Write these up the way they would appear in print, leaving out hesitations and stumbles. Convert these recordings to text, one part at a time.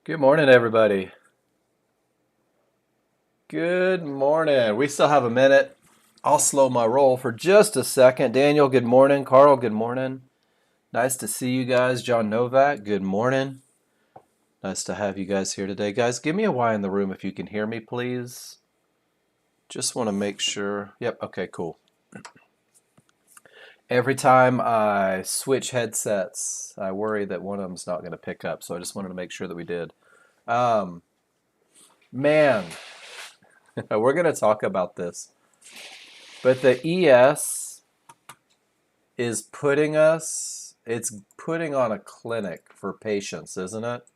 Good morning, everybody. Good morning. We still have a minute. I'll slow my roll for just a second. Daniel, good morning. Carl, good morning. Nice to see you guys. John Novak, good morning. Nice to have you guys here today. Guys, give me a Y in the room if you can hear me, please. Just want to make sure. Yep, okay, cool. Every time I switch headsets, I worry that one of them's not going to pick up, so I just wanted to make sure that we did. Um, man, we're going to talk about this. But the ES is it's putting on a clinic for patience, isn't it?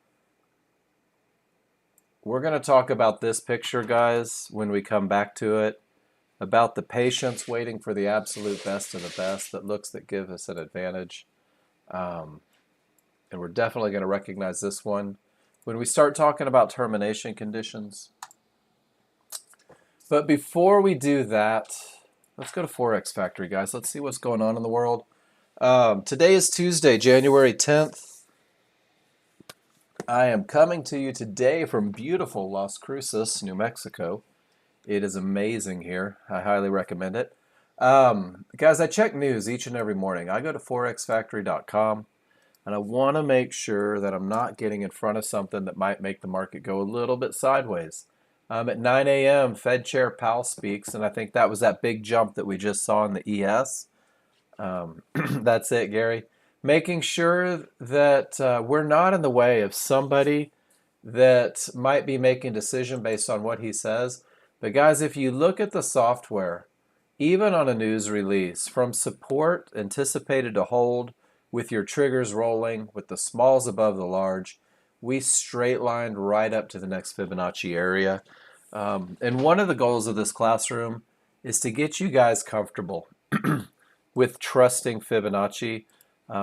We're going to talk about this picture, guys, when we come back to it, about the patience waiting for the absolute best of the best that give us an advantage. And we're definitely going to recognize this one when we start talking about termination conditions. But before we do that, let's go to Forex Factory, guys. Let's see what's going on in the world. Today is Tuesday, January 10th. I am coming to you today from beautiful Las Cruces, New Mexico. It is amazing here. I highly recommend it. Guys, I check news each and every morning. I go to forexfactory.com, and I want to make sure that I'm not getting in front of something that might make the market go a little bit sideways. At 9 a.m., Fed Chair Powell speaks, and I think that was that big jump that we just saw in the ES. That's it, Gary. Making sure that we're not in the way of somebody that might be making a decision based on what he says. But guys, if you look at the software, even on a news release, from support anticipated to hold, with your triggers rolling, with the smalls above the large, we straight lined right up to the next Fibonacci area. And one of the goals of this classroom is to get you guys comfortable with trusting Fibonacci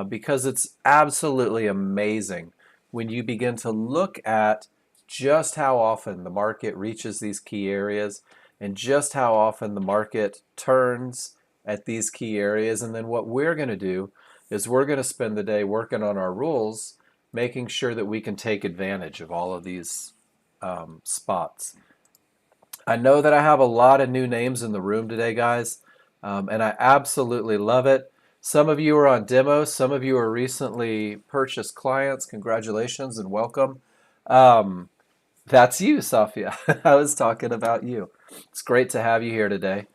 because it's absolutely amazing when you begin to look at just how often the market reaches these key areas and just how often the market turns at these key areas. And then what we're going to do is we're going to spend the day working on our rules, making sure that we can take advantage of all of these spots. I know that I have a lot of new names in the room today, guys, and I absolutely love it. Some of you are on demos. Some of you are recently purchased clients. Congratulations and welcome. That's you, Safia. I was talking about you. It's great to have you here today.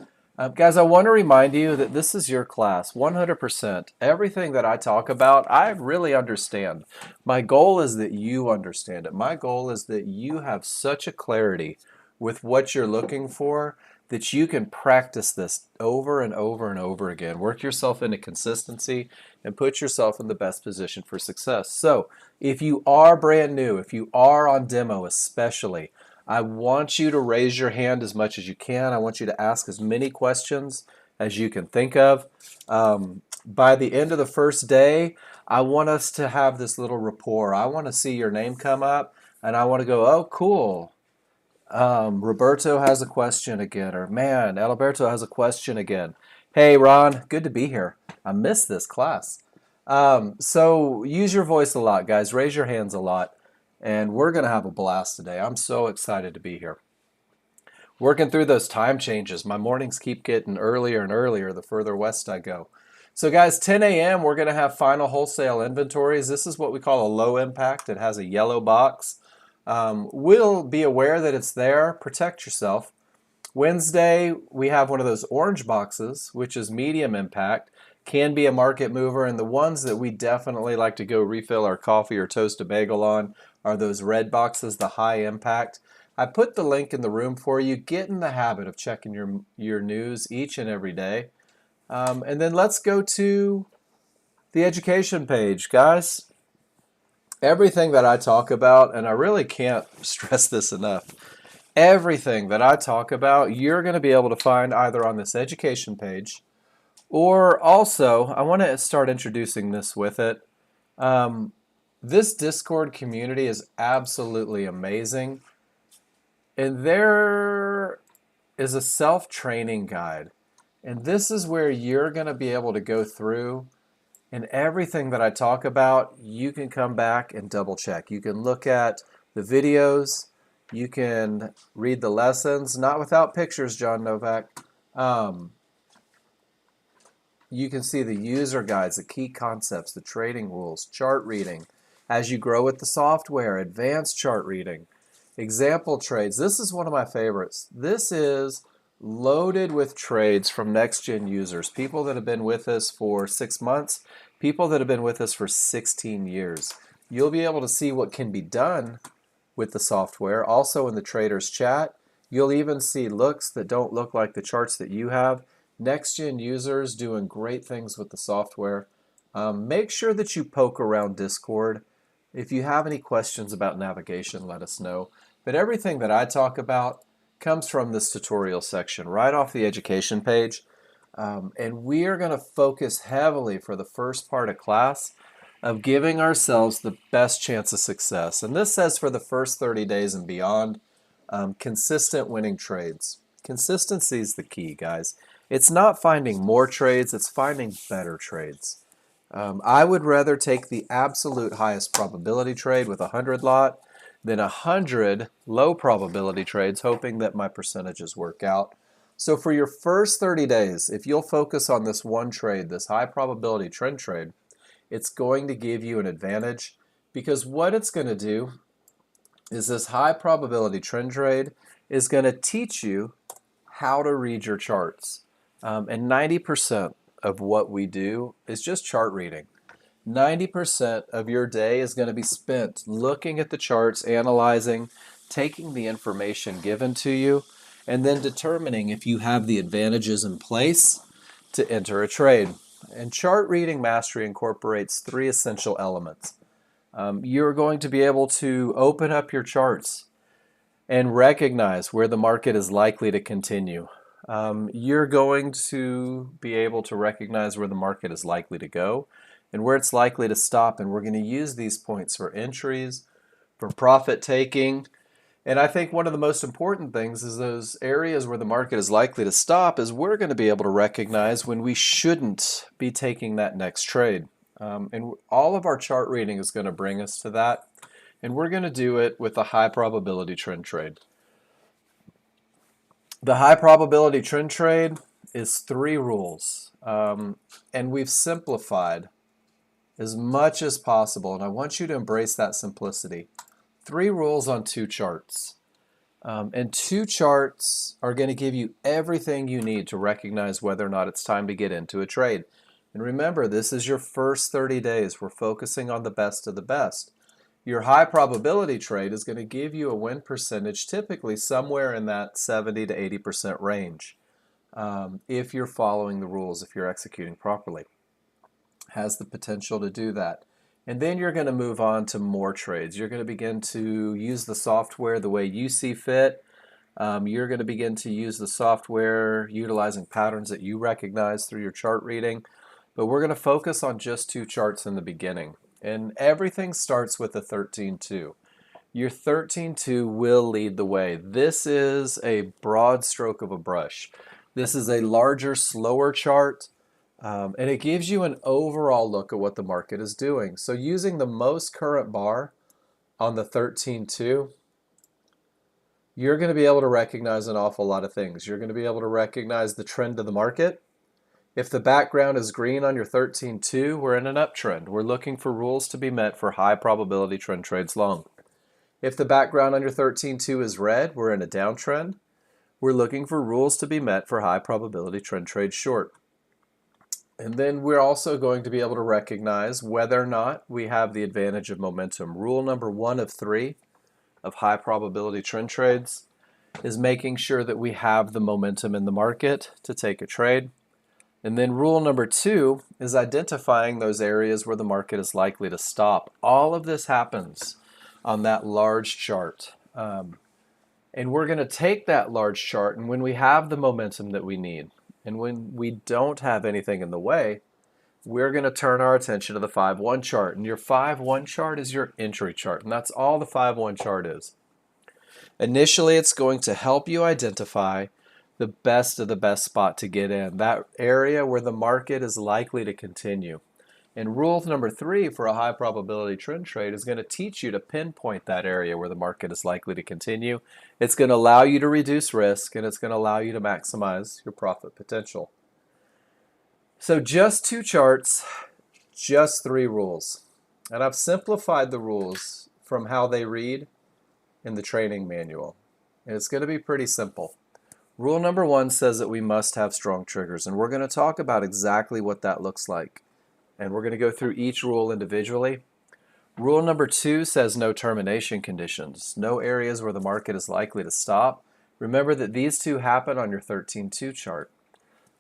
Guys, I want to remind you that this is your class, 100%. Everything that I talk about, I really understand. My goal is that you understand it. My goal is that you have such a clarity with what you're looking for that you can practice this over and over and over again. Work yourself into consistency and put yourself in the best position for success. So if you are brand new, if you are on demo especially, I want you to raise your hand as much as you can. I want you to ask as many questions as you can think of. By the end of the first day, I want us to have this little rapport. I want to see your name come up, and I want to go, oh, cool. Roberto has a question again, or man, Alberto has a question again. Hey, Ron, good to be here. I missed this class. So use your voice a lot, guys. Raise your hands a lot, and we're going to have a blast today. I'm so excited to be here. Working through those time changes. My mornings keep getting earlier and earlier the further west I go. So guys, 10 a.m. we're going to have final wholesale inventories. This is what we call a low impact. It has a yellow box. We'll be aware that it's there. Protect yourself. Wednesday, we have one of those orange boxes, which is medium impact, can be a market mover, and the ones that we definitely like to go refill our coffee or toast a bagel on are those red boxes, the high impact. I put the link in the room for you. Get in the habit of checking your news each and every day. And then let's go to the education page, guys. Everything that I talk about, and I really can't stress this enough, everything that I talk about, you're going to be able to find either on this education page, or also, I want to start introducing this with it. This Discord community is absolutely amazing. And there is a self-training guide. And this is where you're going to be able to go through And everything that I talk about, you can come back and double check. You can look at the videos, you can read the lessons, not without pictures, John Novak. You can see the user guides, the key concepts, the trading rules, chart reading. As you grow with the software, advanced chart reading, example trades. This is one of my favorites. This is loaded with trades from Nexgen users, people that have been with us for 6 months, people that have been with us for 16 years. You'll be able to see what can be done with the software. Also in the traders chat, you'll even see looks that don't look like the charts that you have. Nexgen users doing great things with the software. Make sure that you poke around Discord. If you have any questions about navigation, let us know. But everything that I talk about comes from this tutorial section right off the education page. And we are going to focus heavily for the first part of class of giving ourselves the best chance of success. And this says for the first 30 days and beyond, consistent winning trades. Consistency is the key, guys. It's not finding more trades, it's finding better trades. I would rather take the absolute highest probability trade with 100 lot than 100 low probability trades, hoping that my percentages work out. So for your first 30 days, if you'll focus on this one trade, this high probability trend trade, it's going to give you an advantage, because what it's going to do is this high probability trend trade is going to teach you how to read your charts. And 90% of what we do is just chart reading. 90% of your day is going to be spent looking at the charts, analyzing, taking the information given to you, and then determining if you have the advantages in place to enter a trade. And chart reading mastery incorporates 3 essential elements. You're going to be able to open up your charts and recognize where the market is likely to continue. You're going to be able to recognize where the market is likely to go and where it's likely to stop, and we're going to use these points for entries, for profit taking. And I think one of the most important things is those areas where the market is likely to stop is we're going to be able to recognize when we shouldn't be taking that next trade. And all of our chart reading is going to bring us to that. And we're going to do it with a high probability trend trade. The high probability trend trade is 3 rules. And we've simplified as much as possible. And I want you to embrace that simplicity. 3 rules on 2 charts. And 2 charts are going to give you everything you need to recognize whether or not it's time to get into a trade. And remember, this is your first 30 days. We're focusing on the best of the best. Your high probability trade is going to give you a win percentage typically somewhere in that 70 to 80% range. If you're following the rules, if you're executing properly. Has the potential to do that. And then you're going to move on to more trades. You're going to begin to use the software the way you see fit. You're going to begin to use the software utilizing patterns that you recognize through your chart reading. But we're going to focus on just 2 charts in the beginning. And everything starts with the 13-2. Your 13-2 will lead the way. This is a broad stroke of a brush. This is a larger, slower chart. And it gives you an overall look at what the market is doing. So using the most current bar on the 13-2, you're going to be able to recognize an awful lot of things. You're going to be able to recognize the trend of the market. If the background is green on your 13-2, we're in an uptrend. We're looking for rules to be met for high probability trend trades long. If the background on your 13-2 is red, we're in a downtrend. We're looking for rules to be met for high probability trend trades short. And then we're also going to be able to recognize whether or not we have the advantage of momentum. Rule number 1 of 3 of high probability trend trades is making sure that we have the momentum in the market to take a trade. And then rule number 2 is identifying those areas where the market is likely to stop. All of this happens on that large chart. And we're going to take that large chart, and when we have the momentum that we need, and when we don't have anything in the way, we're going to turn our attention to the 5-1 chart. And your 5-1 chart is your entry chart, and that's all the 5-1 chart is. Initially, it's going to help you identify the best of the best spot to get in, that area where the market is likely to continue. And rule number 3 for a high probability trend trade is going to teach you to pinpoint that area where the market is likely to continue. It's going to allow you to reduce risk, and it's going to allow you to maximize your profit potential. So just 2 charts, just 3 rules. And I've simplified the rules from how they read in the training manual. And it's going to be pretty simple. Rule number 1 says that we must have strong triggers, and we're going to talk about exactly what that looks like. And we're going to go through each rule individually. Rule number 2 says no termination conditions, no areas where the market is likely to stop. Remember that these two happen on your 13-2 chart.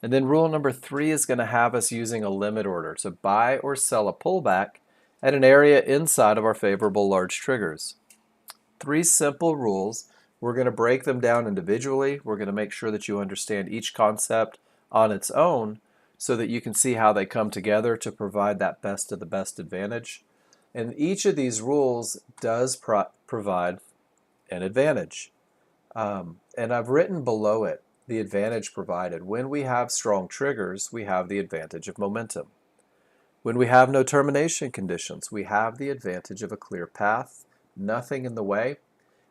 And then rule number 3 is going to have us using a limit order to buy or sell a pullback at an area inside of our favorable large triggers. 3 simple rules. We're going to break them down individually. We're going to make sure that you understand each concept on its own so that you can see how they come together to provide that best of the best advantage. And each of these rules does provide an advantage. And I've written below it the advantage provided. When we have strong triggers, we have the advantage of momentum. When we have no termination conditions, we have the advantage of a clear path, nothing in the way.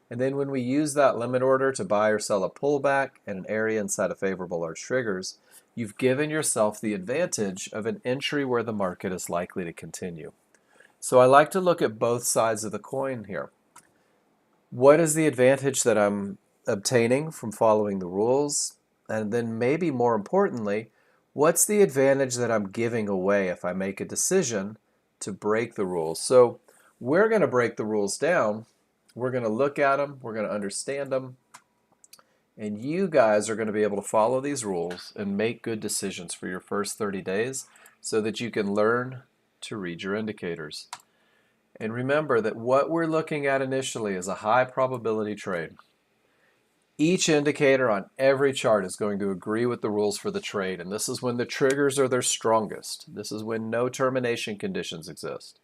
And then when we use that limit order to buy or sell a pullback at an area inside of favorable large triggers, you've given yourself the advantage of an entry where the market is likely to continue. So I like to look at both sides of the coin here. What is the advantage that I'm obtaining from following the rules? And then maybe more importantly, what's the advantage that I'm giving away if I make a decision to break the rules? So we're going to break the rules down. We're going to look at them. We're going to understand them. And you guys are going to be able to follow these rules and make good decisions for your first 30 days so that you can learn to read your indicators. And remember that what we're looking at initially is a high probability trade. Each indicator on every chart is going to agree with the rules for the trade, and this is when the triggers are their strongest. This is when no termination conditions exist.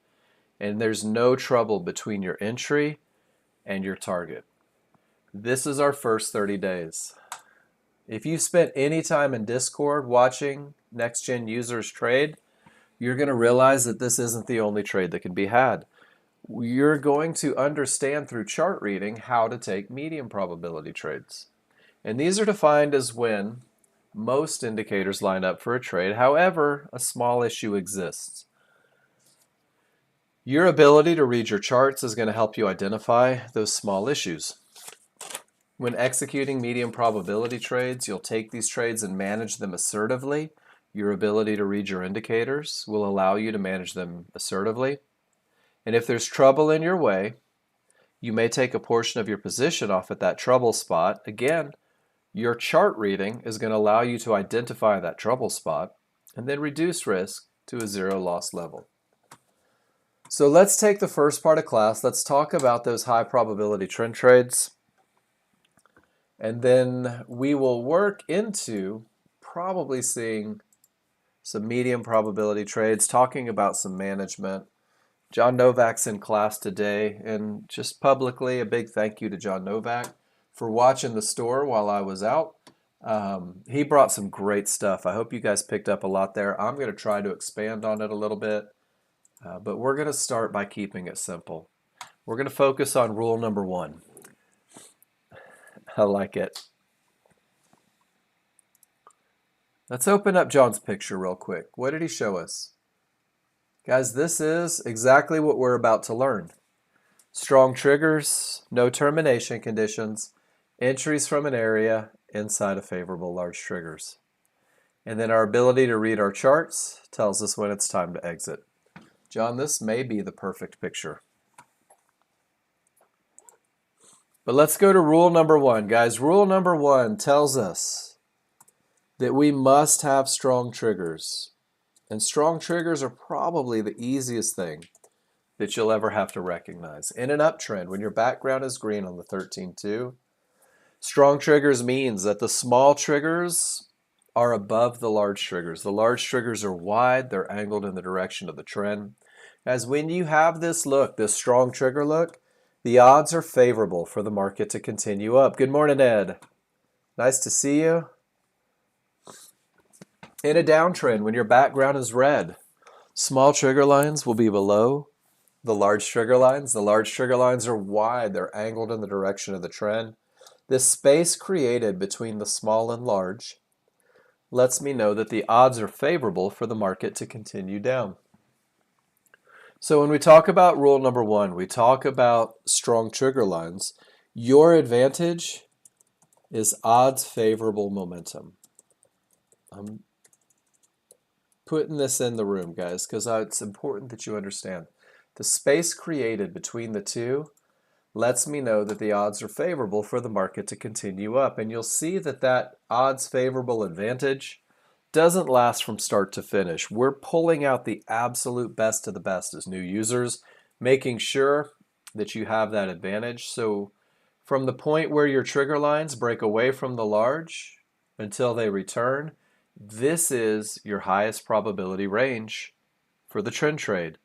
And there's no trouble between your entry and your target. This is our first 30 days. If you spent any time in Discord watching Nexgen users trade, you're going to realize that this isn't the only trade that can be had. You're going to understand through chart reading how to take medium probability trades. And these are defined as when most indicators line up for a trade. However, a small issue exists. Your ability to read your charts is going to help you identify those small issues. When executing medium probability trades, you'll take these trades and manage them assertively. Your ability to read your indicators will allow you to manage them assertively. And if there's trouble in your way, you may take a portion of your position off at that trouble spot. Again, your chart reading is going to allow you to identify that trouble spot and then reduce risk to a 0 loss level. So let's take the first part of class. Let's talk about those high probability trend trades. And then we will work into probably seeing some medium probability trades, talking about some management. John Novak's in class today, and just publicly a big thank you to John Novak for watching the store while I was out. He brought some great stuff. I hope you guys picked up a lot there. I'm going to try to expand on it a little bit, but we're going to start by keeping it simple. We're going to focus on rule number 1. I like it. Let's open up John's picture real quick. What did he show us? Guys, this is exactly what we're about to learn. Strong triggers, no termination conditions, entries from an area inside of favorable large triggers. And then our ability to read our charts tells us when it's time to exit. John, this may be the perfect picture. But let's go to rule number 1, guys. Rule number 1 tells us that we must have strong triggers. And strong triggers are probably the easiest thing that you'll ever have to recognize. In an uptrend, when your background is green on the 13-2, strong triggers means that the small triggers are above the large triggers. The large triggers are wide, they're angled in the direction of the trend. As when you have this look, this strong trigger look, the odds are favorable for the market to continue up. Good morning, Ed. Nice to see you. In a downtrend, when your background is red, Small trigger lines will be below the large trigger lines. The large trigger lines are wide. They're angled in the direction of the trend. This space created between the small and large lets me know that the odds are favorable for the market to continue down. So when we talk about rule number one, we talk about strong trigger lines. Your advantage is odds favorable momentum. I'm putting this in the room, guys, because it's important that you understand. The space created between the two lets me know that the odds are favorable for the market to continue up. And you'll see that that odds favorable advantage doesn't last from start to finish. We're pulling out the absolute best of the best as new users, making sure that you have that advantage. So from the point where your trigger lines break away from the large until they return, this is your highest probability range for the trend trade.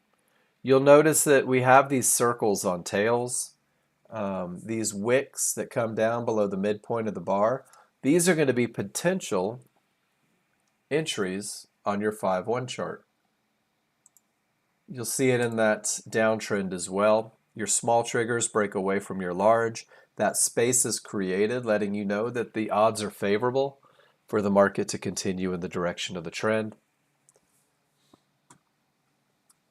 You'll notice that we have these circles on tails, these wicks that come down below the midpoint of the bar. These are going to be potential entries on your 5-1 chart. You'll see it in that downtrend as well. Your small triggers break away from your large. That space is created, letting you know that the odds are favorable for the market to continue in the direction of the trend.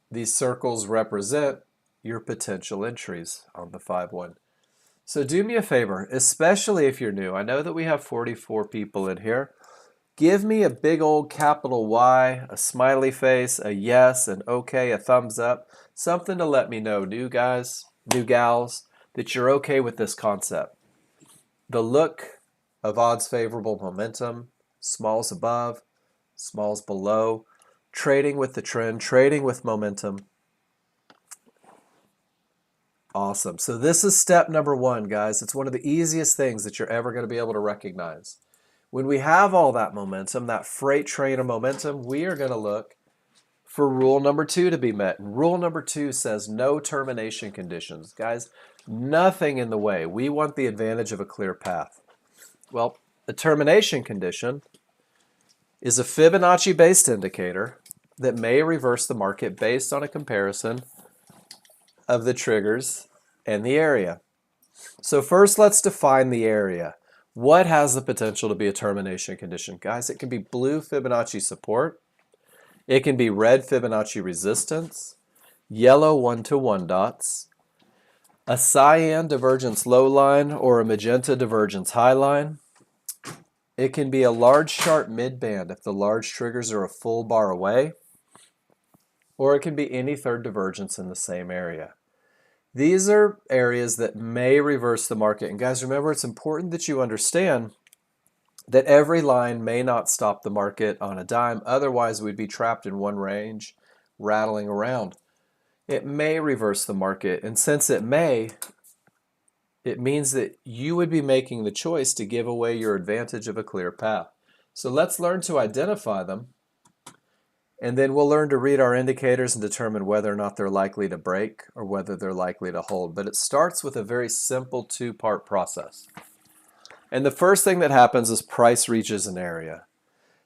These circles represent your potential entries on the 5-1. So do me a favor, especially if you're new. I know that we have 44 people in here. Give me a big old capital Y, a smiley face, a yes, an okay, a thumbs up, something to let me know, new guys, new gals, that you're okay with this concept. The look of odds favorable momentum, smalls above, smalls below, trading with the trend, trading with momentum. Awesome. So this is step number one, guys. It's one of the easiest things that you're ever going to be able to recognize. When we have all that momentum, that freight train of momentum, we are going to look for rule number two to be met. And rule number two says no termination conditions. Guys, nothing in the way. We want the advantage of a clear path. Well, a termination condition is a Fibonacci-based indicator that may reverse the market based on a comparison of the triggers and the area. So first, let's define the area. What has the potential to be a termination condition? Guys, it can be blue Fibonacci support. It can be red Fibonacci resistance, yellow 1-to-1 dots, a cyan divergence low line, or a magenta divergence high line. It can be a large sharp midband if the large triggers are a full bar away, or it can be any third divergence in the same area. These are areas that may reverse the market. And guys, remember, it's important that you understand that every line may not stop the market on a dime. Otherwise, we'd be trapped in one range, rattling around. It may reverse the market. And since it may, it means that you would be making the choice to give away your advantage of a clear path. So let's learn to identify them. And then we'll learn to read our indicators and determine whether or not they're likely to break or whether they're likely to hold. But it starts with a very simple two-part process. And the first thing that happens is price reaches an area.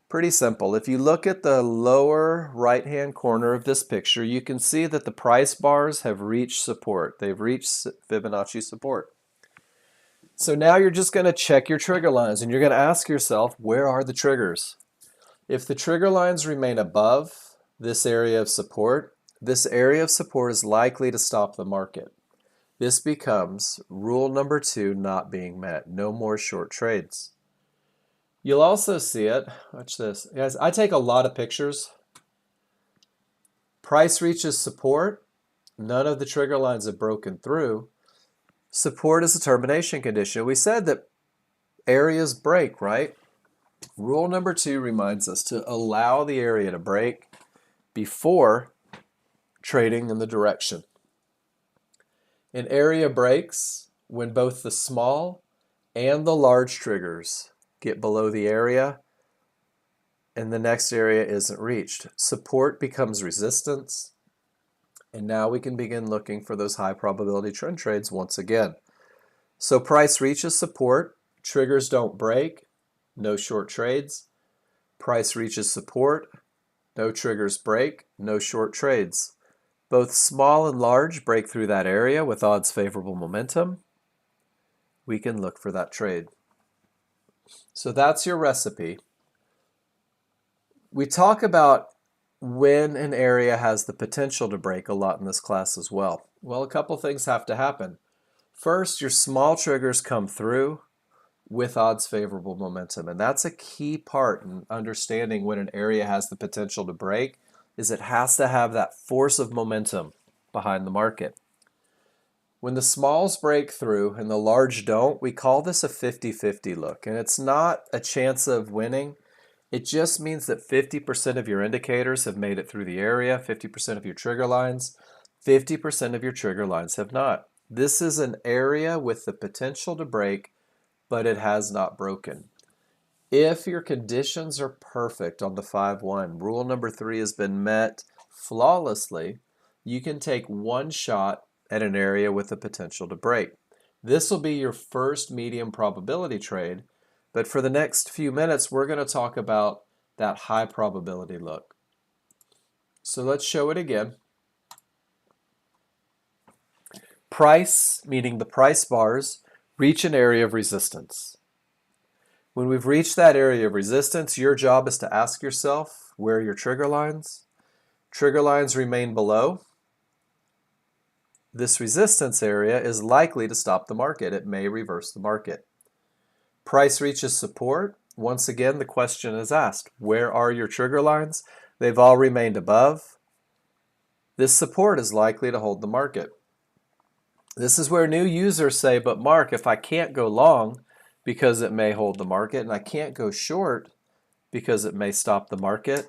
Pretty simple. If you look at the lower right-hand corner of this picture, you can see that the price bars have reached support. They've reached Fibonacci support. So now you're just going to check your trigger lines and you're going to ask yourself, where are the triggers? If the trigger lines remain above this area of support is likely to stop the market. This becomes rule number two not being met. No more short trades. You'll also see it. Watch this. Guys, I take a lot of pictures. Price reaches support. None of the trigger lines have broken through. Support is a termination condition. We said that areas break, right? Rule number two reminds us to allow the area to break before trading in the direction. An area breaks when both the small and the large triggers get below the area and the next area isn't reached. Support becomes resistance, and now we can begin looking for those high probability trend trades once again. So price reaches support, triggers don't break, no short trades. Price reaches support, No triggers break, no short trades. Both small and large break through that area with odds favorable momentum. We can look for that trade. So that's your recipe. We talk about when an area has the potential to break a lot in this class as well. Well, a couple things have to happen. First, your small triggers come through with odds favorable momentum, and that's a key part in understanding when an area has the potential to break, is it has to have that force of momentum behind the market. When the smalls break through and the large don't, we call this a 50-50 look, and it's not a chance of winning. It just means that 50% of your indicators have made it through the area, 50% of your trigger lines, 50% of your trigger lines have not. This is an area with the potential to break, but it has not broken. If your conditions are perfect on the 5-1, rule number 3 has been met flawlessly, you can take one shot at an area with the potential to break. This will be your first medium probability trade, but for the next few minutes, we're going to talk about that high probability look. So let's show it again. Price, meaning the price bars, reach an area of resistance. When we've reached that area of resistance, your job is to ask yourself, where are your trigger lines? Trigger lines remain below. This resistance area is likely to stop the market. It may reverse the market. Price reaches support. Once again, the question is asked, where are your trigger lines? They've all remained above. This support is likely to hold the market. This is where new users say, but Mark, if I can't go long because it may hold the market, and I can't go short because it may stop the market,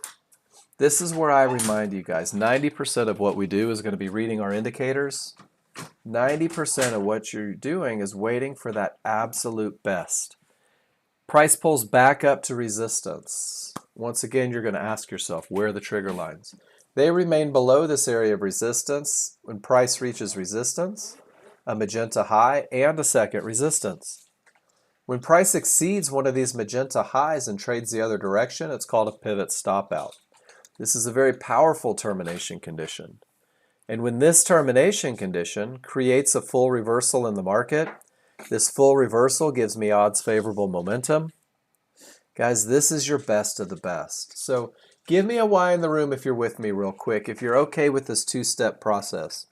this is where I remind you guys, 90% of what we do is going to be reading our indicators. 90% of what you're doing is waiting for that absolute best. Price pulls back up to resistance. Once again, you're going to ask yourself, where are the trigger lines? They remain below this area of resistance. When price reaches resistance, a magenta high and a second resistance. When price exceeds one of these magenta highs and trades the other direction, it's called a pivot stop out. This is a very powerful termination condition. And when this termination condition creates a full reversal in the market, this full reversal gives me odds favorable momentum. Guys, this is your best of the best. So give me a Y in the room if you're with me real quick, if you're okay with this two-step process.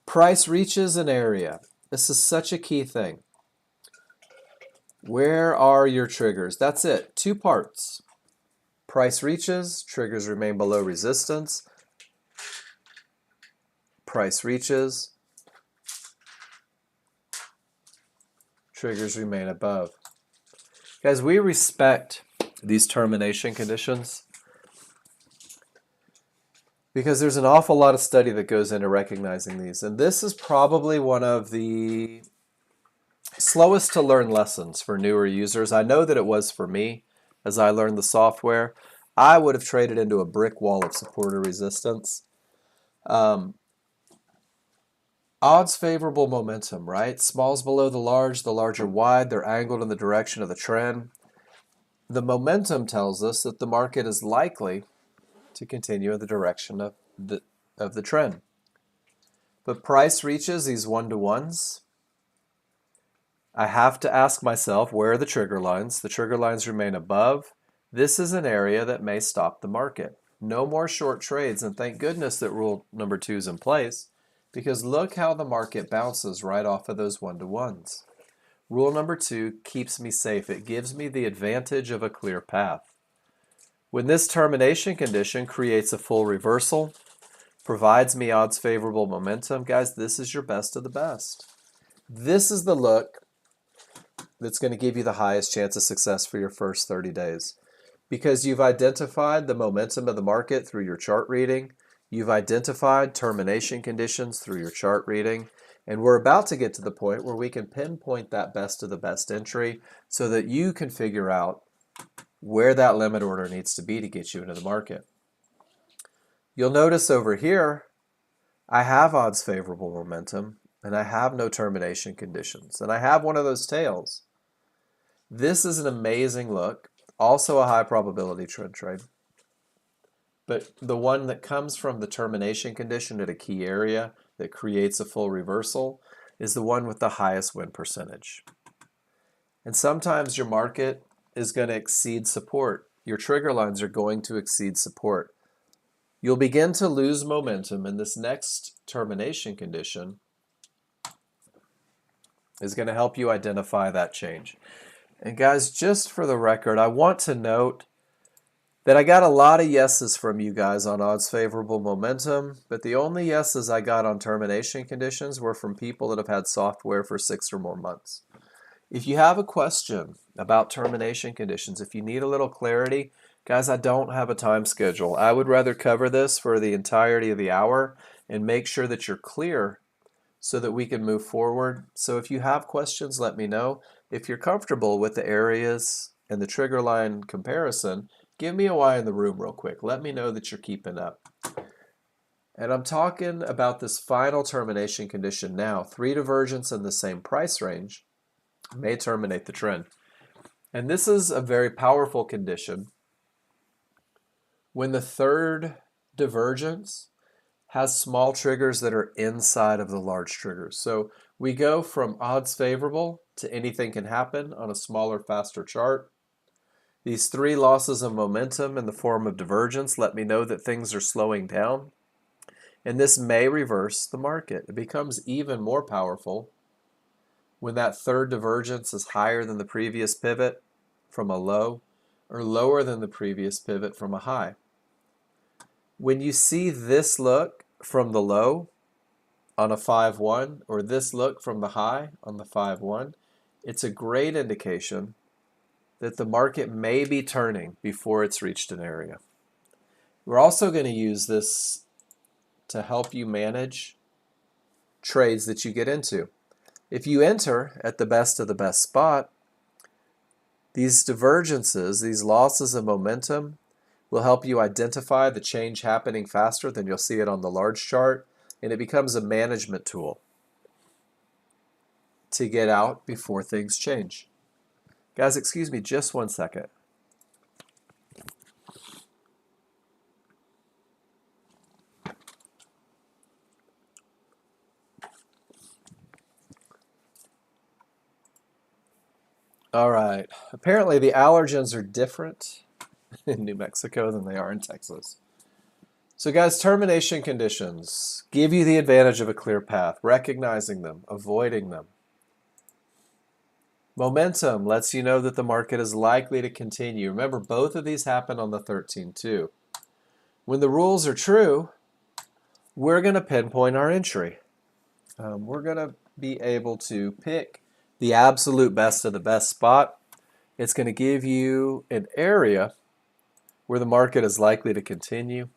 Price reaches an area. This is such a key thing. Where are your triggers? That's it. Two parts. Price reaches, triggers remain below resistance. Price reaches, triggers remain above. Guys, we respect these termination conditions because there's an awful lot of study that goes into recognizing these. And this is probably one of the slowest to learn lessons for newer users. I know that it was for me as I learned the software. I would have traded into a brick wall of support or resistance. Odds favorable momentum, right? Smalls below the large are wide, they're angled in the direction of the trend. The momentum tells us that the market is likely to continue in the direction of the trend. But price reaches these one-to-ones. I have to ask myself, where are the trigger lines? The trigger lines remain above. This is an area that may stop the market. No more short trades, and thank goodness that rule number 2 is in place, because look how the market bounces right off of those one-to-ones. Rule number 2 keeps me safe. It gives me the advantage of a clear path. When this termination condition creates a full reversal, provides me odds favorable momentum, guys, this is your best of the best. This is the look that's going to give you the highest chance of success for your first 30 days. Because you've identified the momentum of the market through your chart reading, you've identified termination conditions through your chart reading, and we're about to get to the point where we can pinpoint that best of the best entry so that you can figure out where that limit order needs to be to get you into the market. You'll notice over here, I have odds favorable momentum, and I have no termination conditions, and I have one of those tails. This is an amazing look, also a high probability trend trade. but the one that comes from the termination condition at a key area that creates a full reversal is the one with the highest win percentage. And sometimes your market is going to exceed support. Your trigger lines are going to exceed support. You'll begin to lose momentum, and this next termination condition is going to help you identify that change. And guys, just for the record, I want to note that I got a lot of yeses from you guys on odds favorable momentum, but the only yeses I got on termination conditions were from people that have had software for 6 or more months. If you have a question about termination conditions, if you need a little clarity, guys, I don't have a time schedule. I would rather cover this for the entirety of the hour and make sure that you're clear so that we can move forward. So if you have questions, let me know. If you're comfortable with the areas and the trigger line comparison, give me a Y in the room real quick. Let me know that you're keeping up. And I'm talking about this final termination condition now. 3 divergence in the same price range may terminate the trend. And this is a very powerful condition when the third divergence has small triggers that are inside of the large triggers. So we go from odds favorable to anything can happen on a smaller, faster chart. These 3 losses of momentum in the form of divergence let me know that things are slowing down. And this may reverse the market. It becomes even more powerful when that third divergence is higher than the previous pivot from a low or lower than the previous pivot from a high. When you see this look from the low on a 5-1 or this look from the high on the 5-1, it's a great indication that the market may be turning before it's reached an area. We're also going to use this to help you manage trades that you get into. If you enter at the best of the best spot, these divergences, these losses of momentum, will help you identify the change happening faster than you'll see it on the large chart, and it becomes a management tool to get out before things change. Guys, excuse me just one second. All right, apparently the allergens are different in New Mexico than they are in Texas. So guys, termination conditions give you the advantage of a clear path, recognizing them, avoiding them. Momentum lets you know that the market is likely to continue. Remember, both of these happen on the 13-2. When the rules are true, we're going to pinpoint our entry. We're going to be able to pick the absolute best of the best spot. It's going to give you an area where the market is likely to continue,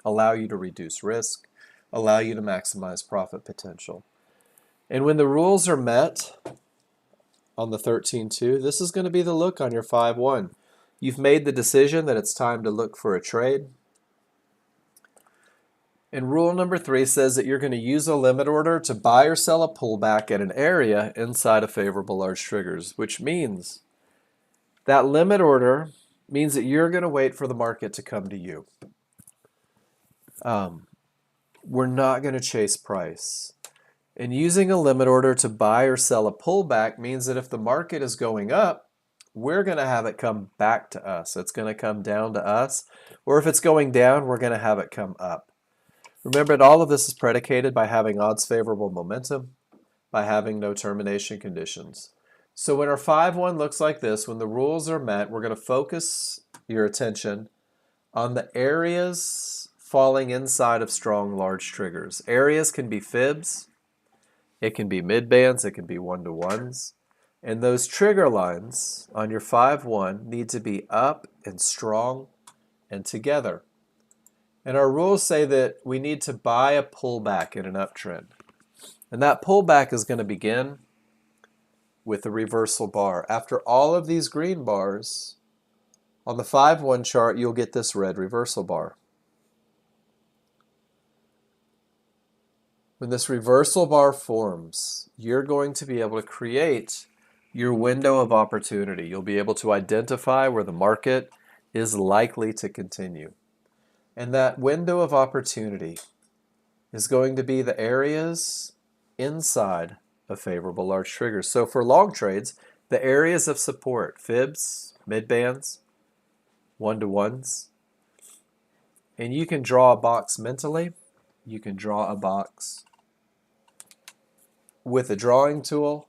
allow you to reduce risk, allow you to maximize profit potential. And when the rules are met on the 13-2, this is going to be the look on your 5-1. You've made the decision that it's time to look for a trade. And rule number 3 says that you're going to use a limit order to buy or sell a pullback at an area inside of favorable large triggers, which means that limit order means that you're going to wait for the market to come to you. We're not going to chase price. And using a limit order to buy or sell a pullback means that if the market is going up, we're going to have it come back to us. It's going to come down to us. Or if it's going down, we're going to have it come up. Remember that all of this is predicated by having odds favorable momentum, by having no termination conditions. So when our 5-1 looks like this, when the rules are met, we're going to focus your attention on the areas falling inside of strong large triggers. Areas can be fibs, it can be mid-bands, it can be 1-to-1s. And those trigger lines on your 5-1 need to be up and strong and together. And our rules say that we need to buy a pullback in an uptrend. And that pullback is going to begin with a reversal bar. After all of these green bars, on the 5-1 chart, you'll get this red reversal bar. When this reversal bar forms, you're going to be able to create your window of opportunity. You'll be able to identify where the market is likely to continue. And that window of opportunity is going to be the areas inside of favorable large triggers. So for long trades, the areas of support, fibs, mid-bands, one-to-ones, and you can draw a box mentally. You can draw a box with a drawing tool.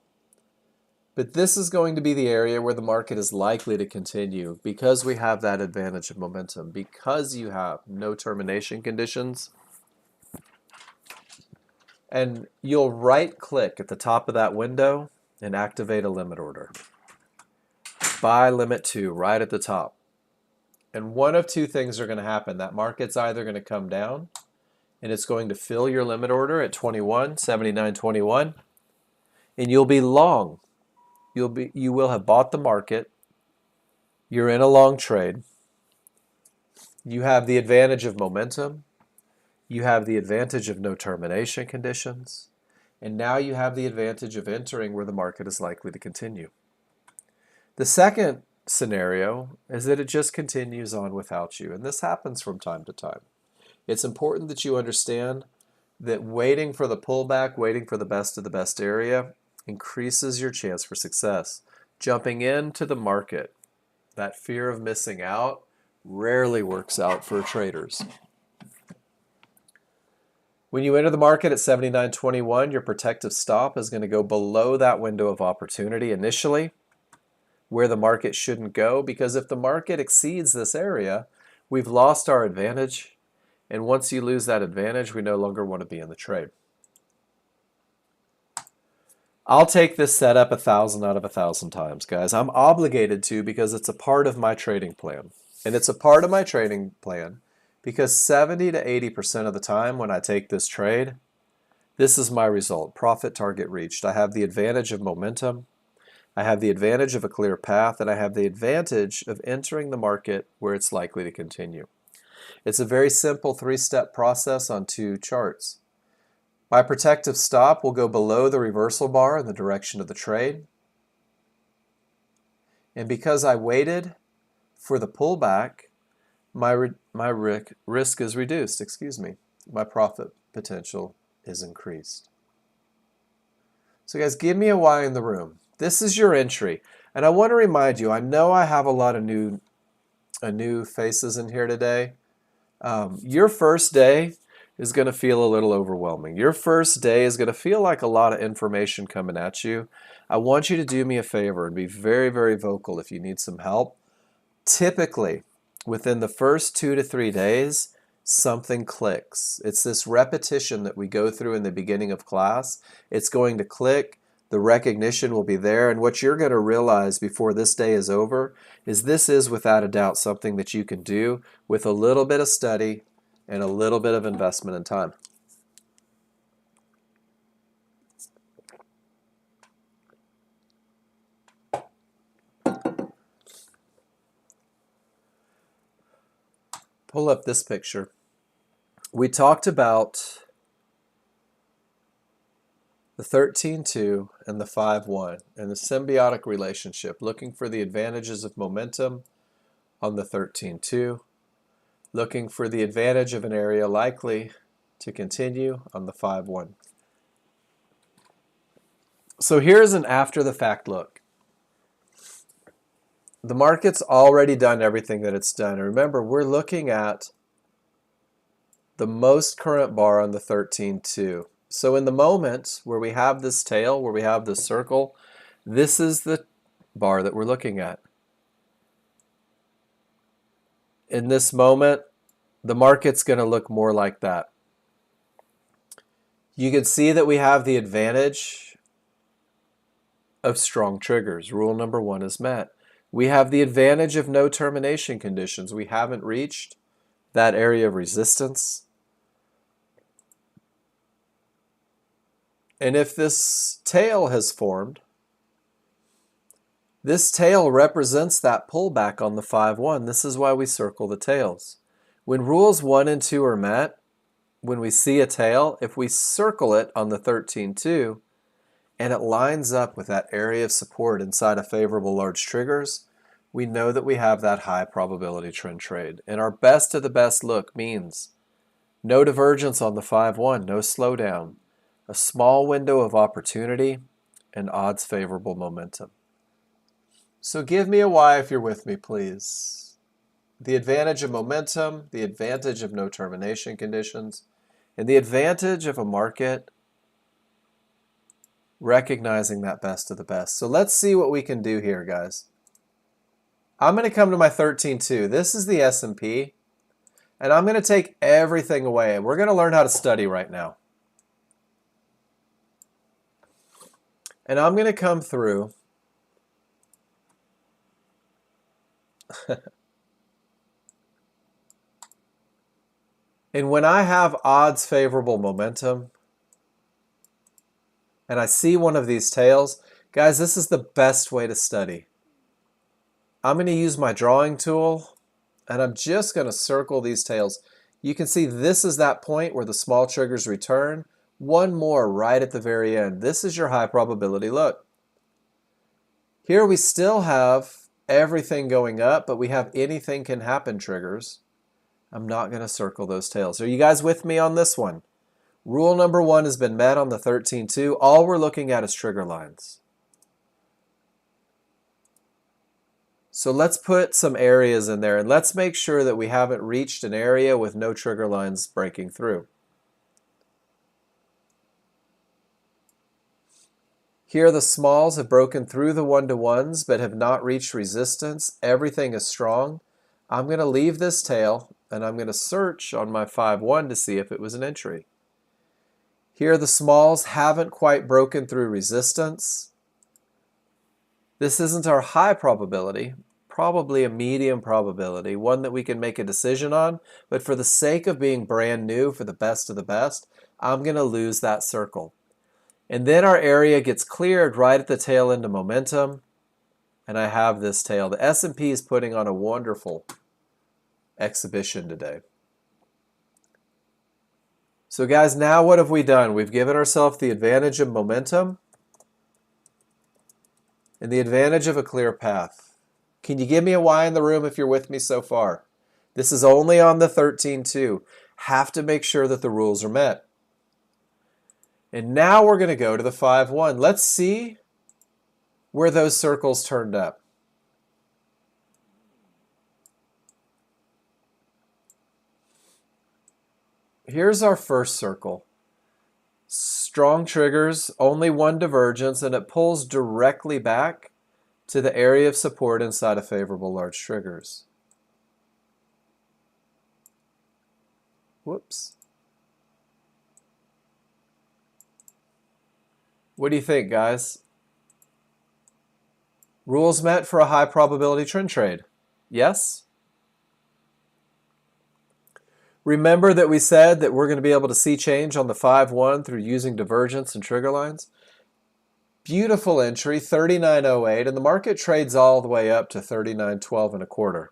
But this is going to be the area where the market is likely to continue because we have that advantage of momentum, because you have no termination conditions. And you'll right-click at the top of that window and activate a limit order. Buy limit 2 right at the top. And one of two things are going to happen. That market's either going to come down and it's going to fill your limit order at 79.21, and you'll be long. You will have bought the market. You're in a long trade. You have the advantage of momentum. You have the advantage of no termination conditions. And now you have the advantage of entering where the market is likely to continue. The second scenario is that it just continues on without you. And this happens from time to time. It's important that you understand that waiting for the pullback, waiting for the best of the best area, increases your chance for success. Jumping into the market, that fear of missing out, rarely works out for traders. When you enter the market at 79.21, your protective stop is going to go below that window of opportunity initially, where the market shouldn't go, because if the market exceeds this area, we've lost our advantage, and once you lose that advantage, we no longer want to be in the trade. I'll take this setup 1,000 out of 1,000 times, guys. I'm obligated to because it's a part of my trading plan. And it's a part of my trading plan because 70 to 80% of the time when I take this trade, this is my result. Profit target reached. I have the advantage of momentum. I have the advantage of a clear path, and I have the advantage of entering the market where it's likely to continue. It's a very simple 3-step process on 2 charts. My protective stop will go below the reversal bar in the direction of the trade. And because I waited for the pullback, my risk is reduced, My profit potential is increased. So guys, give me a Y in the room. This is your entry. And I want to remind you, I know I have a lot of new faces in here today. Your first day is going to feel a little overwhelming. Your first day is going to feel like a lot of information coming at you. I want you to do me a favor and be very, very vocal if you need some help. Typically, within the first 2 to 3 days, something clicks. It's this repetition that we go through in the beginning of class. It's going to click. The recognition will be there. And what you're going to realize before this day is over is this is without a doubt something that you can do with a little bit of study and a little bit of investment in time. Pull up this picture. We talked about the 13.2 and the 5.1 and the symbiotic relationship, looking for the advantages of momentum on the 13.2, looking for the advantage of an area likely to continue on the 5.1. So here's an after the fact look. The market's already done everything that it's done. And remember, we're looking at the most current bar on the 13.2. So in the moment where we have this tail, where we have this circle, this is the bar that we're looking at. In this moment, the market's going to look more like that. You can see that we have the advantage of strong triggers. Rule number 1 is met. We have the advantage of no termination conditions. We haven't reached that area of resistance. And if this tail has formed, this tail represents that pullback on the 5.1. This is why we circle the tails. When rules 1 and 2 are met, when we see a tail, if we circle it on the 13.2 and it lines up with that area of support inside of favorable large triggers, we know that we have that high probability trend trade. And our best of the best look means no divergence on the 5-1, no slowdown, a small window of opportunity, and odds favorable momentum. So give me a Y if you're with me, please. The advantage of momentum, the advantage of no termination conditions, and the advantage of a market recognizing that best of the best. So let's see what we can do here, guys. I'm going to come to my 13.2. This is the S&P, and I'm going to take everything away. We're going to learn how to study right now. And I'm going to come through and when I have odds favorable momentum and I see one of these tails, guys, this is the best way to study. I'm going to use my drawing tool and I'm just going to circle these tails. You can see this is that point where the small triggers return. One more right at the very end. This is your high probability look. Here we still have everything going up, but we have anything can happen triggers. I'm not going to circle those tails. Are you guys with me on this one? Rule number 1 has been met on the 13.2. All we're looking at is trigger lines. So let's put some areas in there and let's make sure that we haven't reached an area with no trigger lines breaking through. Here the smalls have broken through the 1-to-1s but have not reached resistance. Everything is strong. I'm going to leave this tail and I'm going to search on my 5-1 to see if it was an entry. Here the smalls haven't quite broken through resistance. This isn't our high probability, probably a medium probability, one that we can make a decision on, but for the sake of being brand new, for the best of the best, I'm going to lose that circle. And then our area gets cleared right at the tail end of momentum, and I have this tail. The S&P is putting on a wonderful exhibition today. So guys, now what have we done? We've given ourselves the advantage of momentum and the advantage of a clear path. Can you give me a Y in the room if you're with me so far? This is only on the 13.2. Have to make sure that the rules are met. And now we're going to go to the 5-1. Let's see where those circles turned up. Here's our first circle. Strong triggers, only one divergence, and it pulls directly back to the area of support inside of favorable large triggers. Whoops. What do you think, guys? Rules met for a high probability trend trade? Yes? Remember that we said that we're going to be able to see change on the 5-1 through using divergence and trigger lines? Beautiful entry, 39.08, and the market trades all the way up to 39.12 1/4.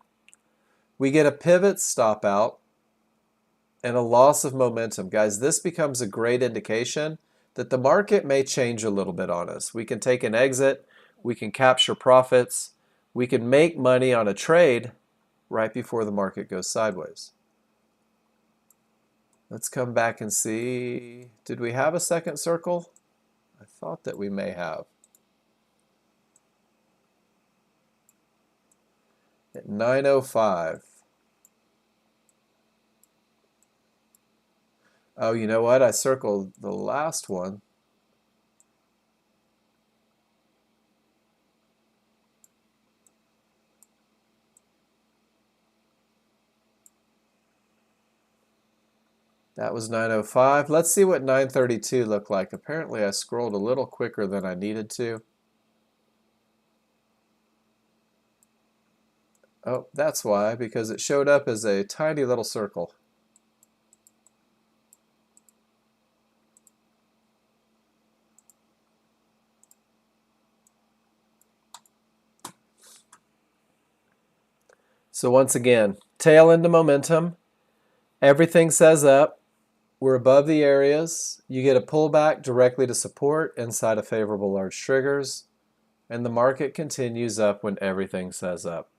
We get a pivot stop out and a loss of momentum. Guys, this becomes a great indication that the market may change a little bit on us. We can take an exit, we can capture profits, we can make money on a trade right before the market goes sideways. Let's come back and see, did we have a second circle? I thought that we may have. At 9:05. Oh, you know what? I circled the last one. That was 9:05. Let's see what 9:32 looked like. Apparently I scrolled a little quicker than I needed to. Oh, that's why, because it showed up as a tiny little circle. So once again, tail into momentum. Everything says up. We're above the areas. You get a pullback directly to support inside of favorable large triggers. And the market continues up when everything says up.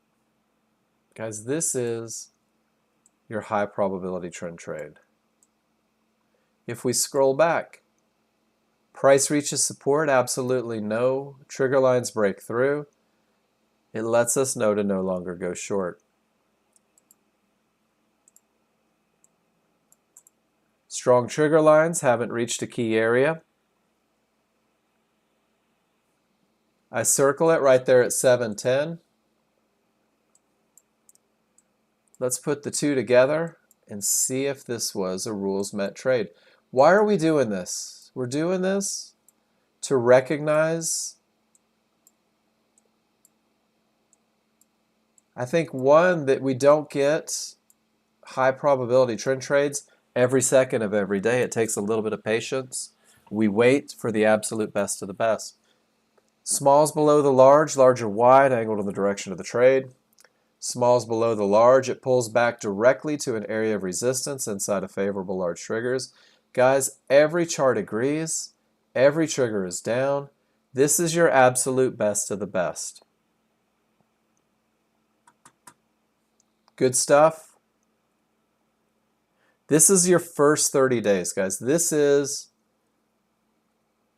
Guys, this is your high probability trend trade. If we scroll back, price reaches support, absolutely no. Trigger lines break through. It lets us know to no longer go short. Strong trigger lines haven't reached a key area. I circle it right there at 710. Let's put the two together and see if this was a rules met trade. Why are we doing this? We're doing this to recognize, I think, one, that we don't get high probability trend trades every second of every day. It takes a little bit of patience. We wait for the absolute best of the best. Smalls below the large, large are wide, angled in the direction of the trade. Smalls below the large, it pulls back directly to an area of resistance inside of favorable large triggers. Guys, every chart agrees. Every trigger is down. This is your absolute best of the best. Good stuff. This is your first 30 days, guys. This is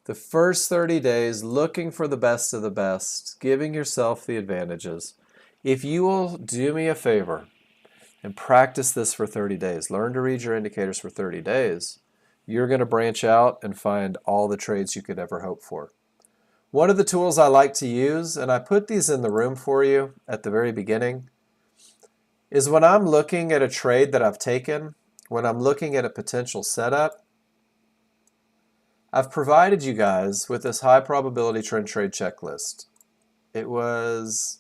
the first 30 days looking for the best of the best, giving yourself the advantages. If you will do me a favor and practice this for 30 days, learn to read your indicators for 30 days, you're going to branch out and find all the trades you could ever hope for. One of the tools I like to use, and I put these in the room for you at the very beginning, is when I'm looking at a trade that I've taken, when I'm looking at a potential setup, I've provided you guys with this high probability trend trade checklist. It was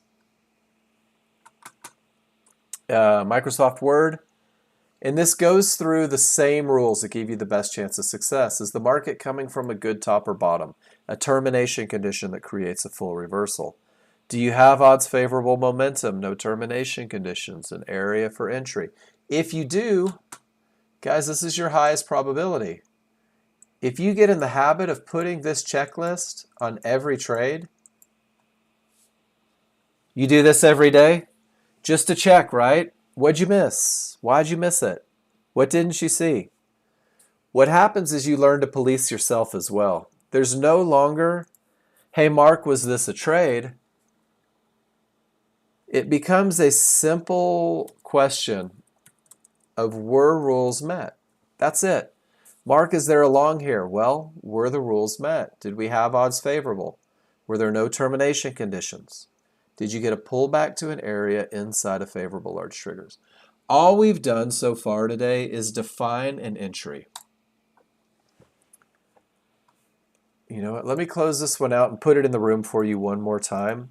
Microsoft Word, and this goes through the same rules that give you the best chance of success. Is the market coming from a good top or bottom? A termination condition that creates a full reversal? Do you have odds favorable momentum? No termination conditions, an area for entry? If you do, guys, this is your highest probability. If you get in the habit of putting this checklist on every trade, you do this every day, just to check, right? What'd you miss? Why'd you miss it? What didn't you see? What happens is you learn to police yourself as well. There's no longer, hey, Mark, was this a trade? It becomes a simple question of were rules met? That's it. Mark, is there a long here? Well, were the rules met? Did we have odds favorable? Were there no termination conditions? Did you get a pullback to an area inside of favorable large triggers? All we've done so far today is define an entry. You know what? Let me close this one out and put it in the room for you one more time.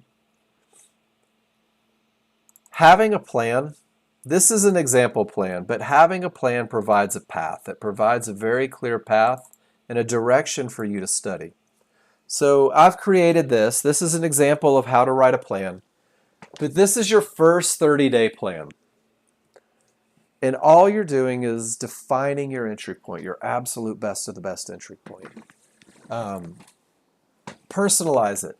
Having a plan, this is an example plan, but having a plan provides a path. It provides a very clear path and a direction for you to study. So I've created this. This is an example of how to write a plan. But this is your first 30-day plan. And all you're doing is defining your entry point, your absolute best of the best entry point. Personalize it.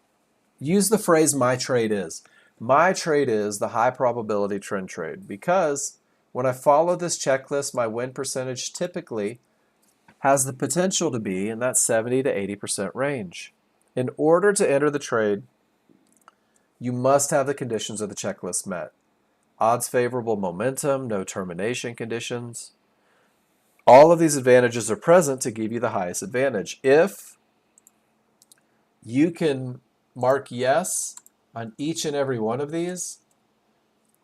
Use the phrase my trade is. My trade is the high probability trend trade, because when I follow this checklist, my win percentage typically has the potential to be in that 70 to 80% range. In order to enter the trade, you must have the conditions of the checklist met. Odds favorable momentum, no termination conditions. All of these advantages are present to give you the highest advantage. If you can mark yes on each and every one of these,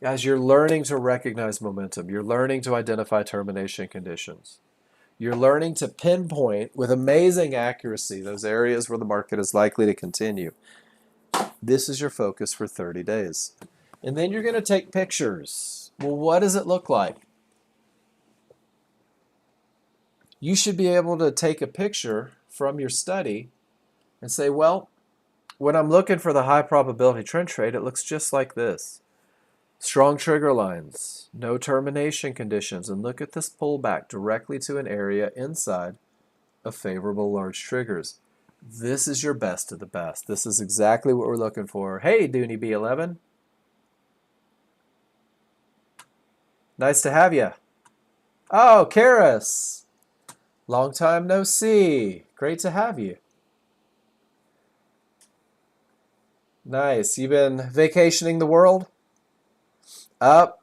guys, you're learning to recognize momentum. You're learning to identify termination conditions. You're learning to pinpoint with amazing accuracy those areas where the market is likely to continue. This is your focus for 30 days. And then you're going to take pictures. Well, what does it look like? You should be able to take a picture from your study and say, well, when I'm looking for the high probability trend trade, it looks just like this. Strong trigger lines, no termination conditions, and look at this pullback directly to an area inside of favorable large triggers. This is your best of the best. This is exactly what we're looking for. Hey, Dooney B11. Nice to have you. Oh, Karis. Long time no see. Great to have you. Nice. You been vacationing the world? Up.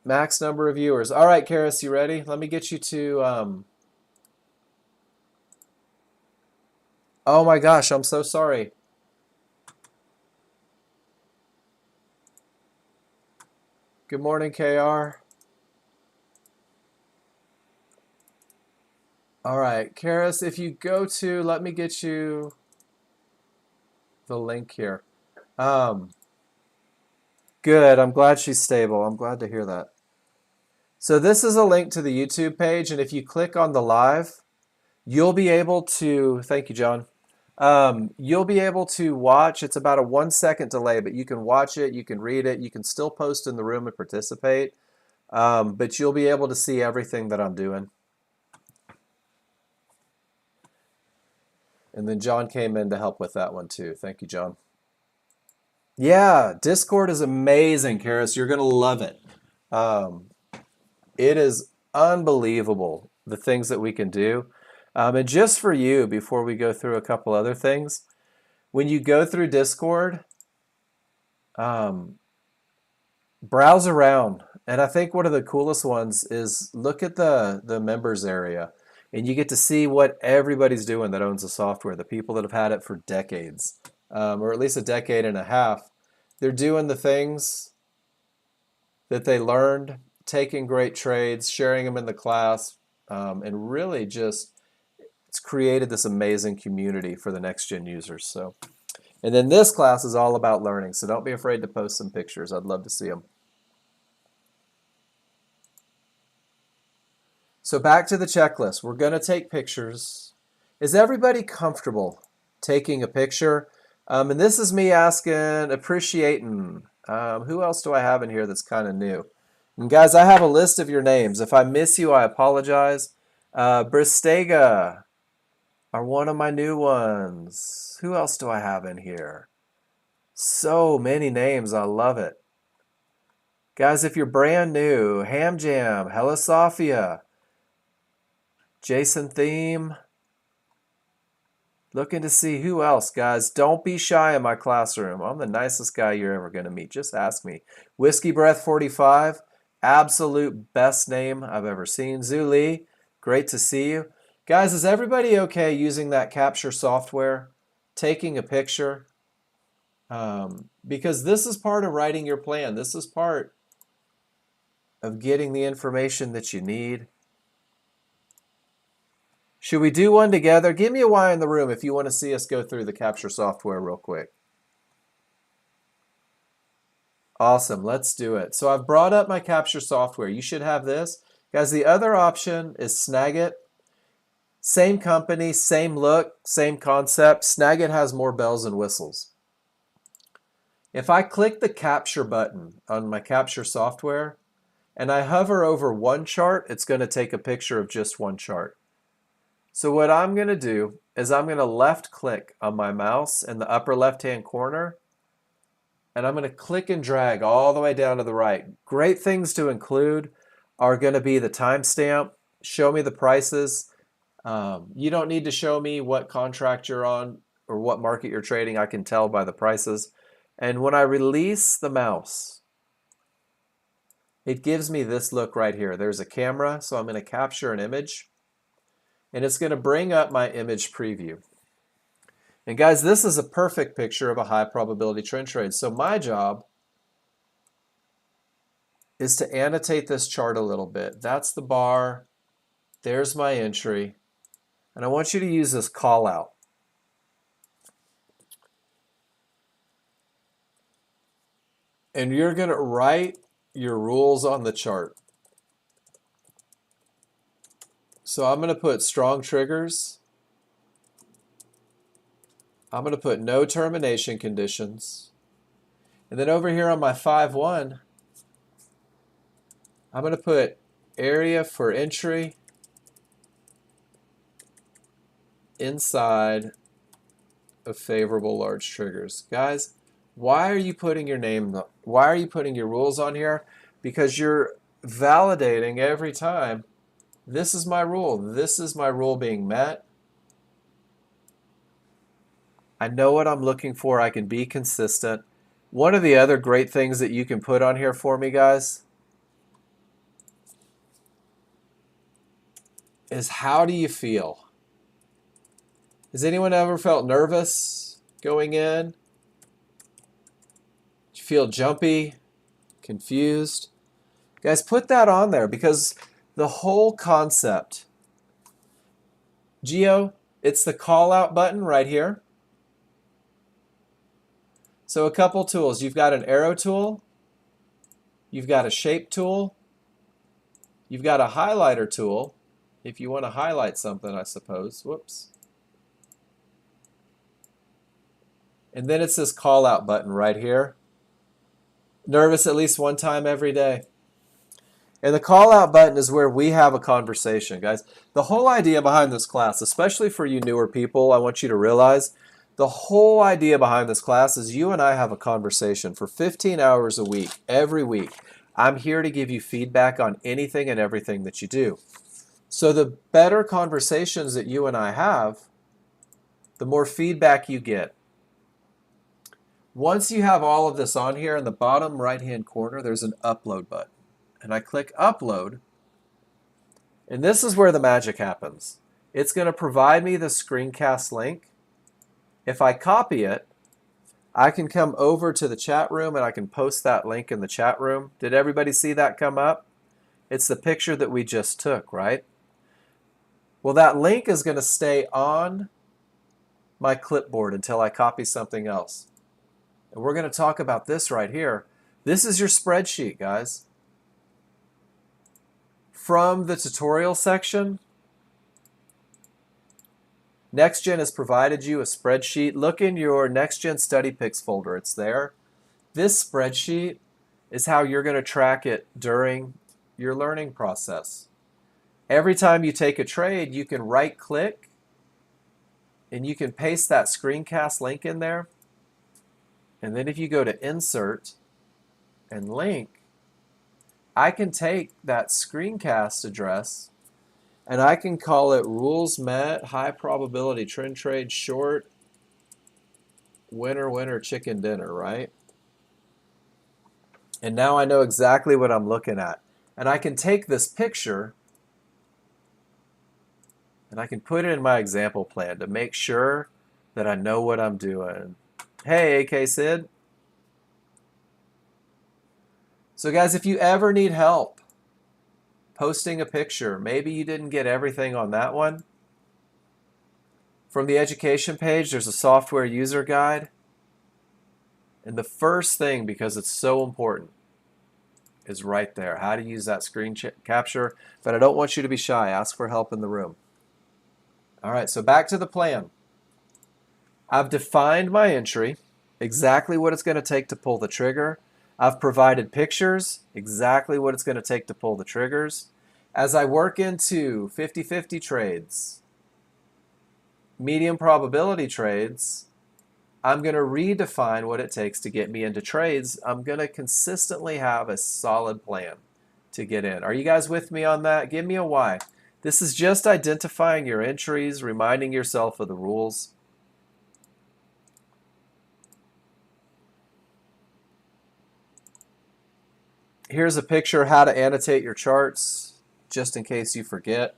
Max number of viewers. All right, Karis, you ready? Let me get you to... Oh my gosh, I'm so sorry. Good morning, KR. All right, Karis, if you go to... Let me get you the link here. Good. I'm glad she's stable. I'm glad to hear that. So this is a link to the YouTube page, and if you click on the live, you'll be able to, thank you, John. You'll be able to watch, it's about a 1 second delay, but you can watch it, you can read it, you can still post in the room and participate, but you'll be able to see everything that I'm doing. And then John came in to help with that one too. Thank you, John. Yeah, Discord is amazing, Karis. You're going to love it. It is unbelievable, the things that we can do. And just for you, before we go through a couple other things, when you go through Discord, browse around. And I think one of the coolest ones is look at the members area. And you get to see what everybody's doing that owns the software, the people that have had it for decades, or at least a decade and a half. They're doing the things that they learned, taking great trades, sharing them in the class, and really just it's created this amazing community for the Nexgen users. So, and then this class is all about learning, so don't be afraid to post some pictures. I'd love to see them. So back to the checklist. We're going to take pictures. Is everybody comfortable taking a picture? And this is me asking, appreciating. Who else do I have in here that's kind of new? And guys, I have a list of your names. If I miss you, I apologize. Bristega are one of my new ones. Who else do I have in here? So many names. I love it. Guys, if you're brand new, Ham Jam, Hella Sophia, Jason Theme. Looking to see who else, guys. Don't be shy in my classroom. I'm the nicest guy you're ever going to meet. Just ask me. Whiskey Breath 45, absolute best name I've ever seen. Zuli, great to see you. Guys, is everybody okay using that capture software? Taking a picture? Because this is part of writing your plan. This is part of getting the information that you need. Should we do one together? Give me a Y in the room if you want to see us go through the capture software real quick. Awesome, let's do it. So I've brought up my capture software. You should have this. Guys, the other option is Snagit. Same company, same look, same concept. Snagit has more bells and whistles. If I click the capture button on my capture software and I hover over one chart, it's going to take a picture of just one chart. So what I'm going to do is I'm going to left click on my mouse in the upper left hand corner and I'm going to click and drag all the way down to the right. Great things to include are going to be the timestamp, show me the prices. You don't need to show me what contract you're on or what market you're trading. I can tell by the prices. And when I release the mouse, it gives me this look right here. There's a camera, so I'm going to capture an image. And it's going to bring up my image preview. And guys, this is a perfect picture of a high probability trend trade. So my job is to annotate this chart a little bit. That's the bar. There's my entry. And I want you to use this call out. And you're going to write your rules on the chart. So I'm going to put strong triggers. I'm going to put no termination conditions. And then over here on my 5-1, I'm going to put area for entry inside of favorable large triggers. Guys, why are you putting your name, why are you putting your rules on here? Because you're validating every time. This is my rule. This is my rule being met. I know what I'm looking for. I can be consistent. One of the other great things that you can put on here for me, guys, is how do you feel? Has anyone ever felt nervous going in? Did you feel jumpy, confused? Guys, put that on there because the whole concept, Geo, it's the call out button right here. So a couple tools. You've got an arrow tool. You've got a shape tool. You've got a highlighter tool. If you want to highlight something, I suppose. Whoops. And then it's this call out button right here. Nervous at least one time every day. And the call out button is where we have a conversation, guys. The whole idea behind this class, especially for you newer people, I want you to realize the whole idea behind this class is you and I have a conversation for 15 hours a week, every week. I'm here to give you feedback on anything and everything that you do. So the better conversations that you and I have, the more feedback you get. Once you have all of this on here, in the bottom right-hand corner, there's an upload button. And I click upload, and this is where the magic happens. It's going to provide me the screencast link. If I copy it, I can come over to the chat room and I can post that link in the chat room. Did everybody see that come up? It's the picture that we just took, right? Well, that link is going to stay on my clipboard until I copy something else. And we're going to talk about this right here. This is your spreadsheet, guys. From the tutorial section, Nexgen has provided you a spreadsheet. Look in your Nexgen Study Picks folder. It's there. This spreadsheet is how you're going to track it during your learning process. Every time you take a trade, you can right-click and you can paste that screencast link in there. And then if you go to Insert and Link, I can take that screencast address and I can call it rules met, high probability trend trade, short, winner, winner, chicken dinner, right? And now I know exactly what I'm looking at. And I can take this picture and I can put it in my example plan to make sure that I know what I'm doing. Hey, AK Sid. So guys, if you ever need help posting a picture, maybe you didn't get everything on that one, from the education page, there's a software user guide. And the first thing, because it's so important, is right there. How to use that screen capture. But I don't want you to be shy. Ask for help in the room. All right, so back to the plan. I've defined my entry, exactly what it's going to take to pull the trigger. I've provided pictures, exactly what it's going to take to pull the triggers. As I work into 50-50 trades, medium probability trades, I'm going to redefine what it takes to get me into trades. I'm going to consistently have a solid plan to get in. Are you guys with me on that? Give me a why. This is just identifying your entries, reminding yourself of the rules. Here's a picture of how to annotate your charts, just in case you forget.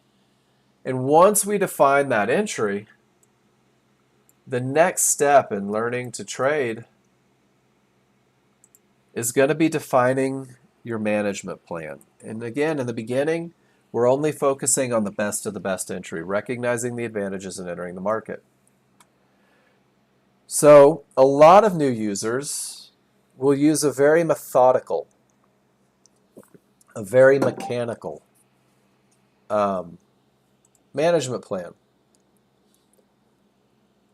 And once we define that entry, the next step in learning to trade is going to be defining your management plan. And again, in the beginning, we're only focusing on the best of the best entry, recognizing the advantages in entering the market. So a lot of new users will use a very methodical, a very mechanical management plan.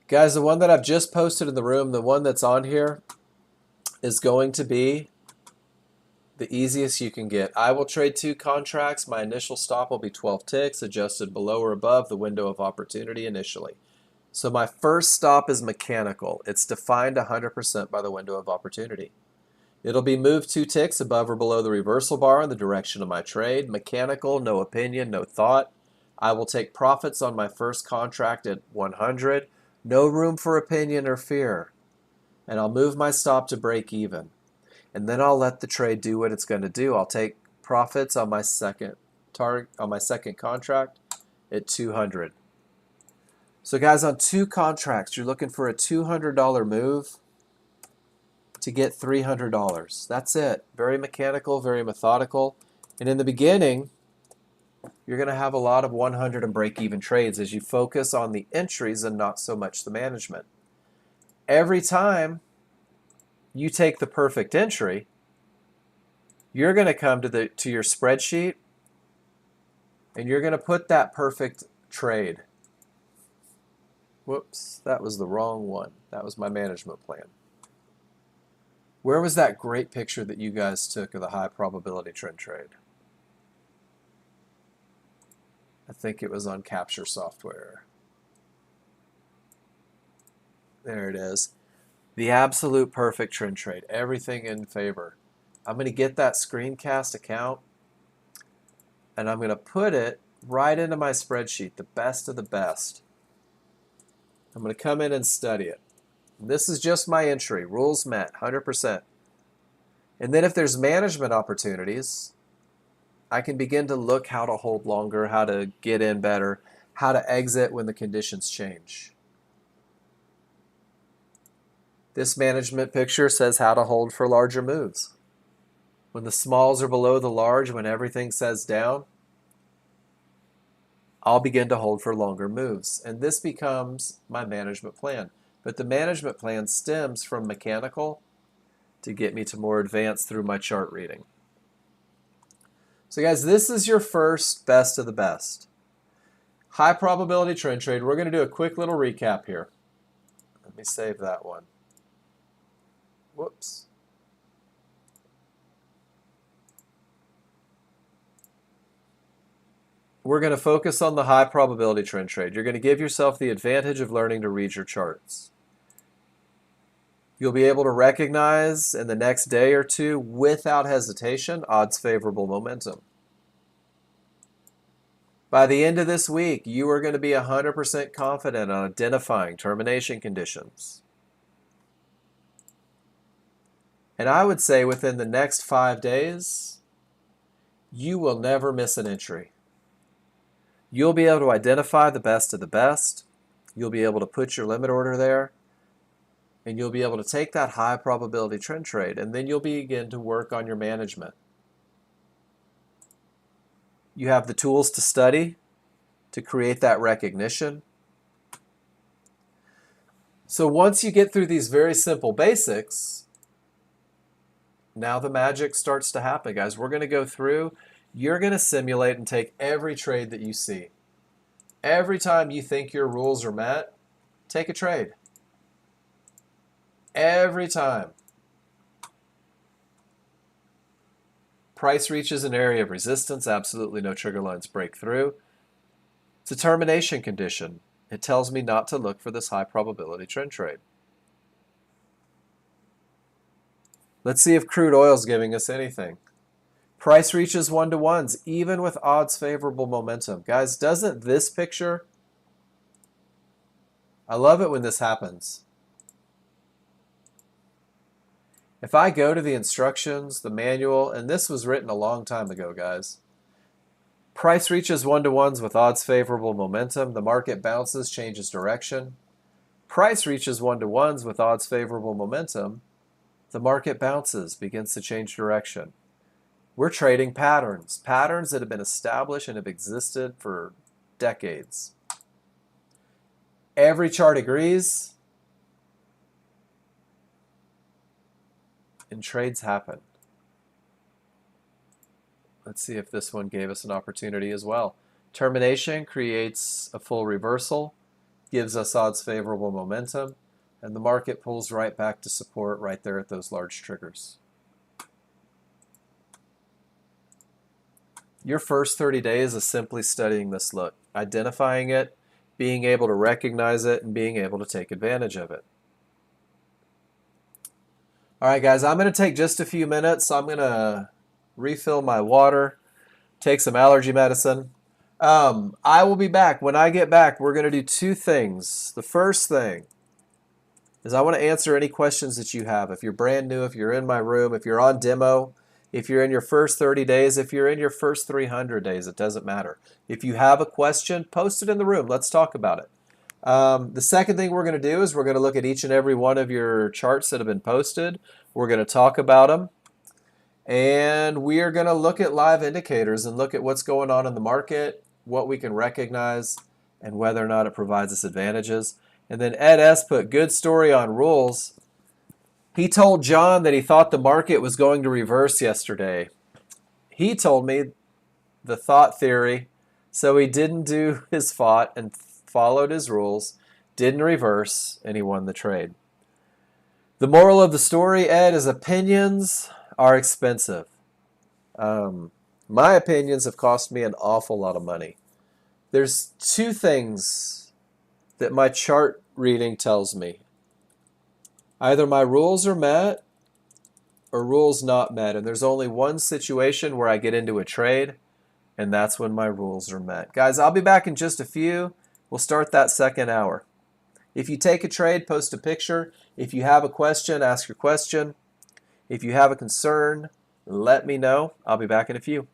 Guys, the one that I've just posted in the room, the one that's on here, is going to be the easiest you can get. I will trade 2 contracts. My initial stop will be 12 ticks, adjusted below or above the window of opportunity initially. So my first stop is mechanical. It's defined 100% by the window of opportunity. It'll be moved 2 ticks above or below the reversal bar in the direction of my trade. Mechanical, no opinion, no thought. I will take profits on my first contract at 100. No room for opinion or fear. And I'll move my stop to break even. And then I'll let the trade do what it's going to do. I'll take profits on my second contract at 200. So guys, on 2 contracts, you're looking for a $200 move to get $300. That's it. Very mechanical, very methodical. And in the beginning, you're going to have a lot of 100 and break-even trades as you focus on the entries and not so much the management. Every time you take the perfect entry, you're going to come to your spreadsheet and you're going to put that perfect trade. Whoops, that was the wrong one. That was my management plan. Where was that great picture that you guys took of the high probability trend trade? I think it was on Capture Software. There it is. The absolute perfect trend trade. Everything in favor. I'm going to get that screencast account and I'm going to put it right into my spreadsheet, the best of the best. I'm going to come in and study it. This is just my entry. Rules met, 100%. And then if there's management opportunities, I can begin to look how to hold longer, how to get in better, how to exit when the conditions change. This management picture says how to hold for larger moves. When the smalls are below the large, when everything says down, I'll begin to hold for longer moves. And this becomes my management plan. But the management plan stems from mechanical to get me to more advanced through my chart reading. So guys, this is your first best of the best. High probability trend trade. We're going to do a quick little recap here. Let me save that one. Whoops. We're going to focus on the high probability trend trade. You're going to give yourself the advantage of learning to read your charts. You'll be able to recognize in the next day or two, without hesitation, odds favorable momentum. By the end of this week, you are going to be 100% confident on identifying termination conditions. And I would say within the next 5 days, you will never miss an entry. You'll be able to identify the best of the best. You'll be able to put your limit order there. And you'll be able to take that high probability trend trade. And then you'll begin to work on your management. You have the tools to study, to create that recognition. So once you get through these very simple basics, now the magic starts to happen, guys. We're going to go through. You're going to simulate and take every trade that you see. Every time you think your rules are met, take a trade. Every time. Price reaches an area of resistance, absolutely no trigger lines break through. It's a termination condition. It tells me not to look for this high probability trend trade. Let's see if crude oil is giving us anything. Price reaches 1-to-1s, even with odds favorable momentum. Guys, doesn't this picture, I love it when this happens. If I go to the instructions, the manual, and this was written a long time ago, guys. Price reaches 1-to-1s with odds favorable momentum. The market bounces, changes direction. Price reaches 1-to-1s with odds favorable momentum. The market bounces, begins to change direction. We're trading patterns, patterns that have been established and have existed for decades. Every chart agrees, and trades happen. Let's see if this one gave us an opportunity as well. Termination creates a full reversal, gives us odds favorable momentum, and the market pulls right back to support right there at those large triggers. Your first 30 days is simply studying this look, identifying it, being able to recognize it, and being able to take advantage of it. All right, guys, I'm going to take just a few minutes. I'm going to refill my water, take some allergy medicine. I will be back. When I get back, we're going to do two things. The first thing is I want to answer any questions that you have. If you're brand new, if you're in my room, if you're on demo, if you're in your first 30 days, if you're in your first 300 days, it doesn't matter. If you have a question, post it in the room. Let's talk about it. The second thing we're going to do is we're going to look at each and every one of your charts that have been posted. We're going to talk about them. And we are going to look at live indicators and look at what's going on in the market, what we can recognize, and whether or not it provides us advantages. And then Ed S. put good story on rules. He told John that he thought the market was going to reverse yesterday. He told me the thought theory, so he didn't do his thought and followed his rules, didn't reverse, and he won the trade. The moral of the story, Ed, is opinions are expensive. My opinions have cost me an awful lot of money. There's two things that my chart reading tells me. Either my rules are met or rules not met. And there's only one situation where I get into a trade, and that's when my rules are met. Guys, I'll be back in just a few. We'll start that second hour. If you take a trade, post a picture. If you have a question, ask your question. If you have a concern, let me know. I'll be back in a few.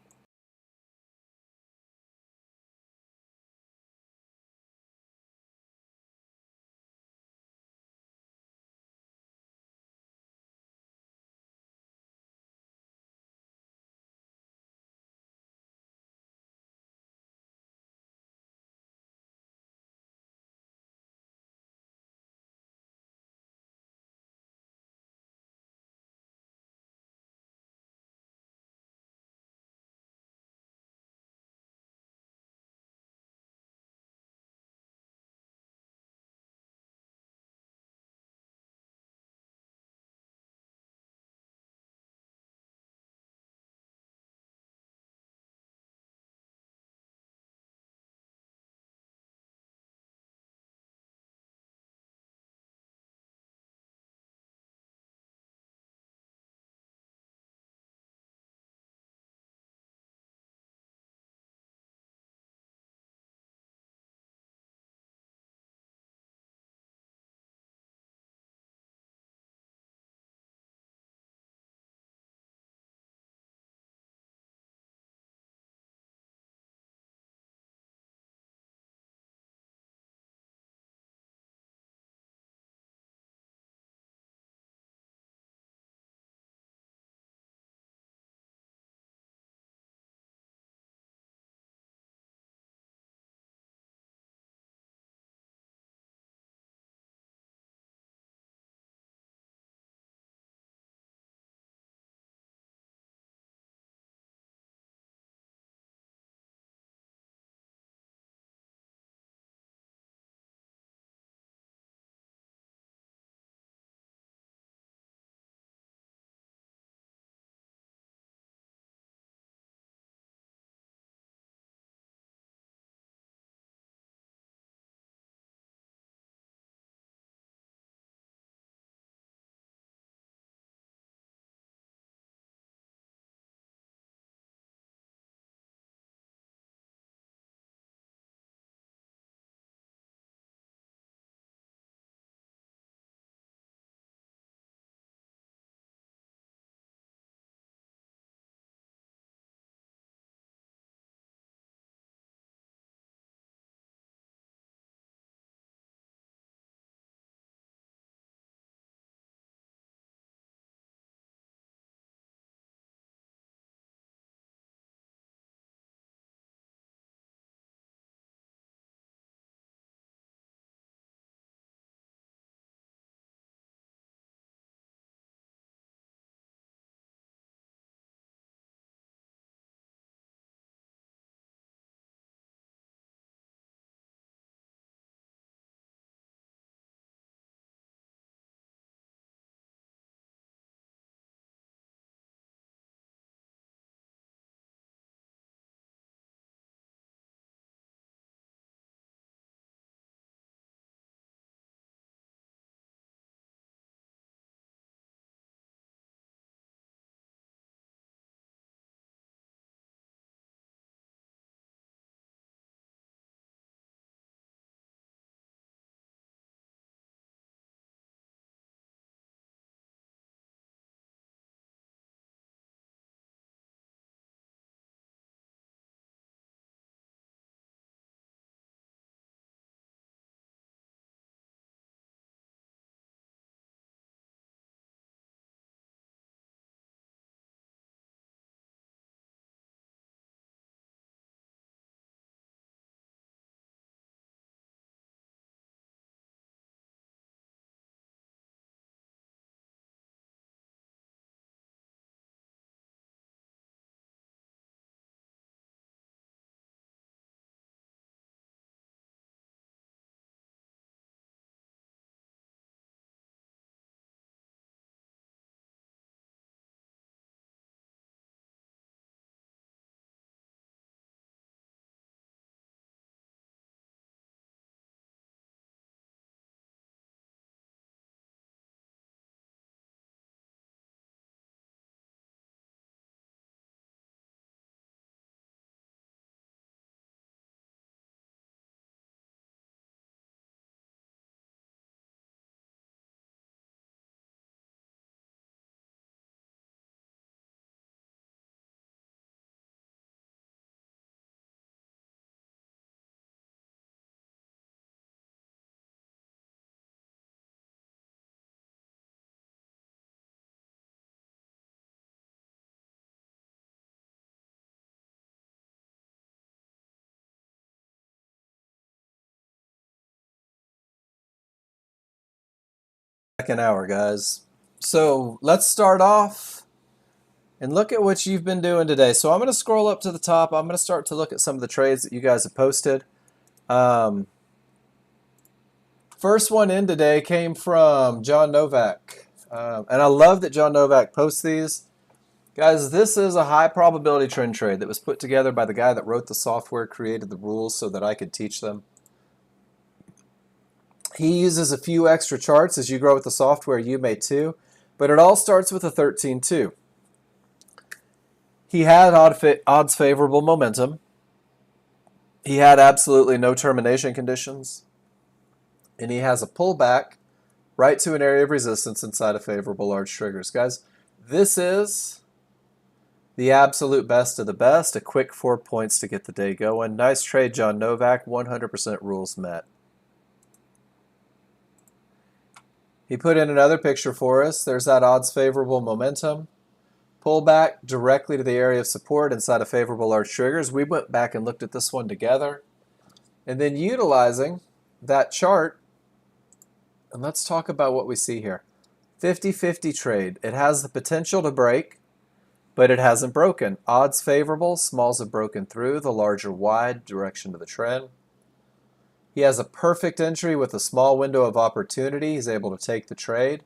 second hour, guys. So let's start off and look at what you've been doing today. So I'm going to scroll up to the top. I'm going to start to look at some of the trades that you guys have posted. First one in today came from John Novak. And I love that John Novak posts these. Guys, this is a high probability trend trade that was put together by the guy that wrote the software, created the rules so that I could teach them. He uses a few extra charts. As you grow with the software, you may too. But it all starts with a 13-2. He had odds favorable momentum. He had absolutely no termination conditions. And he has a pullback right to an area of resistance inside of favorable large triggers. Guys, this is the absolute best of the best. A quick 4 points to get the day going. Nice trade, John Novak. 100% rules met. He put in another picture for us. There's that odds favorable momentum. Pull back directly to the area of support inside of favorable large triggers. We went back and looked at this one together. And then utilizing that chart, and let's talk about what we see here. 50-50 trade. It has the potential to break, but it hasn't broken. Odds favorable, smalls have broken through, the larger wide direction of the trend. He has a perfect entry with a small window of opportunity. He's able to take the trade.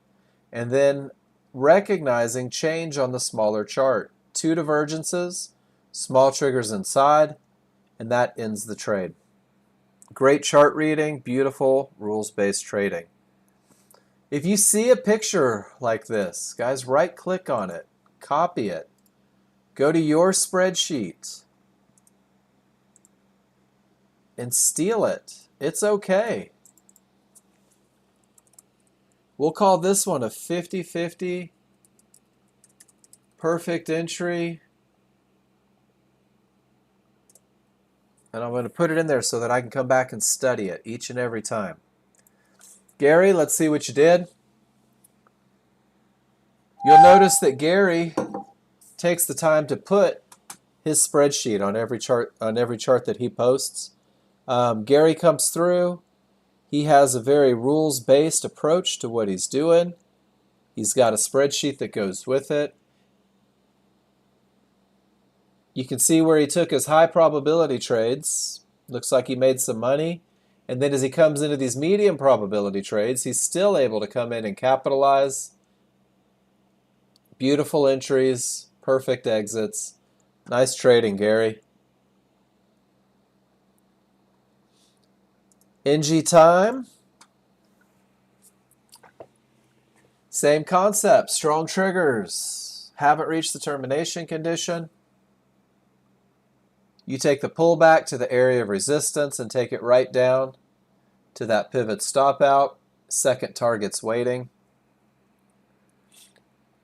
And then recognizing change on the smaller chart. Two divergences, small triggers inside, and that ends the trade. Great chart reading, beautiful rules-based trading. If you see a picture like this, guys, right-click on it, copy it, go to your spreadsheet, and steal it. It's okay. We'll call this one a 50-50 perfect entry. And I'm going to put it in there so that I can come back and study it each and every time. Gary, let's see what you did. You'll notice that Gary takes the time to put his spreadsheet on every chart that he posts. Gary comes through. He has a very rules-based approach to what he's doing. He's got a spreadsheet that goes with it. You can see where he took his high probability trades. Looks like he made some money. And then as he comes into these medium probability trades, he's still able to come in and capitalize. Beautiful entries, perfect exits. Nice trading, Gary. NG time. Same concept, strong triggers. Haven't reached the termination condition. You take the pullback to the area of resistance and take it right down to that pivot stop out. Second target's waiting.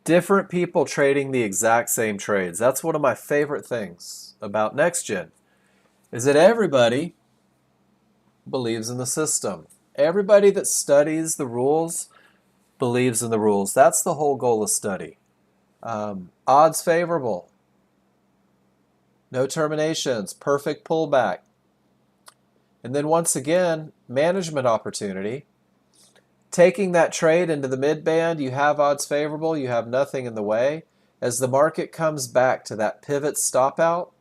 Different people trading the exact same trades. That's one of my favorite things about Nexgen, is that everybody believes in the system. Everybody that studies the rules believes in the rules. That's the whole goal of study. Odds favorable. No terminations. Perfect pullback. And then once again, management opportunity. Taking that trade into the mid-band, you have odds favorable, you have nothing in the way. As the market comes back to that pivot stop out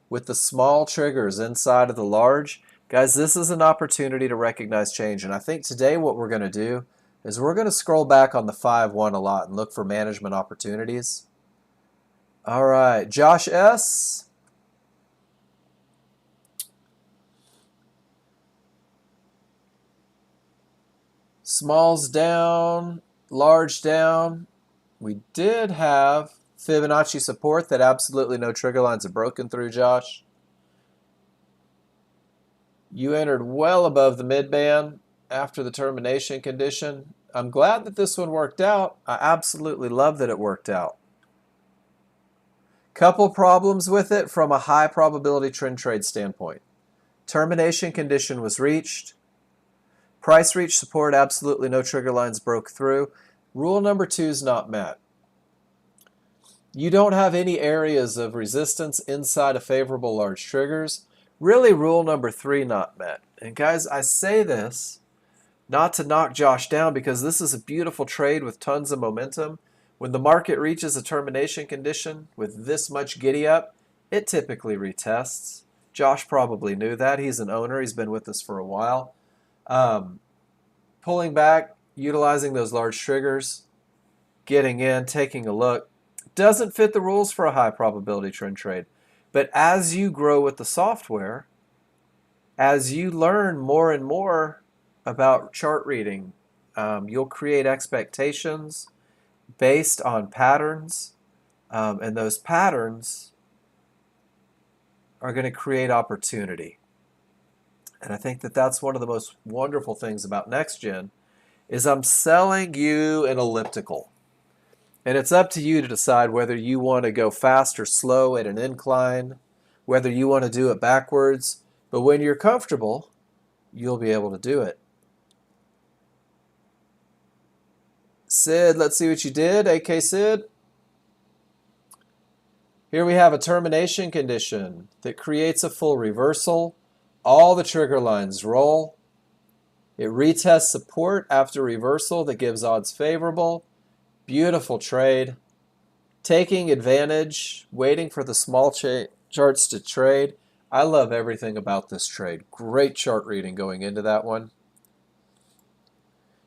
with the small triggers inside of the large, guys, this is an opportunity to recognize change. And I think today what we're going to do is we're going to scroll back on the 5-1 a lot and look for management opportunities. All right, Josh S. Smalls down, large down. We did have Fibonacci support that absolutely no trigger lines have broken through, Josh. You entered well above the mid-band after the termination condition. I'm glad that this one worked out. I absolutely love that it worked out. Couple problems with it from a high probability trend trade standpoint. Termination condition was reached. Price reached support, absolutely no trigger lines broke through. Rule number 2 is not met. You don't have any areas of resistance inside of favorable large triggers. Really, rule number 3 not met. And guys, I say this not to knock Josh down because this is a beautiful trade with tons of momentum. When the market reaches a termination condition with this much giddy up, it typically retests. Josh probably knew that. He's an owner. He's been with us for a while. Pulling back, utilizing those large triggers, getting in, taking a look. Doesn't fit the rules for a high probability trend trade. But as you grow with the software, as you learn more and more about chart reading, you'll create expectations based on patterns, and those patterns are going to create opportunity. And I think that that's one of the most wonderful things about Nexgen is I'm selling you an elliptical. And it's up to you to decide whether you want to go fast or slow at an incline, whether you want to do it backwards. But when you're comfortable, you'll be able to do it. Sid, let's see what you did. AK Sid. Here we have a termination condition that creates a full reversal. All the trigger lines roll. It retests support after reversal that gives odds favorable. Beautiful trade. Taking advantage, waiting for the small charts to trade. I love everything about this trade. Great chart reading going into that one.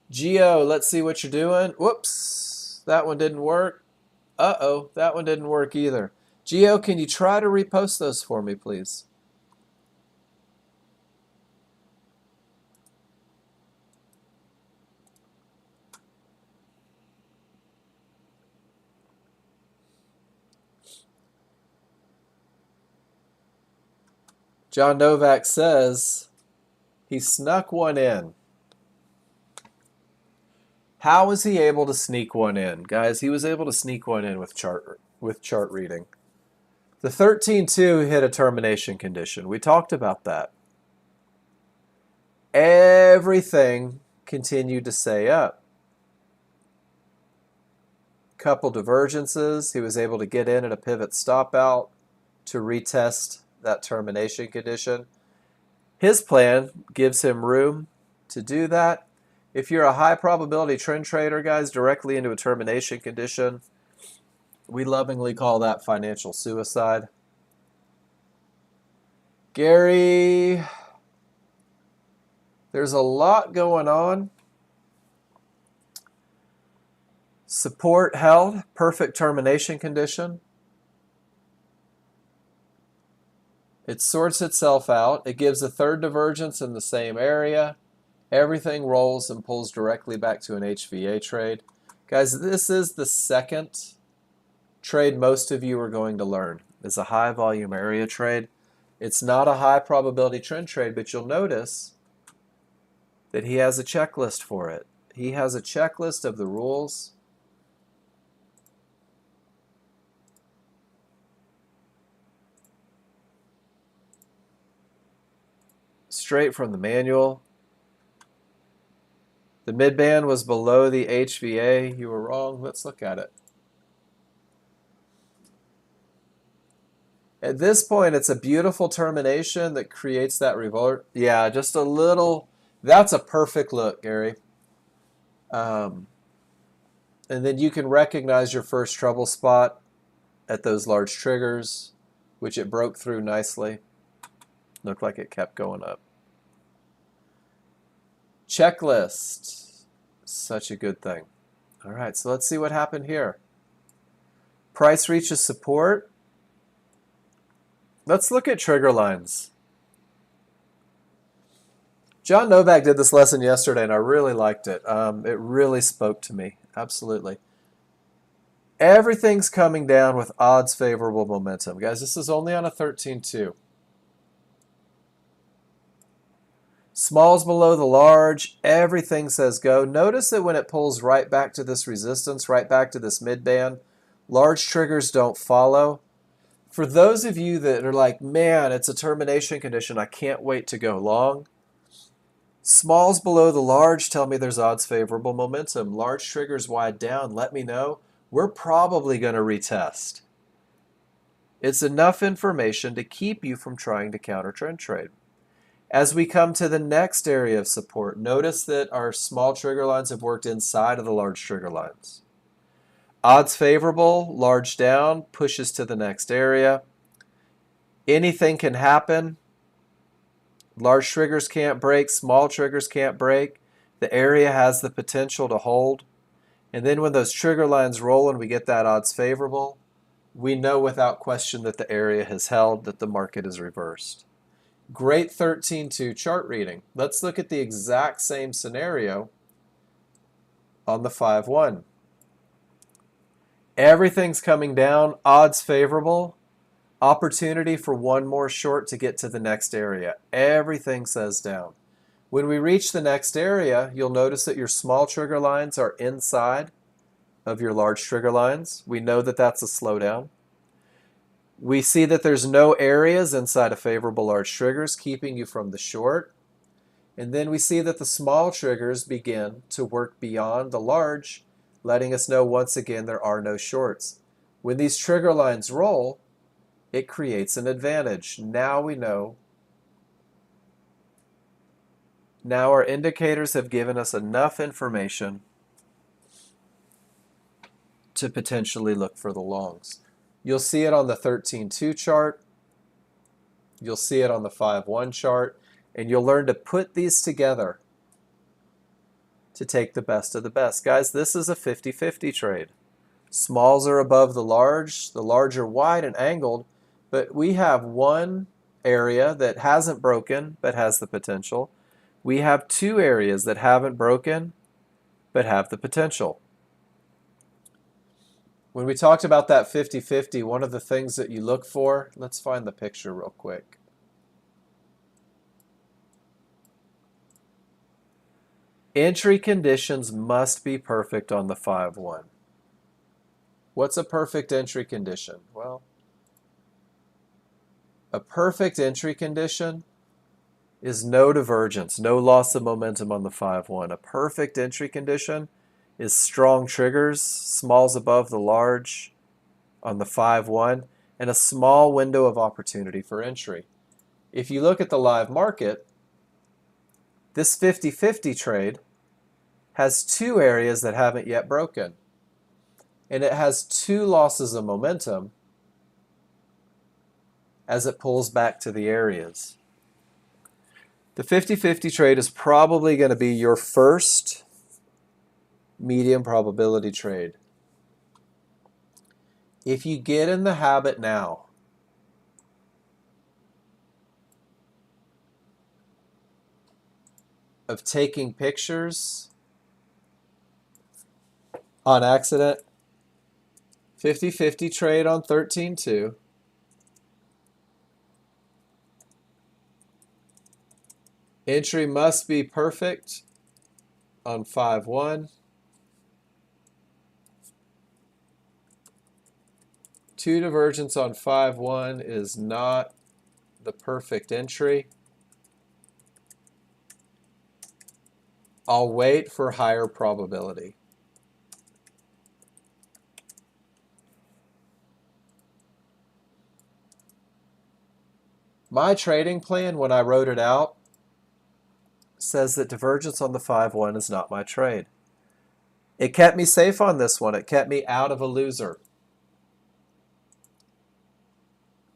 Geo, let's see what you're doing. Whoops, that one didn't work. Uh-oh, that one didn't work either. Geo, can you try to repost those for me, please? John Novak says he snuck one in. How was he able to sneak one in? Guys, he was able to sneak one in with chart reading. The 13-2 hit a termination condition. We talked about that. Everything continued to stay up. Couple divergences. He was able to get in at a pivot stop out to retest that termination condition. His plan gives him room to do that. If you're a high probability trend trader, guys, directly into a termination condition, we lovingly call that financial suicide. Gary, there's a lot going on. Support held, perfect termination condition. It sorts itself out. It gives a third divergence in the same area. Everything rolls and pulls directly back to an HVA trade. Guys, this is the second trade most of you are going to learn. It's a high volume area trade. It's not a high probability trend trade, but you'll notice that he has a checklist for it. He has a checklist of the rules. Straight from the manual. The midband was below the HVA. You were wrong. Let's look at it. At this point, it's a beautiful termination that creates that revolt. Yeah, just a little. That's a perfect look, Gary. And then you can recognize your first trouble spot at those large triggers, which it broke through nicely. Looked like it kept going up. Checklist. Such a good thing. All right, so let's see what happened here. Price reaches support. Let's look at trigger lines. John Novak did this lesson yesterday, and I really liked it. It really spoke to me. Absolutely. Everything's coming down with odds favorable momentum. Guys, this is only on a 13-2. Smalls below the large, everything says go. Notice that when it pulls right back to this resistance, right back to this midband, large triggers don't follow. For those of you that are like, man, it's a termination condition, I can't wait to go long. Smalls below the large tell me there's odds favorable momentum. Large triggers wide down, let me know. We're probably going to retest. It's enough information to keep you from trying to counter trend trade. As we come to the next area of support, notice that our small trigger lines have worked inside of the large trigger lines. Odds favorable, large down, pushes to the next area. Anything can happen. Large triggers can't break, small triggers can't break. The area has the potential to hold. And then when those trigger lines roll and we get that odds favorable, we know without question that the area has held, that the market is reversed. Great 13-2 chart reading. Let's look at the exact same scenario on the 5-1. Everything's coming down, odds favorable, opportunity for one more short to get to the next area. Everything says down. When we reach the next area, you'll notice that your small trigger lines are inside of your large trigger lines. We know that that's a slowdown. We see that there's no areas inside of favorable large triggers keeping you from the short. And then we see that the small triggers begin to work beyond the large, letting us know once again there are no shorts. When these trigger lines roll, it creates an advantage. Now we know. Now our indicators have given us enough information to potentially look for the longs. You'll see it on the 13-2 chart. You'll see it on the 5-1 chart. And you'll learn to put these together to take the best of the best. Guys, this is a 50-50 trade. Smalls are above the large are wide and angled, but we have one area that hasn't broken but has the potential. We have two areas that haven't broken but have the potential. When we talked about that 50-50, one of the things that you look for, let's find the picture real quick. Entry conditions must be perfect on the 5-1. What's a perfect entry condition? Well, a perfect entry condition is no divergence, no loss of momentum on the 5-1. A perfect entry condition is strong triggers, smalls above the large on the 5-1, and a small window of opportunity for entry. If you look at the live market, this 50-50 trade has two areas that haven't yet broken. And it has two losses of momentum as it pulls back to the areas. The 50-50 trade is probably going to be your first medium probability trade. If you get in the habit now of taking pictures on accident, 50-50 trade on 13-2. Entry must be perfect on 5-1. Two divergence on 5-1 is not the perfect entry. I'll wait for higher probability. My trading plan, when I wrote it out, says that divergence on the 5-1 is not my trade. It kept me safe on this one. It kept me out of a loser.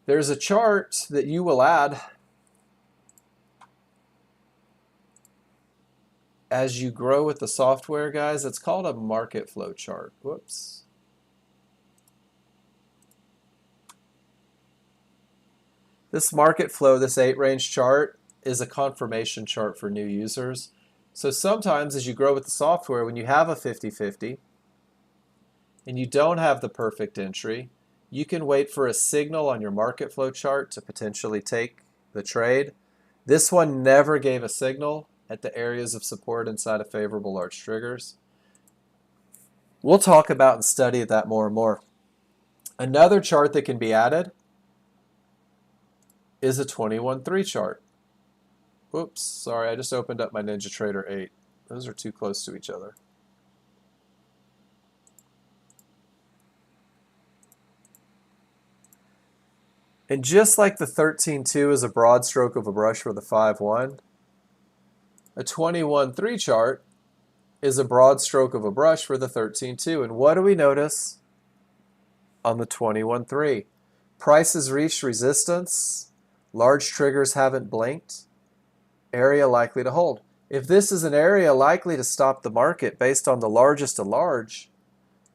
There's a chart that you will add as you grow with the software, guys. It's called a market flow chart. Whoops. This market flow, this 8-range chart, is a confirmation chart for new users. So sometimes as you grow with the software, when you have a 50-50 and you don't have the perfect entry, you can wait for a signal on your market flow chart to potentially take the trade. This one never gave a signal at the areas of support inside of favorable large triggers. We'll talk about and study that more and more. Another chart that can be added is a 21-3 chart. Whoops, sorry, I just opened up my NinjaTrader 8. Those are too close to each other. And just like the 13.2 is a broad stroke of a brush for the 5.1, a 21.3 chart is a broad stroke of a brush for the 13.2. And what do we notice on the 21.3? Price has reached resistance. Large triggers haven't blinked. Area likely to hold. If this is an area likely to stop the market based on the largest of large,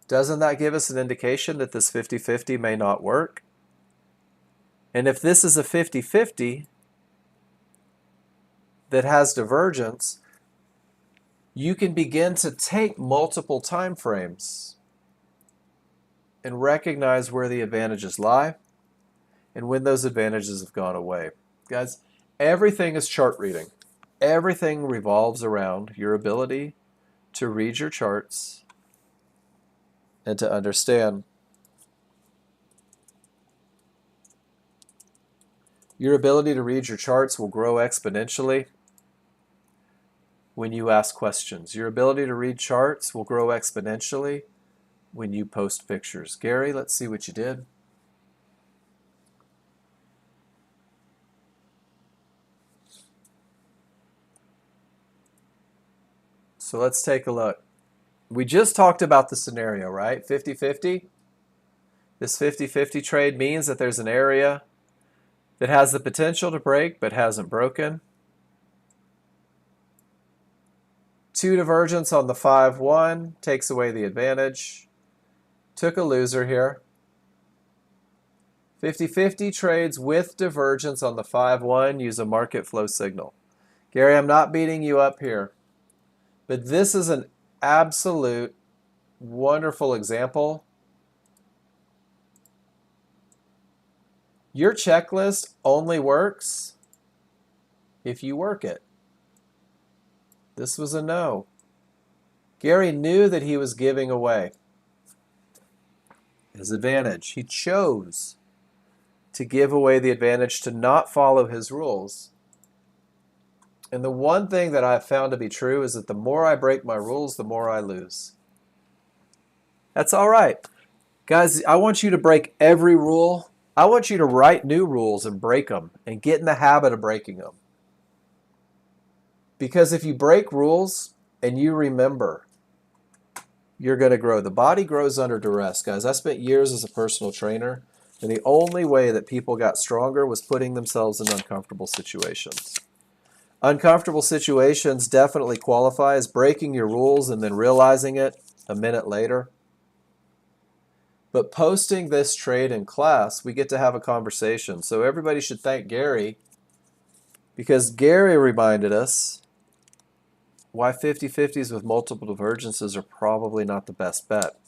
doesn't that give us an indication that this 50-50 may not work? And if this is a 50-50 that has divergence, you can begin to take multiple time frames and recognize where the advantages lie and when those advantages have gone away. Guys, everything is chart reading. Everything revolves around your ability to read your charts and to understand. Your ability to read your charts will grow exponentially when you ask questions. Your ability to read charts will grow exponentially when you post pictures. Gary, let's see what you did. So let's take a look. We just talked about the scenario, right? 50-50. This 50-50 trade means that there's an area that has the potential to break but hasn't broken. 2 divergence on the 5-1 takes away the advantage. Took a loser here. 50-50 trades with divergence on the 5-1 use a market flow signal. Gary, I'm not beating you up here, but this is an absolute wonderful example. Your checklist only works if you work it. This was a no. Gary knew that he was giving away his advantage. He chose to give away the advantage to not follow his rules. And the one thing that I've found to be true is that the more I break my rules, the more I lose. That's all right. Guys, I want you to break every rule. I want you to write new rules and break them and get in the habit of breaking them. Because if you break rules and you remember, you're going to grow. The body grows under duress, guys. I spent years as a personal trainer, and the only way that people got stronger was putting themselves in uncomfortable situations. Uncomfortable situations definitely qualify as breaking your rules and then realizing it a minute later. But posting this trade in class, we get to have a conversation. So everybody should thank Gary, because Gary reminded us why 50-50s with multiple divergences are probably not the best bet.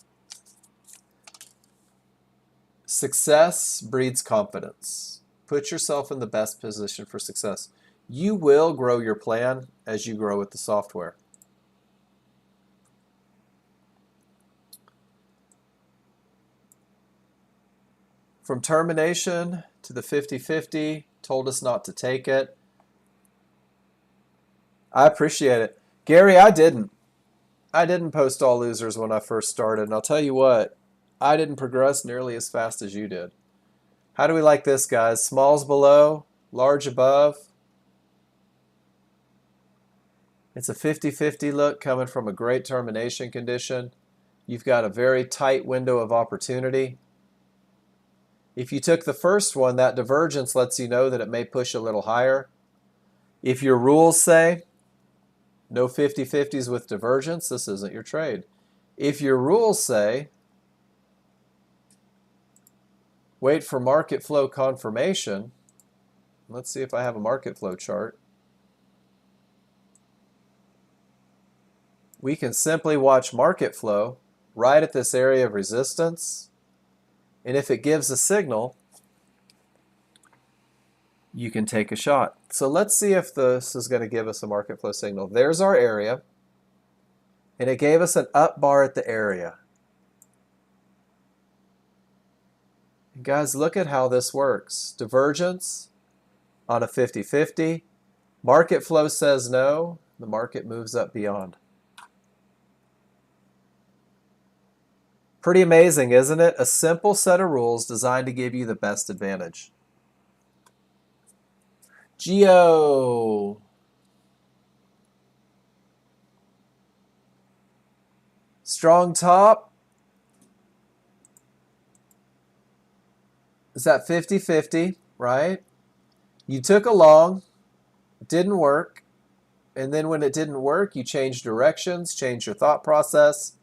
Success breeds confidence. Put yourself in the best position for success. You will grow your plan as you grow with the software. From termination to the 50-50, told us not to take it. I appreciate it. Gary, I didn't post all losers when I first started, and I'll tell you what, I didn't progress nearly as fast as you did. How do we like this, guys? Smalls below, large above. It's a 50-50 look coming from a great termination condition. You've got a very tight window of opportunity. If you took the first one, that divergence lets you know that it may push a little higher. If your rules say no 50-50s with divergence, this isn't your trade. If your rules say wait for market flow confirmation, let's see if I have a market flow chart. We can simply watch market flow right at this area of resistance, and if it gives a signal, you can take a shot. So let's see if this is going to give us a market flow signal. There's our area, and it gave us an up bar at the area. And guys, look at how this works. Divergence on a 50-50. Market flow says no. The market moves up beyond. Pretty amazing, isn't it? A simple set of rules designed to give you the best advantage. Geo. Strong top. Is that 50-50, right? You took a long, didn't work, and then when it didn't work, you changed directions, changed your thought process,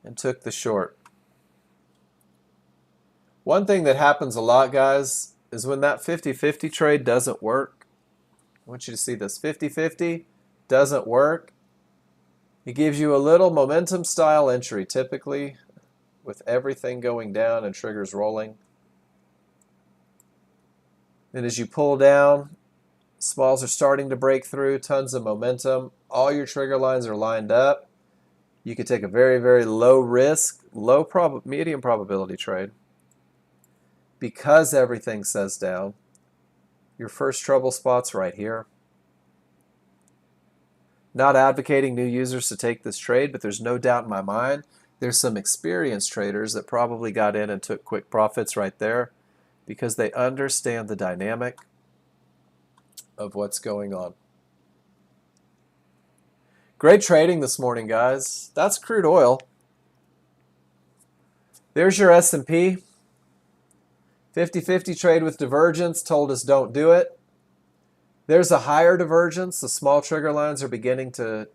and took the short. One thing that happens a lot, guys, is when that 50-50 trade doesn't work. I want you to see this. 50-50 doesn't work. It gives you a little momentum style entry, typically with everything going down and triggers rolling. And as you pull down, smalls are starting to break through, tons of momentum. All your trigger lines are lined up. You could take a very, very low risk, medium probability trade. Because everything says down, your first trouble spot's right here. Not advocating new users to take this trade, but there's no doubt in my mind there's some experienced traders that probably got in and took quick profits right there because they understand the dynamic of what's going on. Great trading this morning, guys. That's crude oil. There's your S&P. 50-50 trade with divergence told us don't do it. There's a higher divergence. The small trigger lines are beginning to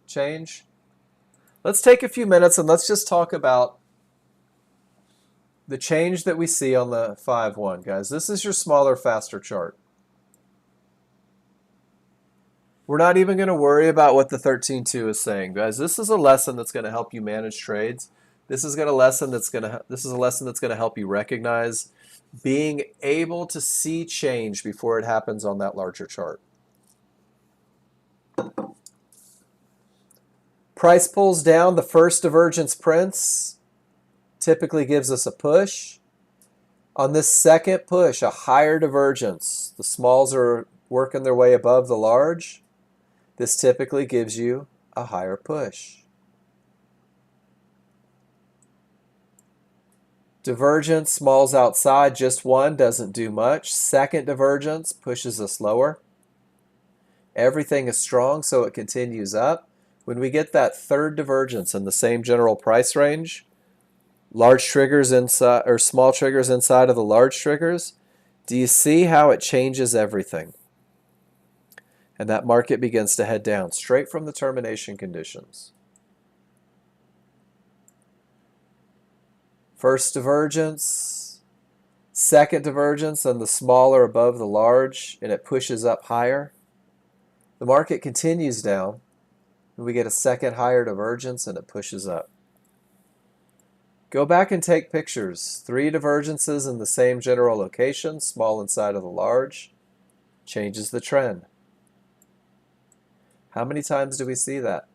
change. Let's take a few minutes and let's just talk about the change that we see on the 5-1, guys. This is your smaller, faster chart. We're not even going to worry about what the 13.2 is saying, guys. This is a lesson that's going to help you manage trades. This is a lesson that's going to help you recognize being able to see change before it happens on that larger chart. Price pulls down. The first divergence prints typically gives us a push. On this second push, a higher divergence. The smalls are working their way above the large. This typically gives you a higher push. Divergence, smalls outside, just one, doesn't do much. Second divergence pushes us lower. Everything is strong, so it continues up. When we get that third divergence in the same general price range, large triggers inside or small triggers inside of the large triggers, do you see how it changes everything? And that market begins to head down straight from the termination conditions. First divergence, second divergence, and the smaller above the large, and it pushes up higher. The market continues down, and we get a second higher divergence, and it pushes up. Go back and take pictures. 3 divergences in the same general location, small inside of the large, changes the trend. How many times do we see that?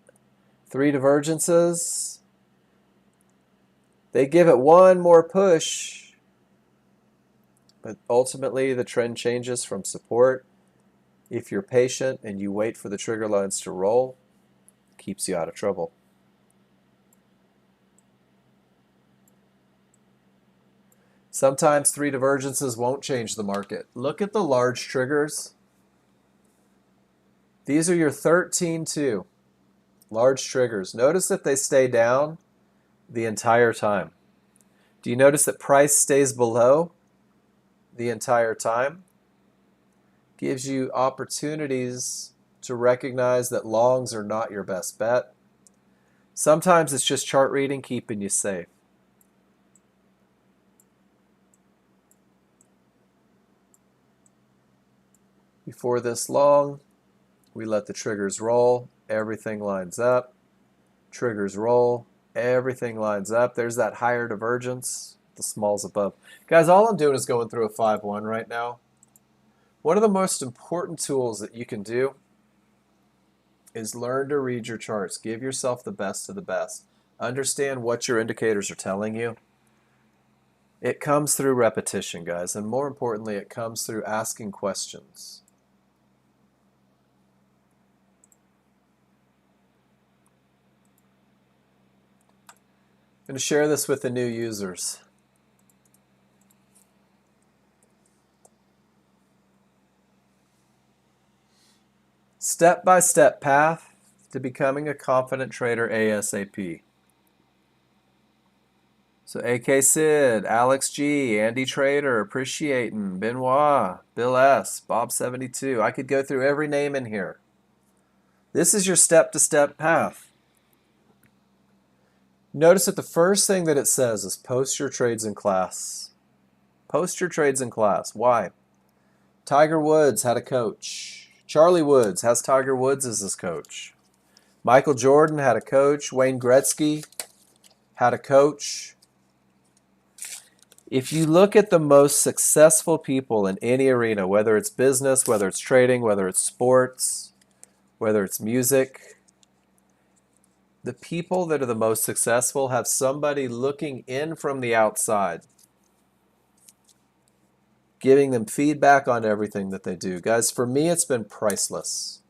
3 divergences. They give it one more push, but ultimately the trend changes from support. If you're patient and you wait for the trigger lines to roll, it keeps you out of trouble. Sometimes 3 divergences won't change the market. Look at the large triggers. These are your 13.2 large triggers. Notice that they stay down the entire time. Do you notice that price stays below the entire time? Gives you opportunities to recognize that longs are not your best bet. Sometimes it's just chart reading keeping you safe. Before this long, we let the triggers roll. Everything lines up. Triggers roll. Everything lines up. There's that higher divergence. The smalls above. Guys, all I'm doing is going through a 5-1 right now. One of the most important tools that you can do is learn to read your charts. Give yourself the best of the best. Understand what your indicators are telling you. It comes through repetition, guys, and more importantly, it comes through asking questions. I'm going to share this with the new users. Step-by-step path to becoming a confident trader ASAP. So AK Sid, Alex G, Andy Trader, Appreciating, Benoit, Bill S, Bob 72. I could go through every name in here. This is your step-to-step path. Notice that the first thing that it says is post your trades in class. Post your trades in class. Why? Tiger Woods had a coach. Charlie Woods has Tiger Woods as his coach. Michael Jordan had a coach. Wayne Gretzky had a coach. If you look at the most successful people in any arena, whether it's business, whether it's trading, whether it's sports, whether it's music, the people that are the most successful have somebody looking in from the outside, giving them feedback on everything that they do. Guys, for me, it's been priceless.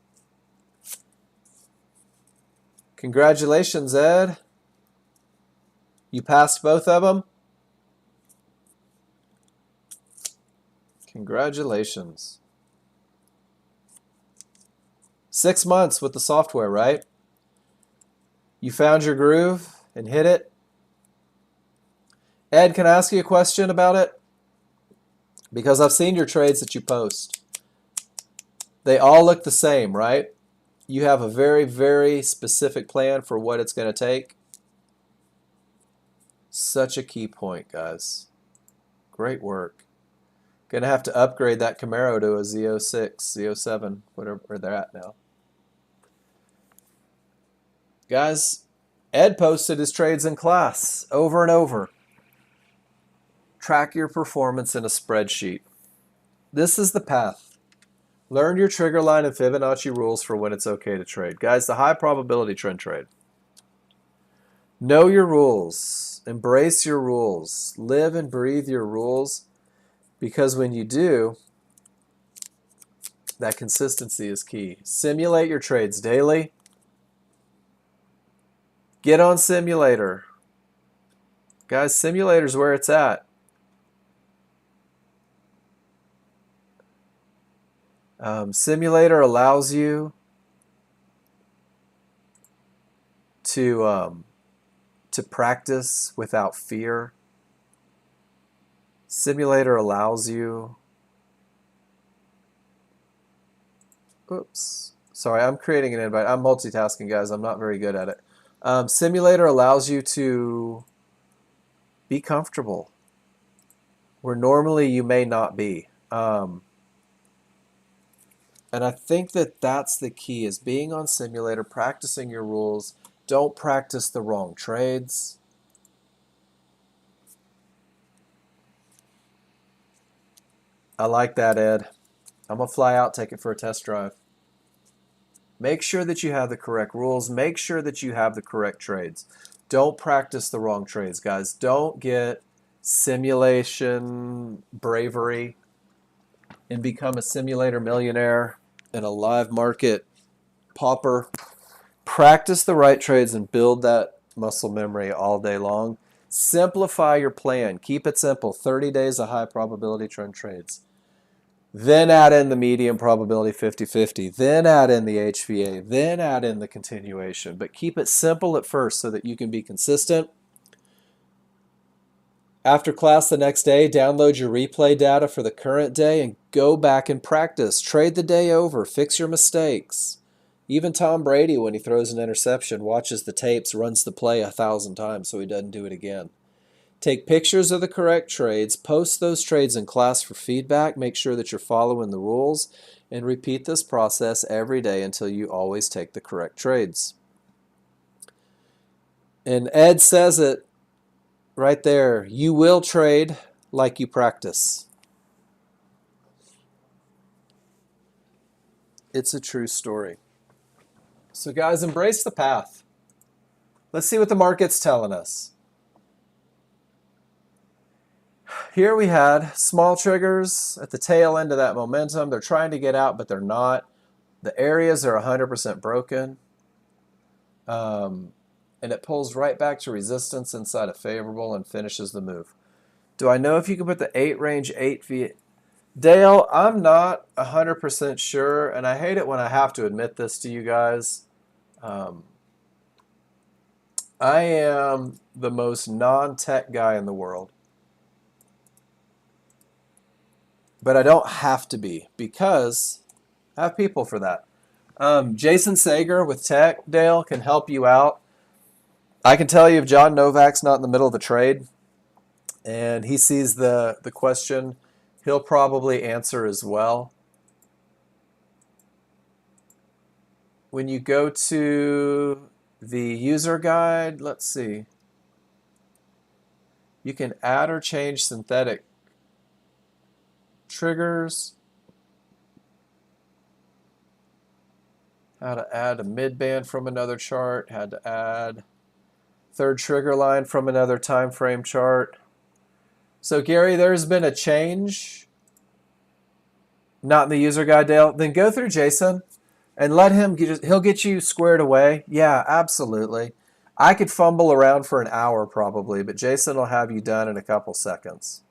Congratulations, Ed. You passed both of them? Congratulations. 6 months with the software, right? You found your groove and hit it. Ed, can I ask you a question about it? Because I've seen your trades that you post. They all look the same, right? You have a very, very specific plan for what it's going to take. Such a key point, guys. Great work. Going to have to upgrade that Camaro to a Z06, Z07, whatever they're at now. Guys, Ed posted his trades in class over and over. Track your performance in a spreadsheet. This is the path. Learn your trigger line and Fibonacci rules for when it's okay to trade. Guys, the high probability trend trade. Know your rules. Embrace your rules. Live and breathe your rules. Because when you do, that consistency is key. Simulate your trades daily. Get on Simulator. Guys, Simulator's where it's at. Simulator allows you to practice without fear. Simulator allows you... Oops. Sorry, I'm creating an invite. I'm multitasking, guys. I'm not very good at it. Simulator allows you to be comfortable where normally you may not be. And I think that that's the key, is being on Simulator, practicing your rules. Don't practice the wrong trades. I like that, Ed. I'm going to fly out, take it for a test drive. Make sure that you have the correct rules. Make sure that you have the correct trades. Don't practice the wrong trades, guys. Don't get simulation bravery and become a simulator millionaire and a live market pauper. Practice the right trades and build that muscle memory all day long. Simplify your plan. Keep it simple. 30 days of high probability trend trades. Then add in the medium probability 50-50. Then add in the HVA. Then add in the continuation. But keep it simple at first so that you can be consistent. After class the next day, download your replay data for the current day and go back and practice. Trade the day over. Fix your mistakes. Even Tom Brady, when he throws an interception, watches the tapes, runs the play 1,000 times so he doesn't do it again. Take pictures of the correct trades, post those trades in class for feedback, make sure that you're following the rules, and repeat this process every day until you always take the correct trades. And Ed says it right there, you will trade like you practice. It's a true story. So guys, embrace the path. Let's see what the market's telling us. Here we had small triggers at the tail end of that momentum. They're trying to get out, but they're not. The areas are 100% broken. And it pulls right back to resistance inside a favorable and finishes the move. Do I know if you can put the 8 range 8 V? Dale, I'm not 100% sure, and I hate it when I have to admit this to you guys. Um, I am the most non-tech guy in the world. But I don't have to be because I have people for that. Jason Sager with Tech, Dale, can help you out. I can tell you if John Novak's not in the middle of a trade and he sees the question, he'll probably answer as well. When you go to the user guide, let's see. You can add or change synthetic triggers. How to add a mid-band from another chart. How to add third trigger line from another time frame chart. So Gary, there's been a change. Not in the user guide, Dale. Then go through Jason and let him he'll get you squared away. Yeah, absolutely. I could fumble around for an hour probably, but Jason will have you done in a couple seconds.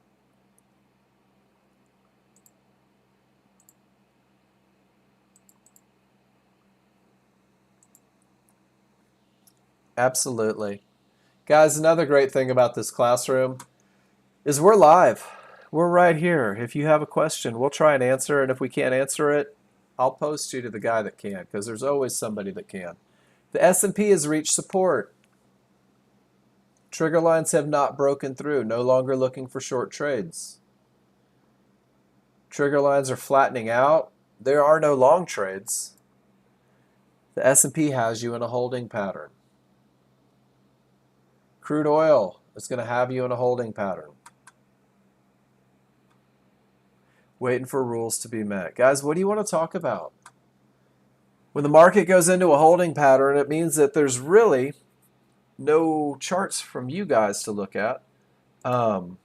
Absolutely. Guys, another great thing about this classroom is we're live. We're right here. If you have a question, we'll try and answer, and if we can't answer it, I'll post you to the guy that can, because there's always somebody that can. The S&P has reached support. Trigger lines have not broken through. No longer looking for short trades. Trigger lines are flattening out. There are no long trades. The S&P has you in a holding pattern. Crude oil is going to have you in a holding pattern. Waiting for rules to be met. Guys, what do you want to talk about? When the market goes into a holding pattern, it means that there's really no charts from you guys to look at. So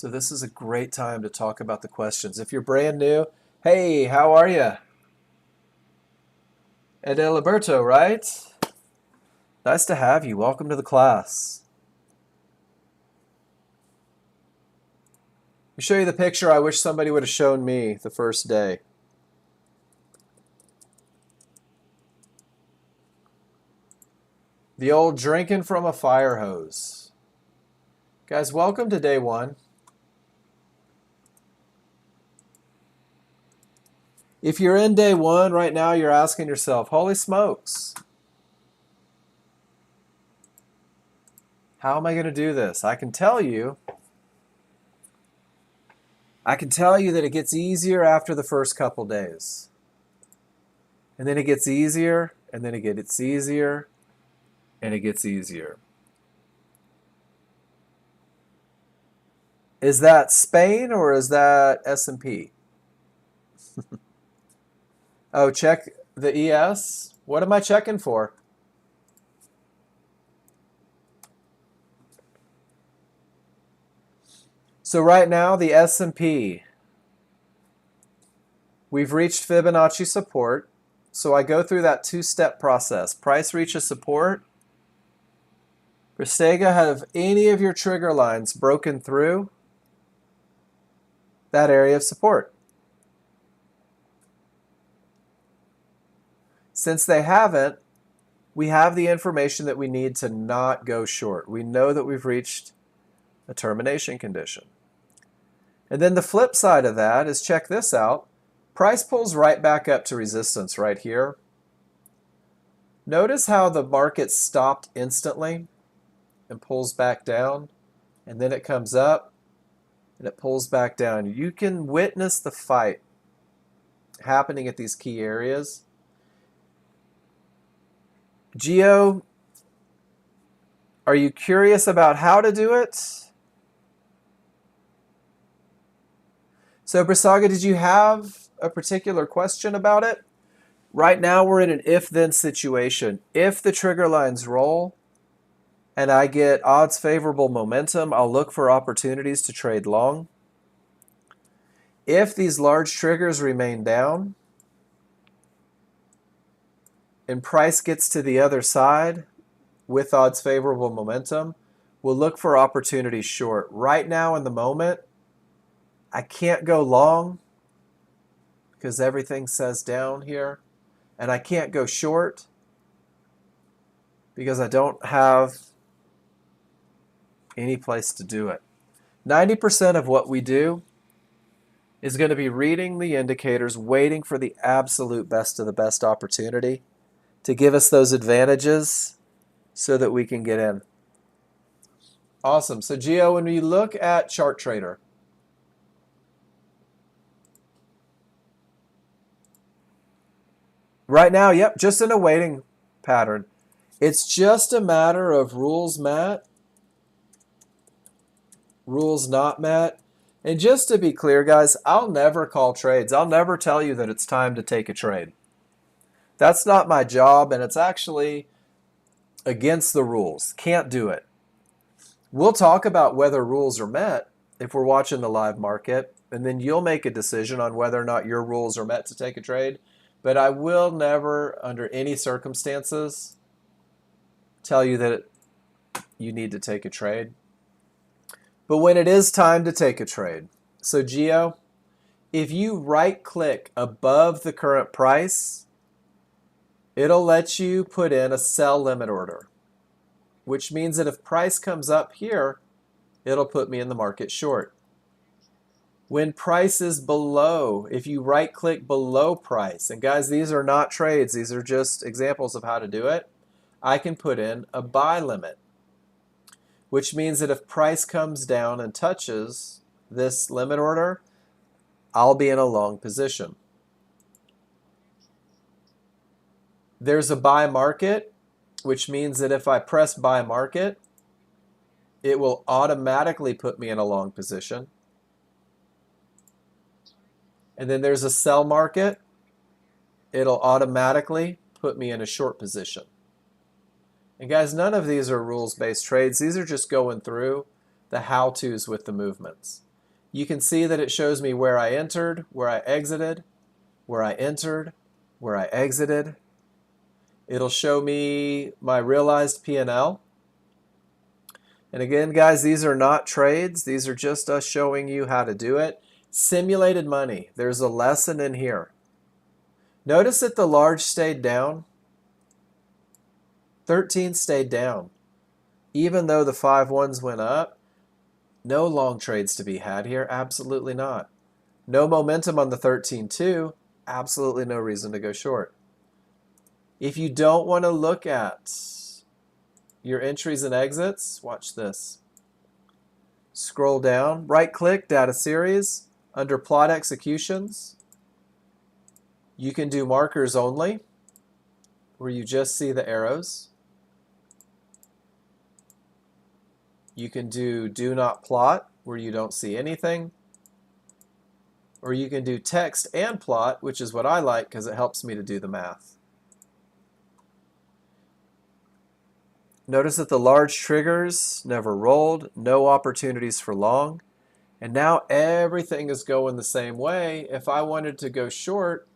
this is a great time to talk about the questions. If you're brand new, hey, how are you? Edeliberto, right? Nice to have you. Welcome to the class. Let me show you the picture I wish somebody would have shown me the first day. The old drinking from a fire hose. Guys, welcome to day one. If you're in day one right now, you're asking yourself, holy smokes, how am I going to do this? I can tell you that it gets easier after the first couple days. And then it gets easier, and then it gets easier, and it gets easier. Is that Spain or is that S&P? Oh, check the ES? What am I checking for? So right now, the S&P, we've reached Fibonacci support. So I go through that two-step process. Price reaches support. Prestega, have any of your trigger lines broken through that area of support? Since they haven't, we have the information that we need to not go short. We know that we've reached a termination condition. And then the flip side of that is, check this out. Price pulls right back up to resistance right here. Notice how the market stopped instantly and pulls back down, and then it comes up and it pulls back down. You can witness the fight happening at these key areas. Geo, are you curious about how to do it? So Brasaga, did you have a particular question about it? Right now we're in an if-then situation. If the trigger lines roll and I get odds favorable momentum, I'll look for opportunities to trade long. If these large triggers remain down and price gets to the other side with odds favorable momentum, we'll look for opportunities short. Right now in the moment, I can't go long because everything says down here. And I can't go short because I don't have any place to do it. 90% of what we do is going to be reading the indicators, waiting for the absolute best of the best opportunity to give us those advantages so that we can get in. Awesome. So Gio, when we look at Chart Trader, right now, yep, just in a waiting pattern. It's just a matter of rules met, rules not met. And just to be clear, guys, I'll never call trades. I'll never tell you that it's time to take a trade. That's not my job, and it's actually against the rules. Can't do it. We'll talk about whether rules are met if we're watching the live market, and then you'll make a decision on whether or not your rules are met to take a trade. But I will never, under any circumstances, tell you that you need to take a trade. But when it is time to take a trade, so Gio, if you right-click above the current price, it'll let you put in a sell limit order, which means that if price comes up here, it'll put me in the market short. When price is below, if you right-click below price, and guys, these are not trades, these are just examples of how to do it, I can put in a buy limit, which means that if price comes down and touches this limit order, I'll be in a long position. There's a buy market, which means that if I press buy market, it will automatically put me in a long position. And then there's a sell market. It'll automatically put me in a short position. And guys, none of these are rules-based trades. These are just going through the how-tos with the movements. You can see that it shows me where I entered, where I exited, where I entered, where I exited. It'll show me my realized P&L. And again, guys, these are not trades. These are just us showing you how to do it. Simulated money. There's a lesson in here. Notice that the large stayed down. 13 stayed down. Even though the 5-1s went up, no long trades to be had here. Absolutely not. No momentum on the 13-2. Absolutely no reason to go short. If you don't want to look at your entries and exits, watch this. Scroll down, right-click, Data Series. Under Plot Executions, you can do Markers Only, where you just see the arrows. You can do Do Not Plot, where you don't see anything. Or you can do Text and Plot, which is what I like because it helps me to do the math. Notice that the large triggers never rolled, no opportunities for long. And now everything is going the same way. If I wanted to go short,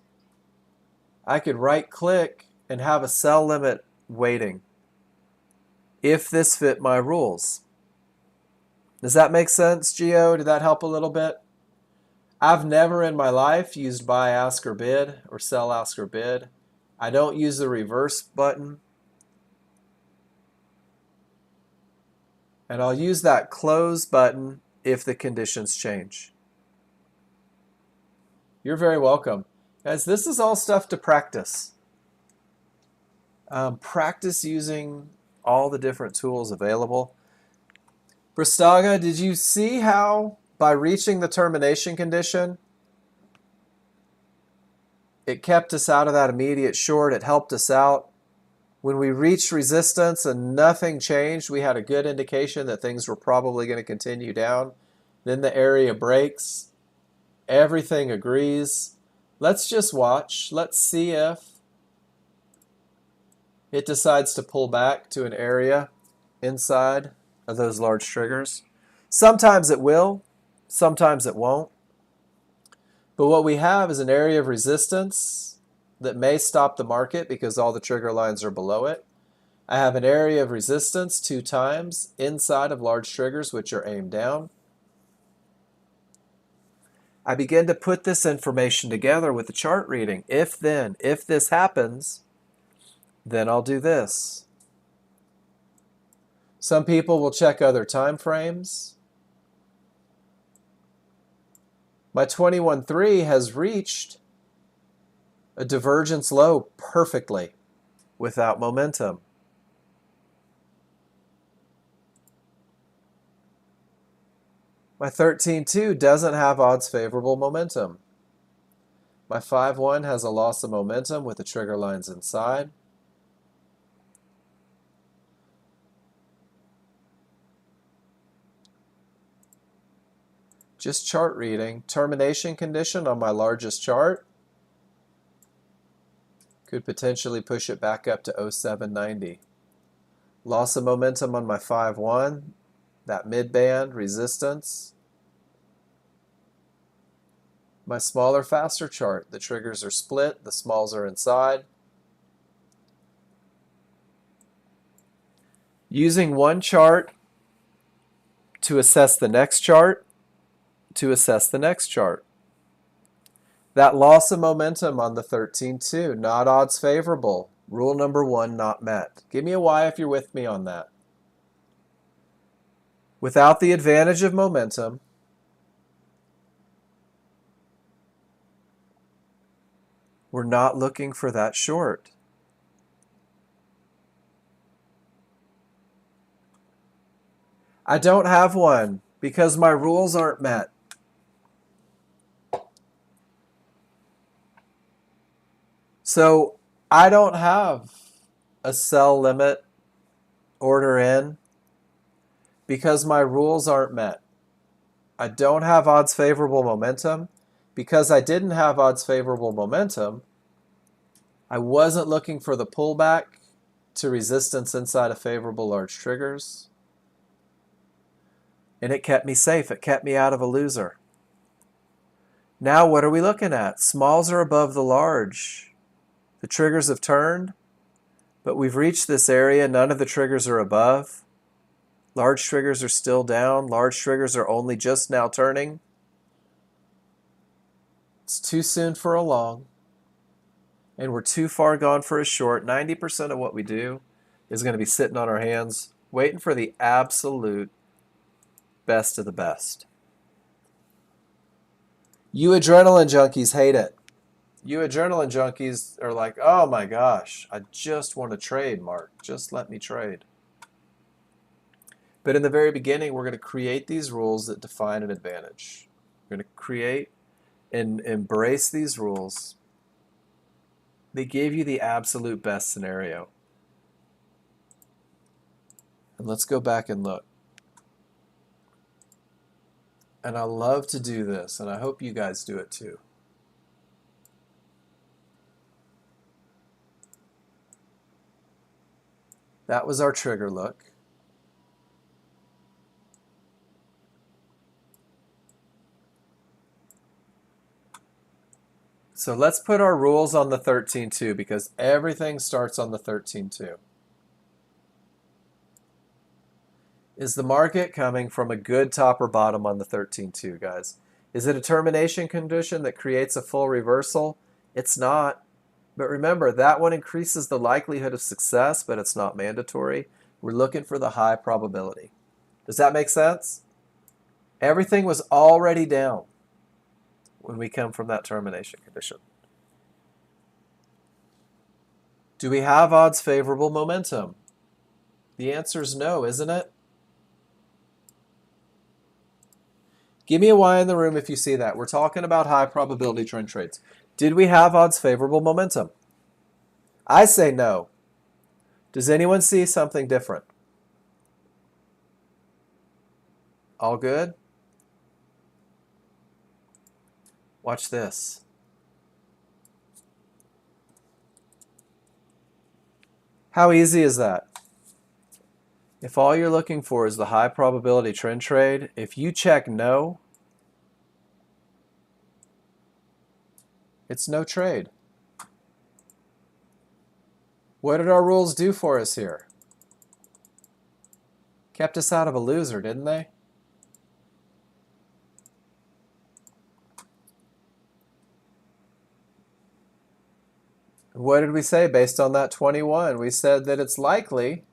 I could right-click and have a sell limit waiting if this fit my rules. Does that make sense, Gio? Did that help a little bit? I've never in my life used buy, ask, or bid, or sell, ask, or bid. I don't use the reverse button. And I'll use that close button if the conditions change. You're very welcome. Guys, this is all stuff to practice. Practice using all the different tools available. Bristaga, did you see how by reaching the termination condition, it kept us out of that immediate short? It helped us out. When we reached resistance and nothing changed, we had a good indication that things were probably going to continue down. Then the area breaks. Everything agrees. Let's just watch. Let's see if it decides to pull back to an area inside of those large triggers. Sometimes it will. Sometimes it won't. But what we have is an area of resistance that may stop the market because all the trigger lines are below it. I have an area of resistance 2 times inside of large triggers, which are aimed down. I begin to put this information together with the chart reading. If this happens, then I'll do this. Some people will check other time frames. My 21.3 has reached a divergence low perfectly without momentum. My 13.2 doesn't have odds favorable momentum. My 5.1 has a loss of momentum with the trigger lines inside. Just chart reading. Termination condition on my largest chart could potentially push it back up to 0790. Loss of momentum on my 5.1, that mid-band resistance. My smaller, faster chart, the triggers are split, the smalls are inside. Using one chart to assess the next chart, to assess the next chart. That loss of momentum on the 13.2, not odds favorable. Rule number 1 not met. Give me a Y if you're with me on that. Without the advantage of momentum, we're not looking for that short. I don't have one because my rules aren't met. So I don't have a sell limit order in because my rules aren't met. I don't have odds favorable momentum. Because I didn't have odds favorable momentum, I wasn't looking for the pullback to resistance inside of favorable large triggers. And it kept me safe. It kept me out of a loser. Now what are we looking at? Smalls are above the large. The triggers have turned, but we've reached this area. None of the triggers are above. Large triggers are still down. Large triggers are only just now turning. It's too soon for a long, and we're too far gone for a short. 90% of what we do is going to be sitting on our hands, waiting for the absolute best of the best. You adrenaline junkies hate it. You adrenaline junkies are like, oh my gosh, I just want to trade, Mark. Just let me trade. But in the very beginning, we're going to create these rules that define an advantage. We're going to create and embrace these rules. They give you the absolute best scenario. And let's go back and look. And I love to do this, and I hope you guys do it too. That was our trigger look. So let's put our rules on the 13.2 because everything starts on the 13.2. Is the market coming from a good top or bottom on the 13.2, guys? Is it a termination condition that creates a full reversal? It's not. But remember, that one increases the likelihood of success, but it's not mandatory. We're looking for the high probability. Does that make sense? Everything was already down when we come from that termination condition. Do we have odds favorable momentum? The answer is no, isn't it? Give me a Y in the room if you see that. We're talking about high probability trend trades. Did we have odds favorable momentum? I say no. Does anyone see something different? All good? Watch this. How easy is that? If all you're looking for is the high probability trend trade, if you check no, it's no trade. What did our rules do for us here? Kept us out of a loser, didn't they? What did we say based on that 21? We said that it's likely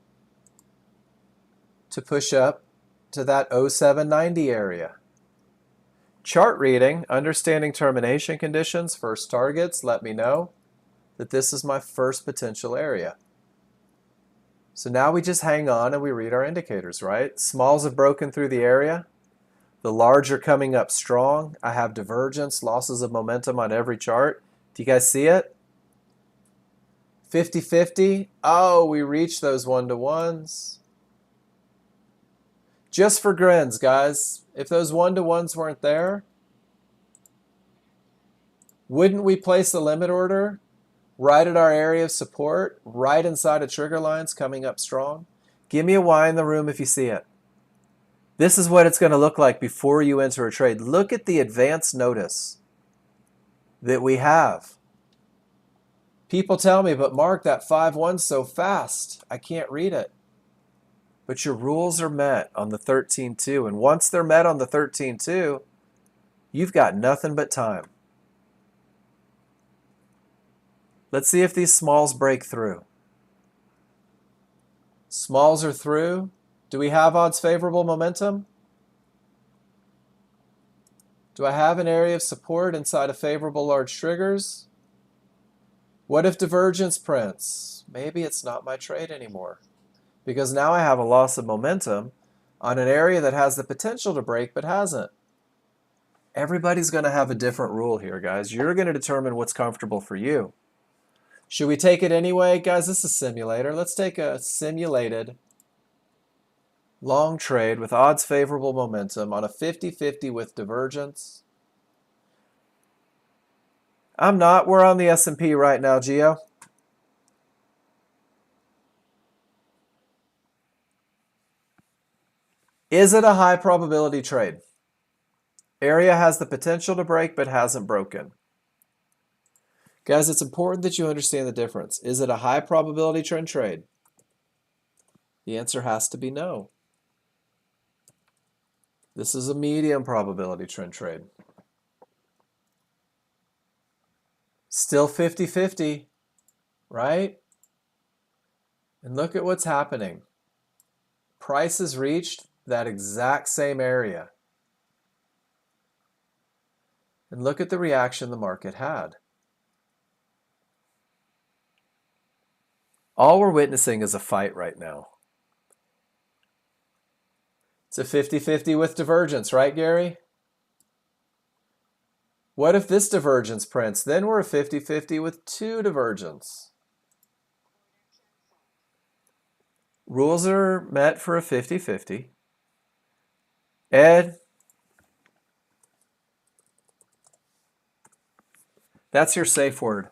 to push up to that 0790 area. Chart reading, understanding termination conditions, first targets, let me know that this is my first potential area. So now we just hang on and we read our indicators, right? Smalls have broken through the area. The large are coming up strong. I have divergence, losses of momentum on every chart. Do you guys see it? 50-50. Oh, we reached those one-to-ones. Just for grins, guys. If those one-to-ones weren't there, wouldn't we place the limit order right at our area of support, right inside of trigger lines coming up strong? Give me a Y in the room if you see it. This is what it's going to look like before you enter a trade. Look at the advance notice that we have. People tell me, but Mark, that 5-1's so fast, I can't read it. But your rules are met on the 13-2, and once they're met on the 13-2, you've got nothing but time. Let's see if these smalls break through. Smalls are through. Do we have odds favorable momentum? Do I have an area of support inside of favorable large triggers? What if divergence prints? Maybe it's not my trade anymore, because now I have a loss of momentum on an area that has the potential to break but hasn't. Everybody's going to have a different rule here, guys. You're going to determine what's comfortable for you. Should we take it anyway? Guys, this is a simulator. Let's take a simulated long trade with odds favorable momentum on a 50-50 with divergence. I'm not. We're on the S&P right now, Gio. Is it a high probability trade? Area has the potential to break but hasn't broken. Guys, it's important that you understand the difference. Is it a high probability trend trade? The answer has to be no. This is a medium probability trend trade. Still 50-50, right? And look at what's happening. Price has reached that exact same area. And look at the reaction the market had. All we're witnessing is a fight right now. It's a 50-50 with divergence, right, Gary? What if this divergence prints? Then we're a 50-50 with two divergence. Rules are met for a 50-50. Ed, that's your safe word.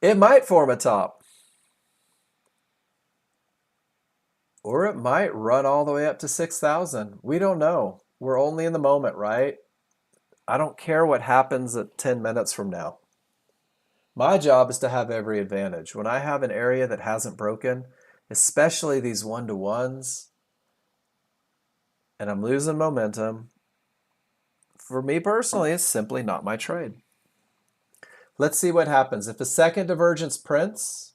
It might form a top. Or it might run all the way up to 6,000. We don't know. We're only in the moment, right? I don't care what happens at 10 minutes from now. My job is to have every advantage. When I have an area that hasn't broken, especially these one-to-ones, and I'm losing momentum, for me personally, it's simply not my trade. Let's see what happens. If a second divergence prints,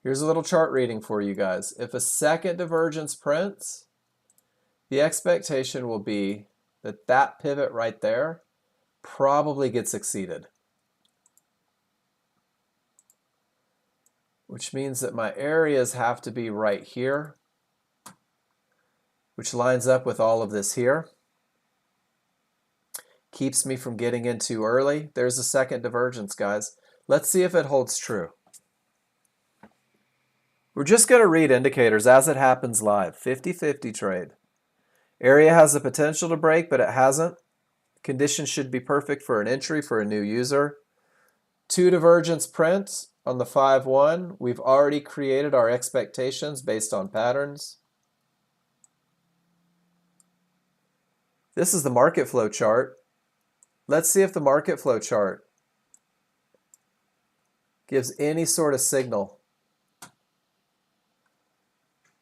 here's a little chart reading for you guys. If a second divergence prints, the expectation will be that that pivot right there probably gets exceeded. Which means that my areas have to be right here, which lines up with all of this here. Keeps me from getting in too early. There's a second divergence, guys. Let's see if it holds true. We're just going to read indicators as it happens live. 50-50 trade. Area has the potential to break, but it hasn't. Conditions should be perfect for an entry for a new user. Two divergence prints on the 5-1. We've already created our expectations based on patterns. This is the market flow chart. Let's see if the market flow chart gives any sort of signal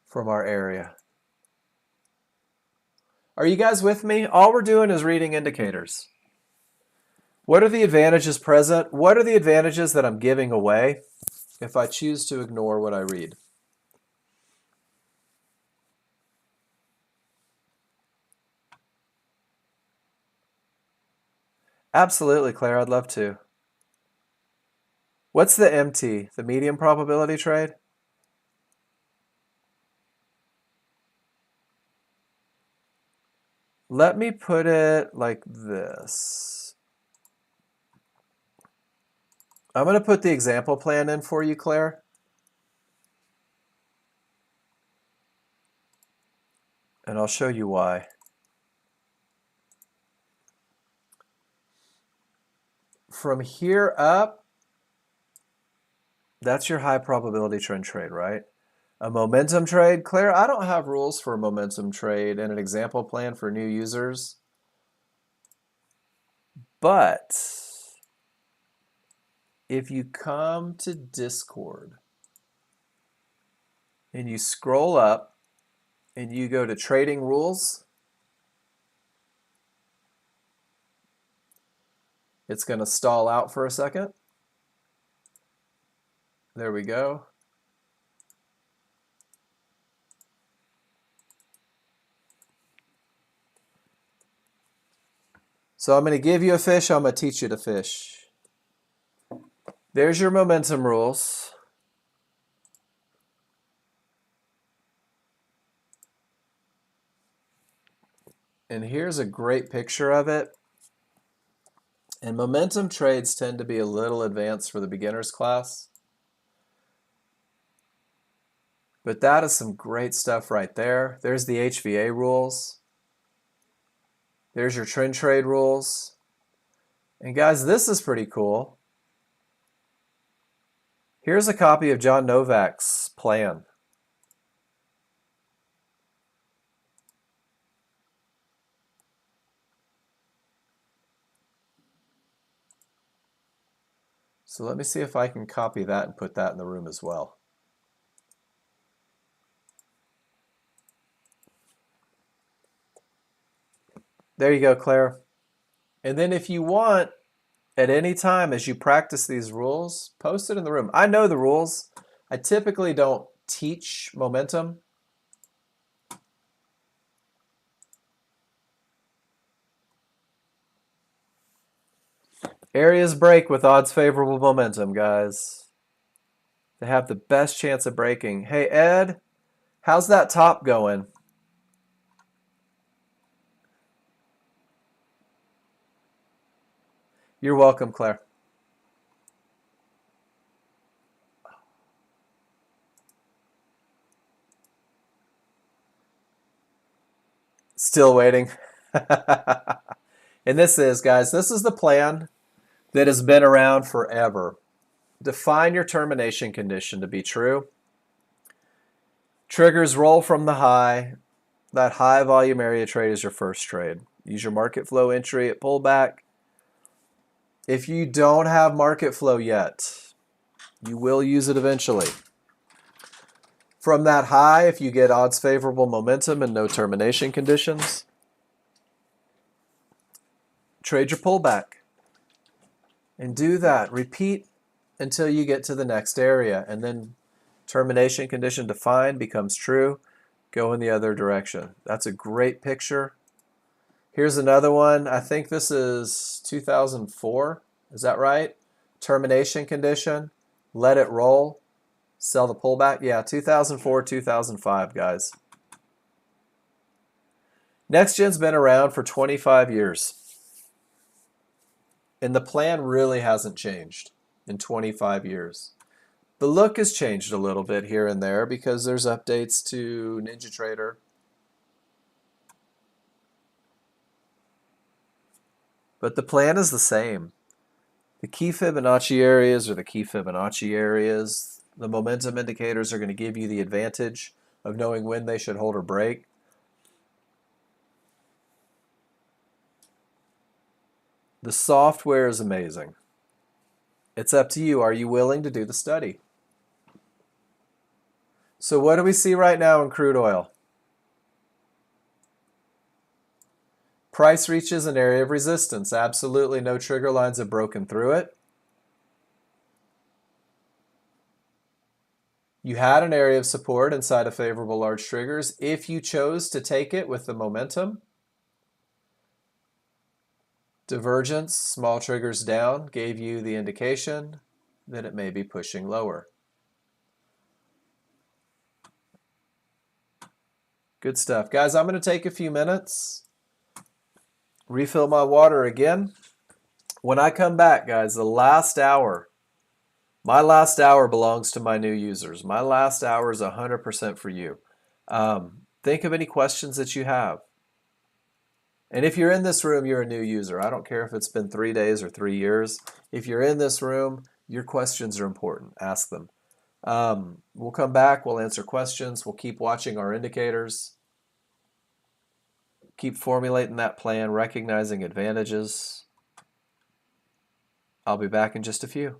from our area. Are you guys with me? All we're doing is reading indicators. What are the advantages present? What are the advantages that I'm giving away if I choose to ignore what I read? Absolutely, Claire, I'd love to. What's the MT, the medium probability trade? Let me put it like this. I'm going to put the example plan in for you, Claire. And I'll show you why. From here up, that's your high probability trend trade, right? A momentum trade, Claire, I don't have rules for a momentum trade and an example plan for new users. But if you come to Discord and you scroll up and you go to trading rules, it's going to stall out for a second. There we go. So I'm going to give you a fish, I'm going to teach you to fish. There's your momentum rules. And here's a great picture of it. And momentum trades tend to be a little advanced for the beginners class. But that is some great stuff right there. There's the HVA rules. There's your trend trade rules. And guys, this is pretty cool. Here's a copy of John Novak's plan. So let me see if I can copy that and put that in the room as well. There you go, Claire. And then if you want, at any time as you practice these rules, post it in the room. I know the rules. I typically don't teach momentum. Areas break with odds favorable momentum, guys. They have the best chance of breaking. Hey, Ed, how's that top going? You're welcome, Claire. Still waiting. And this is, guys, this is the plan that has been around forever. Define your termination condition to be true. Triggers roll from the high. That high volume area trade is your first trade. Use your market flow entry at pullback. If you don't have market flow yet, you will use it eventually. From that high, if you get odds favorable momentum and no termination conditions, trade your pullback. And do that. Repeat until you get to the next area. And then termination condition defined becomes true. Go in the other direction. That's a great picture. Here's another one. I think this is 2004. Is that right? Termination condition. Let it roll. Sell the pullback. Yeah, 2004, 2005, guys. Nexgen's been around for 25 years. And the plan really hasn't changed in 25 years. The look has changed a little bit here and there because there's updates to NinjaTrader. But the plan is the same. The key Fibonacci areas are the key Fibonacci areas. The momentum indicators are going to give you the advantage of knowing when they should hold or break. The software is amazing. It's up to you. Are you willing to do the study? So what do we see right now in crude oil? Price reaches an area of resistance. Absolutely no trigger lines have broken through it. You had an area of support inside of favorable large triggers. If you chose to take it with the momentum, divergence, small triggers down, gave you the indication that it may be pushing lower. Good stuff. Guys, I'm going to take a few minutes, refill my water again. When I come back, guys, the last hour, my last hour belongs to my new users. My last hour is 100% for you. Think of any questions that you have. And if you're in this room, you're a new user. I don't care if it's been 3 days or 3 years. If you're in this room, your questions are important. Ask them. We'll come back. We'll answer questions. We'll keep watching our indicators. Keep formulating that plan, recognizing advantages. I'll be back in just a few.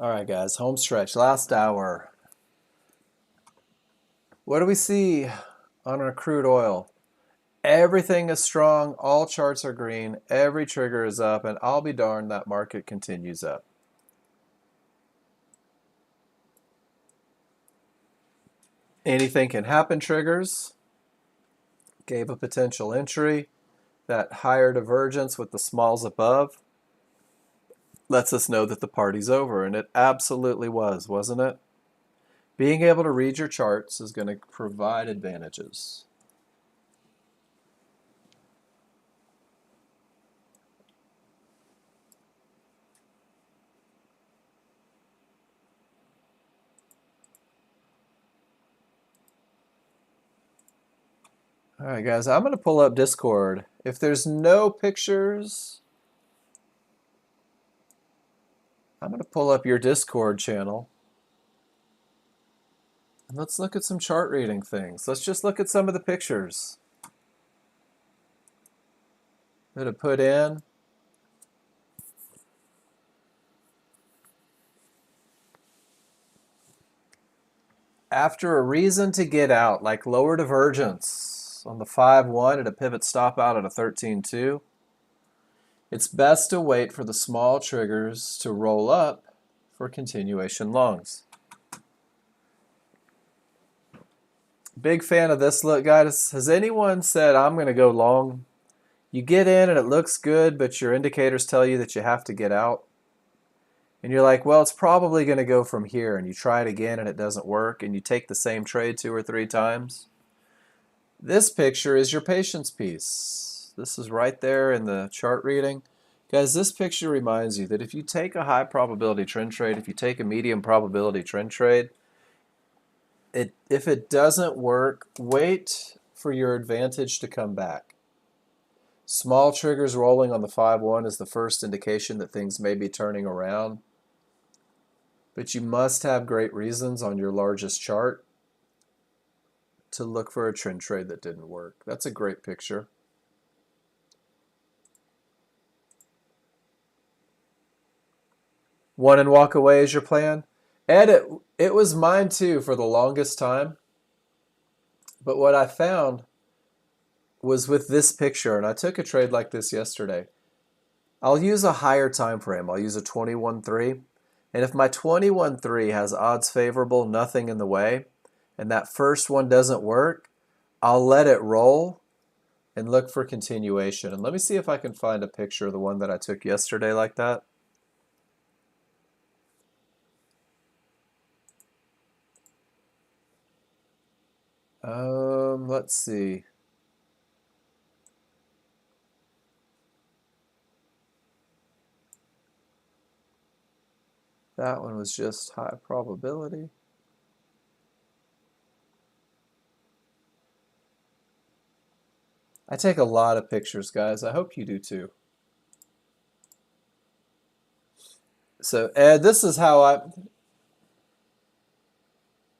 All right, guys, home stretch, last hour. What do we see on our crude oil? Everything is strong, all charts are green, every trigger is up, and I'll be darned that market continues up. Anything can happen triggers. Gave a potential entry. That higher divergence with the smalls above lets us know that the party's over, and it absolutely was, wasn't it? Being able to read your charts is going to provide advantages. All right, guys, I'm going to pull up Discord. If there's no pictures, I'm going to pull up your Discord channel. And let's look at some chart reading things. Let's just look at some of the pictures that I put in. After a reason to get out, like lower divergence on the 5-1 at a pivot stop out at a 13-2, it's best to wait for the small triggers to roll up for continuation longs. Big fan of this look, guys. Has anyone said, I'm going to go long? You get in and it looks good, but your indicators tell you that you have to get out. And you're like, well, it's probably going to go from here. And you try it again and it doesn't work. And you take the same trade 2 or 3 times. This picture is your patience piece. This is right there in the chart reading. Guys, this picture reminds you that if you take a high probability trend trade, if you take a medium probability trend trade, if it doesn't work, wait for your advantage to come back. Small triggers rolling on the 5-1 is the first indication that things may be turning around. But you must have great reasons on your largest chart to look for a trend trade that didn't work. That's a great picture. One and walk away is your plan? Ed, it was mine too for the longest time. But what I found was with this picture, and I took a trade like this yesterday. I'll use a higher time frame. I'll use a 21-3. And if my 21-3 has odds favorable, nothing in the way, and that first one doesn't work, I'll let it roll and look for continuation. And let me see if I can find a picture of the one that I took yesterday like that. Let's see. That one was just high probability. I take a lot of pictures, guys. I hope you do too. So, Ed, this is how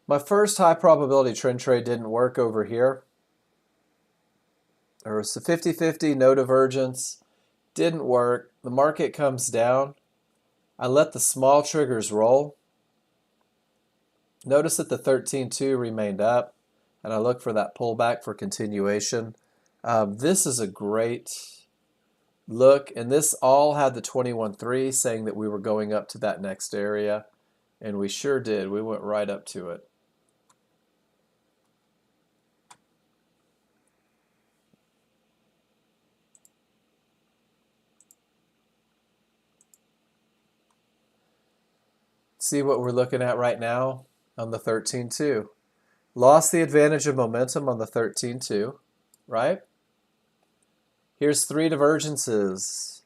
my first high probability trend trade didn't work over here. There was a 50-50, no divergence. Didn't work. The market comes down. I let the small triggers roll. Notice that the 13-2 remained up, and I look for that pullback for continuation. This is a great look, and this all had the 21-3 saying that we were going up to that next area, and we sure did. We went right up to it. See what we're looking at right now on the 13-2. Lost the advantage of momentum on the 13-2, right? Here's 3 divergences.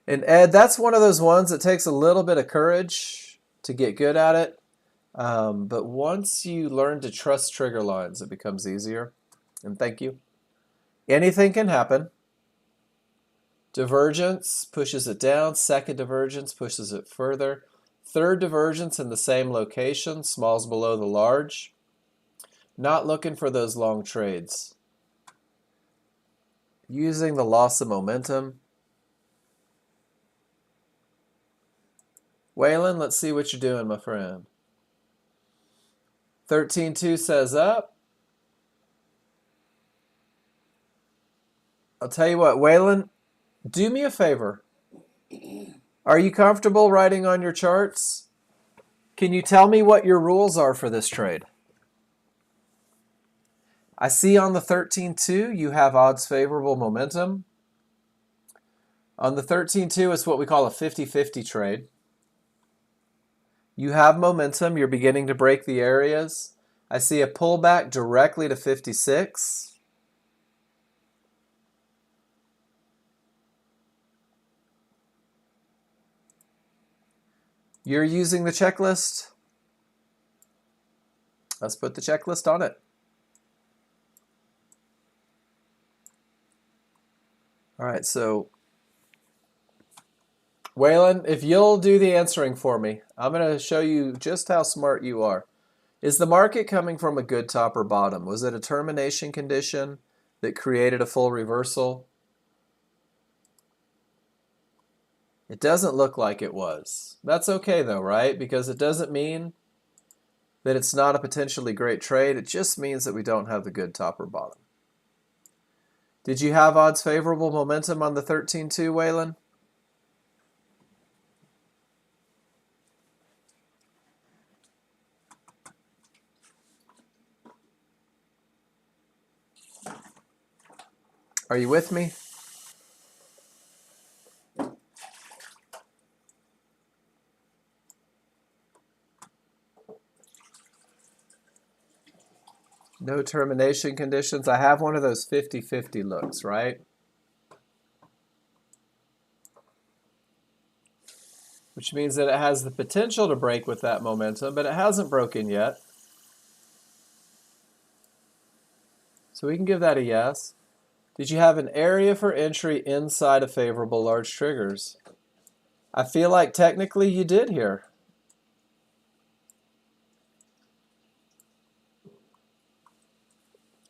And Ed, that's one of those ones that takes a little bit of courage to get good at it. But once you learn to trust trigger lines, it becomes easier. And thank you. Anything can happen. Divergence pushes it down. Second divergence pushes it further. Third divergence in the same location, smalls below the large. Not looking for those long trades. Using the loss of momentum. Waylon, let's see what you're doing, my friend. 13.2 says up. I'll tell you what, Waylon, do me a favor. Are you comfortable writing on your charts? Can you tell me what your rules are for this trade? I see on the 13.2 you have odds favorable momentum. On the 13.2 it's what we call a 50-50 trade. You have momentum, you're beginning to break the areas. I see a pullback directly to 56. You're using the checklist. Let's put the checklist on it. All right, so Waylon, if you'll do the answering for me, I'm going to show you just how smart you are. Is the market coming from a good top or bottom? Was it a termination condition that created a full reversal? It doesn't look like it was. That's okay though, right? Because it doesn't mean that it's not a potentially great trade. It just means that we don't have the good top or bottom. Did you have odds favorable momentum on the 13.2, Waylon? Are you with me? No termination conditions. I have one of those 50-50 looks, right? Which means that it has the potential to break with that momentum, but it hasn't broken yet. So we can give that a yes. Did you have an area for entry inside of favorable large triggers? I feel like technically you did here.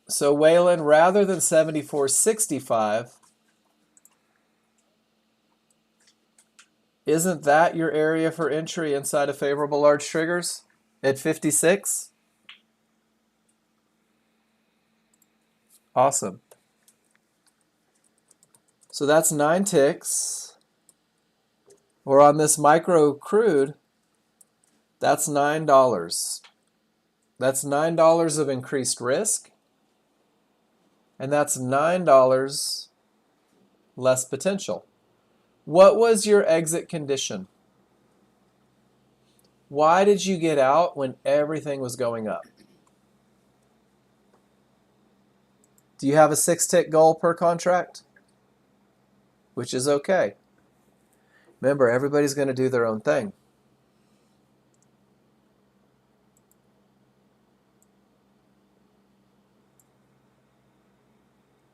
So Waylon, rather than 74.65, isn't that your area for entry inside of favorable large triggers at 56? Awesome. So that's 9 ticks. Or on this micro crude, that's $9. That's $9 of increased risk. And that's $9 less potential. What was your exit condition? Why did you get out when everything was going up? Do you have a 6-tick goal per contract? Which is okay. Remember, everybody's going to do their own thing.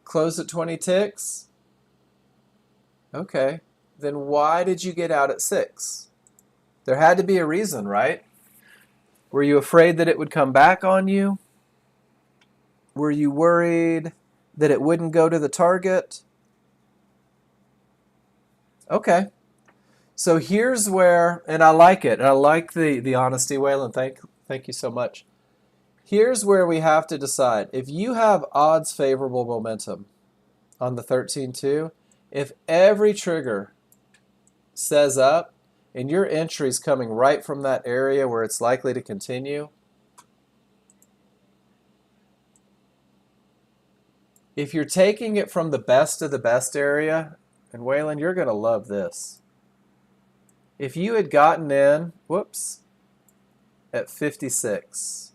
Close at 20 ticks? Okay. Then why did you get out at 6? There had to be a reason, right? Were you afraid that it would come back on you? Were you worried that it wouldn't go to the target? Okay. So here's where, and I like it. I like the honesty, Waylon. Thank you so much. Here's where we have to decide. If you have odds favorable momentum on the 13.2, if every trigger says up and your entry's coming right from that area where it's likely to continue, if you're taking it from the best of the best area, and Waylon, you're going to love this. If you had gotten in, whoops, at 56,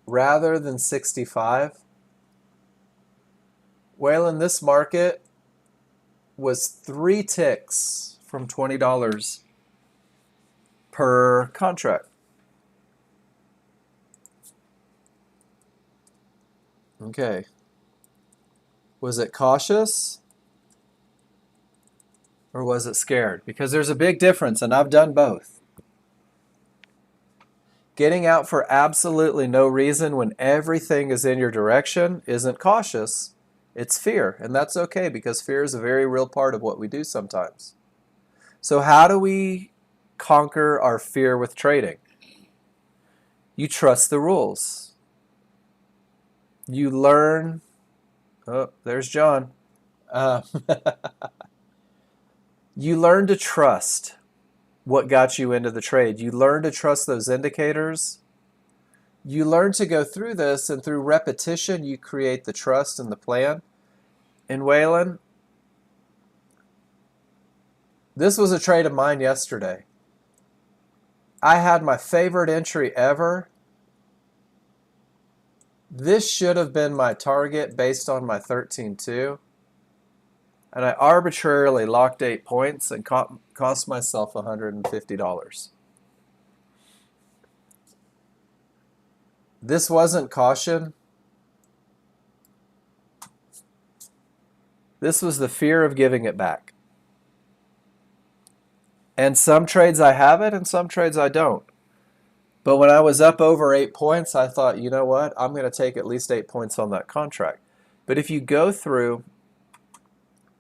rather than 65, Waylon, this market was 3 ticks from $20 per contract. Okay. Was it cautious or was it scared? Because there's a big difference, and I've done both. Getting out for absolutely no reason when everything is in your direction isn't cautious. It's fear, and that's okay because fear is a very real part of what we do sometimes. So how do we conquer our fear with trading? You trust the rules. You learn. Oh, there's John. You learn to trust what got you into the trade. You learn to trust those indicators. You learn to go through this, and through repetition, you create the trust and the plan. And Waylon, this was a trade of mine yesterday. I had my favorite entry ever. This should have been my target based on my 13.2. And I arbitrarily locked 8 points and cost myself $150. This wasn't caution. This was the fear of giving it back. And some trades I have it and some trades I don't. But when I was up over 8 points, I thought, you know what? I'm going to take at least 8 points on that contract. But if you go through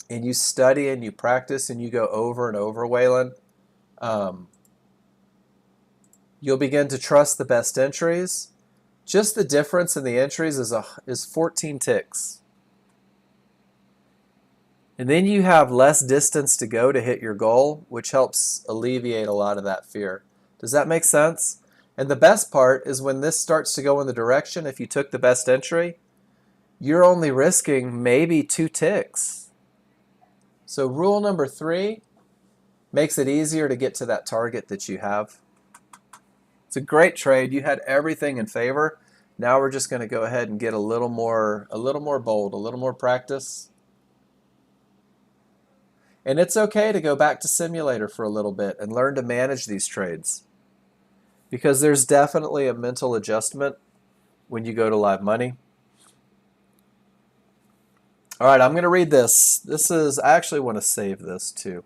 and you study and you practice and you go over and over, Waylon, you'll begin to trust the best entries. Just the difference in the entries is 14 ticks. And then you have less distance to go to hit your goal, which helps alleviate a lot of that fear. Does that make sense? And the best part is when this starts to go in the direction, if you took the best entry, you're only risking maybe 2 ticks. So rule number 3 makes it easier to get to that target that you have. It's a great trade. You had everything in favor. Now we're just going to go ahead and get a little more bold, a little more practice. And it's okay to go back to simulator for a little bit and learn to manage these trades. Because there's definitely a mental adjustment when you go to live money. All right, I'm going to read this. I actually want to save this too,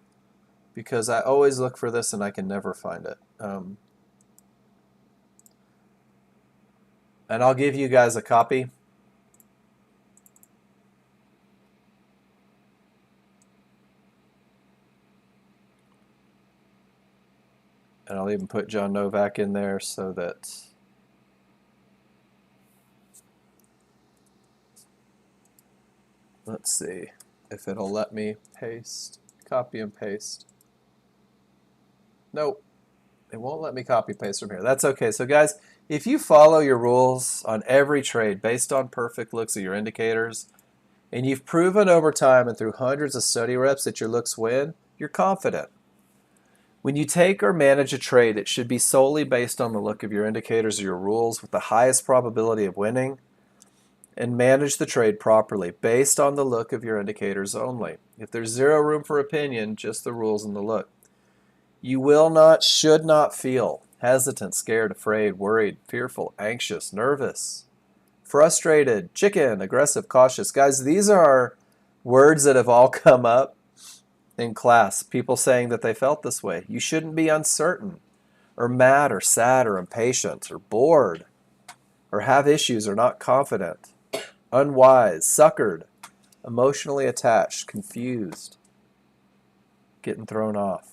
because I always look for this and I can never find it. And I'll give you guys a copy. And I'll even put John Novak in there so that let's see if it'll let me paste, copy and paste. Nope, it won't let me copy paste from here. That's okay. So guys, if you follow your rules on every trade based on perfect looks of your indicators, and you've proven over time and through hundreds of study reps that your looks win, you're confident. When you take or manage a trade, it should be solely based on the look of your indicators or your rules with the highest probability of winning, and manage the trade properly based on the look of your indicators only. If there's zero room for opinion, just the rules and the look. You should not feel hesitant, scared, afraid, worried, fearful, anxious, nervous, frustrated, chicken, aggressive, cautious. Guys, these are words that have all come up in class, people saying that they felt this way. You shouldn't be uncertain or mad or sad or impatient or bored or have issues or not confident, unwise, suckered, emotionally attached, confused, getting thrown off.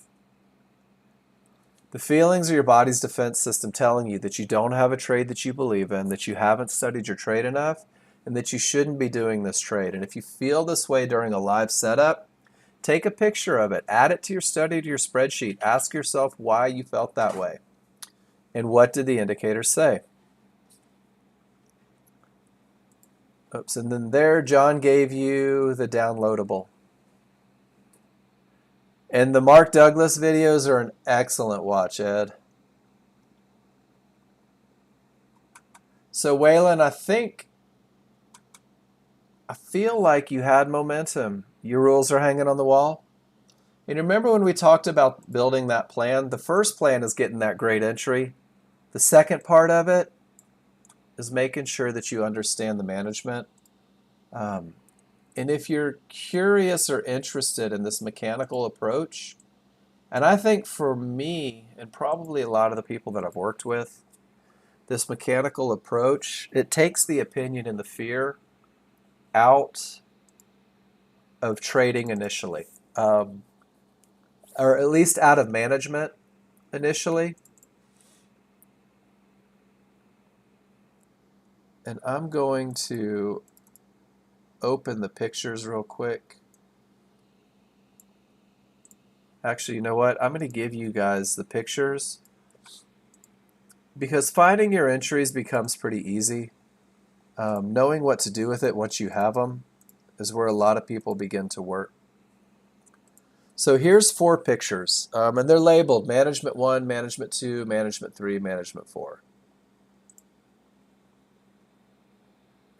The feelings are your body's defense system telling you that you don't have a trade that you believe in, that you haven't studied your trade enough, and that you shouldn't be doing this trade. And if you feel this way during a live setup, take a picture of it, add it to your study, to your spreadsheet. Ask yourself why you felt that way. And what did the indicators say? Oops, and then there, John gave you the downloadable. And the Mark Douglas videos are an excellent watch, Ed. So Waylon, I feel like you had momentum. Your rules are hanging on the wall. And remember when we talked about building that plan? The first plan is getting that great entry. The second part of it is making sure that you understand the management. And if you're curious or interested in this mechanical approach, and I think for me, and probably a lot of the people that I've worked with, this mechanical approach, it takes the opinion and the fear out of trading initially, or at least out of management initially. And I'm going to open the pictures real quick. Actually, you know what? I'm going to give you guys the pictures because finding your entries becomes pretty easy. Knowing what to do with it once you have them is where a lot of people begin to work. So here's 4 pictures, and they're labeled Management 1, Management 2, Management 3, Management 4.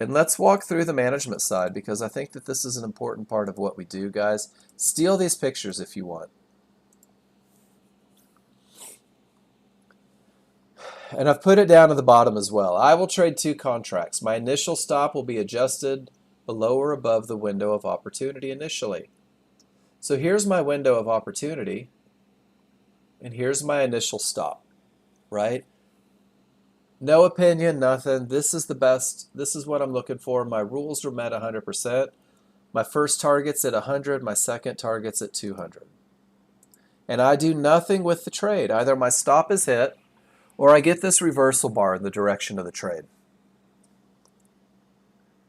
And let's walk through the management side because I think that this is an important part of what we do, guys. Steal these pictures if you want. And I've put it down at the bottom as well. I will trade 2 contracts. My initial stop will be adjusted below or above the window of opportunity initially. So here's my window of opportunity, and here's my initial stop, right? No opinion, nothing. This is the best. This is what I'm looking for. My rules are met 100%. My first target's at 100. My second target's at 200. And I do nothing with the trade. Either my stop is hit, or I get this reversal bar in the direction of the trade.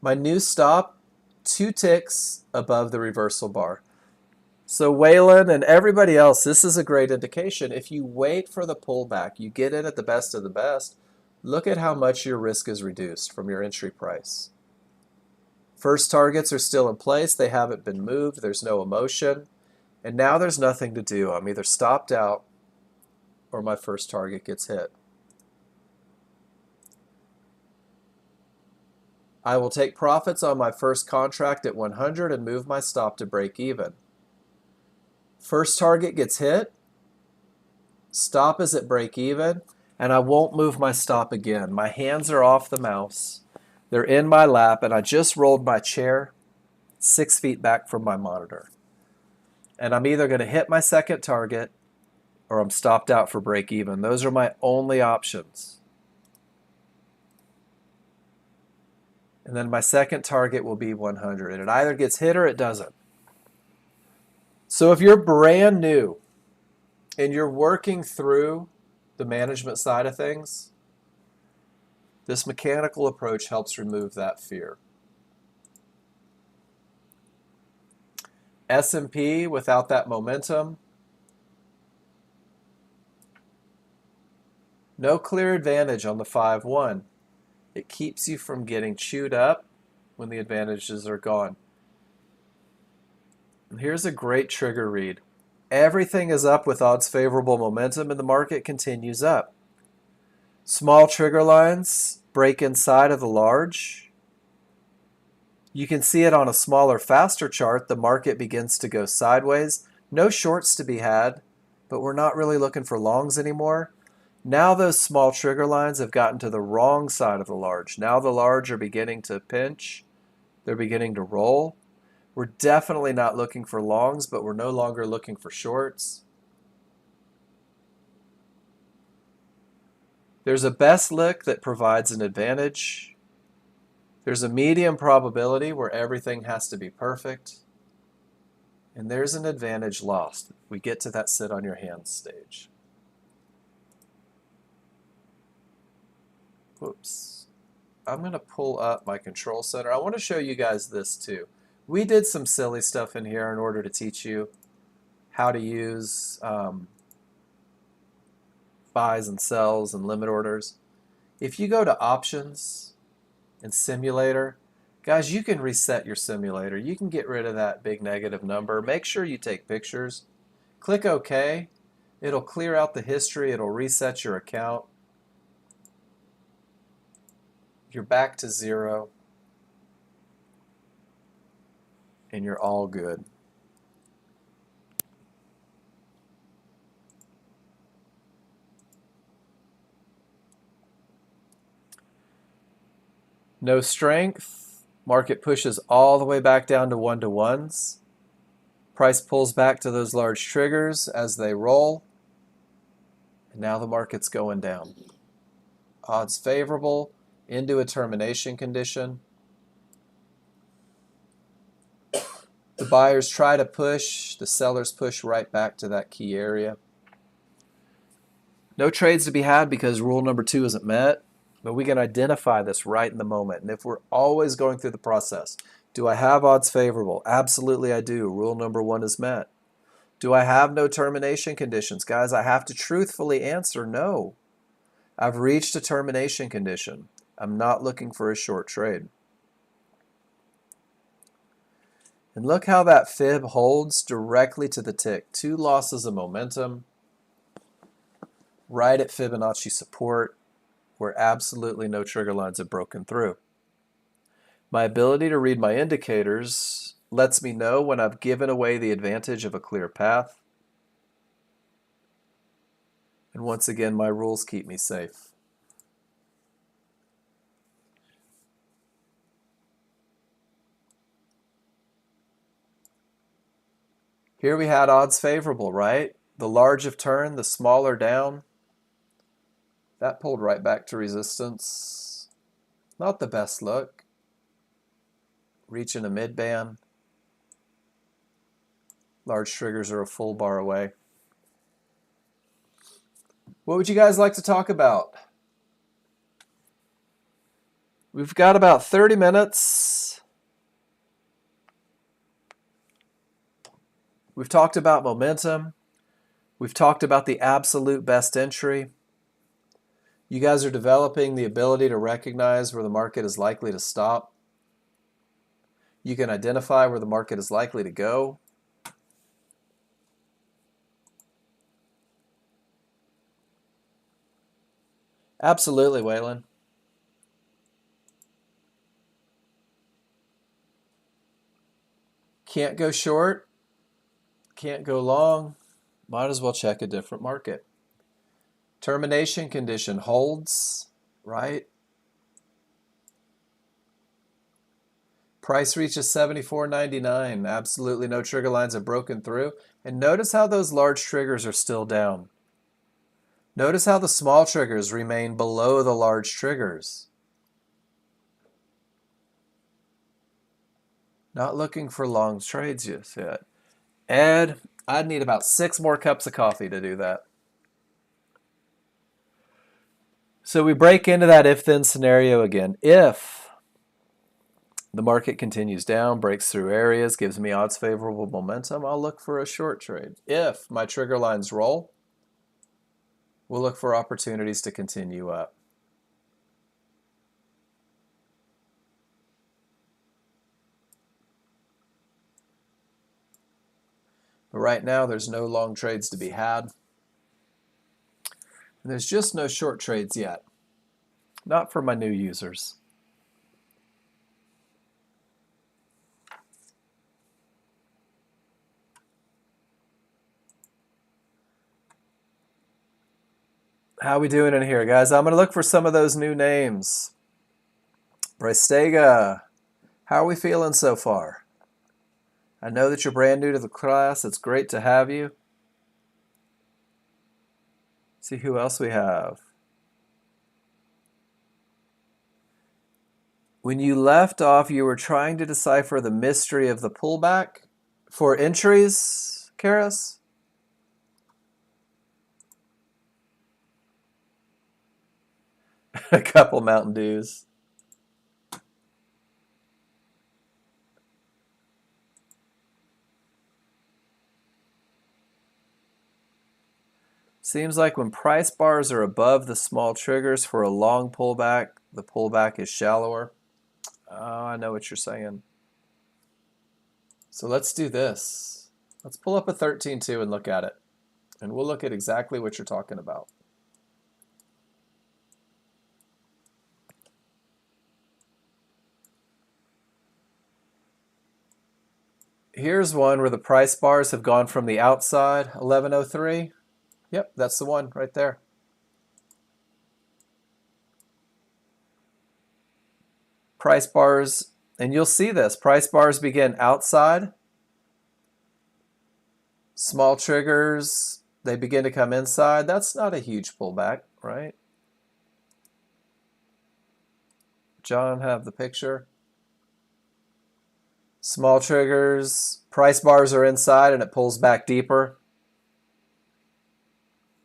My new stop, 2 ticks above the reversal bar. So Waylon and everybody else, this is a great indication. If you wait for the pullback, you get in at the best of the best, look at how much your risk is reduced from your entry price. First targets are still in place. They haven't been moved. There's no emotion. And now there's nothing to do. I'm either stopped out or my first target gets hit. I will take profits on my first contract at 100 and move my stop to break even. First target gets hit, stop is at break even, and I won't move my stop again. My hands are off the mouse. They're in my lap, and I just rolled my chair 6 feet back from my monitor. And I'm either going to hit my second target or I'm stopped out for break even. Those are my only options. And then my second target will be 100. And it either gets hit or it doesn't. So if you're brand new and you're working through the management side of things, this mechanical approach helps remove that fear. S&P without that momentum, no clear advantage on the 5-1. It keeps you from getting chewed up when the advantages are gone. And here's a great trigger read. Everything is up with odds favorable momentum and the market continues up. Small trigger lines break inside of the large. You can see it on a smaller, faster chart. The market begins to go sideways. No shorts to be had, but we're not really looking for longs anymore. Now those small trigger lines have gotten to the wrong side of the large. Now the large are beginning to pinch. They're beginning to roll. We're definitely not looking for longs, but we're no longer looking for shorts. There's a best lick that provides an advantage. There's a medium probability where everything has to be perfect. And there's an advantage lost. We get to that sit on your hands stage. Whoops. I'm going to pull up my control center. I want to show you guys this too. We did some silly stuff in here in order to teach you how to use buys and sells and limit orders. If you go to options and simulator, guys, you can reset your simulator. You can get rid of that big negative number. Make sure you take pictures. Click OK. It'll clear out the history. It'll reset your account. You're back to 0. And you're all good. No strength. Market pushes all the way back down to 1-to-1s. Price pulls back to those large triggers as they roll. And now the market's going down. Odds favorable into a termination condition. The buyers try to push, the sellers push right back to that key area. No trades to be had because rule number 2 isn't met, but we can identify this right in the moment. And if we're always going through the process, do I have odds favorable? Absolutely I do. Rule number 1 is met. Do I have no termination conditions? Guys, I have to truthfully answer no. I've reached a termination condition. I'm not looking for a short trade. And look how that fib holds directly to the tick. 2 losses of momentum, right at Fibonacci support, where absolutely no trigger lines have broken through. My ability to read my indicators lets me know when I've given away the advantage of a clear path. And once again, my rules keep me safe. Here we had odds favorable, right? The large have turned, the small are down. That pulled right back to resistance. Not the best look. Reaching a mid-band. Large triggers are a full bar away. What would you guys like to talk about? We've got about 30 minutes. We've talked about momentum. We've talked about the absolute best entry. You guys are developing the ability to recognize where the market is likely to stop. You can identify where the market is likely to go. Absolutely, Waylon. Can't go short, can't go long, might as well check a different market. Termination condition holds, right? Price reaches $74.99. Absolutely no trigger lines have broken through. And notice how those large triggers are still down. Notice how the small triggers remain below the large triggers. Not looking for long trades just yet. Ed, I'd need about 6 more cups of coffee to do that. So we break into that if-then scenario again. If the market continues down, breaks through areas, gives me odds favorable momentum, I'll look for a short trade. If my trigger lines roll, we'll look for opportunities to continue up. But right now, there's no long trades to be had. And there's just no short trades yet. Not for my new users. How we doing in here, guys? I'm going to look for some of those new names. Brestega, how are we feeling so far? I know that you're brand new to the class. It's great to have you. See who else we have. When you left off, you were trying to decipher the mystery of the pullback for entries, Karis? A couple Mountain Dews. Seems like when price bars are above the small triggers for a long pullback, the pullback is shallower. Oh, I know what you're saying. So let's do this. Let's pull up a 13.2 and look at it. And we'll look at exactly what you're talking about. Here's one where the price bars have gone from the outside, 1103. Yep, that's the one right there. Price bars, and you'll see this, price bars begin outside. Small triggers, they begin to come inside. That's not a huge pullback, right? John, have the picture. Small triggers, price bars are inside and it pulls back deeper.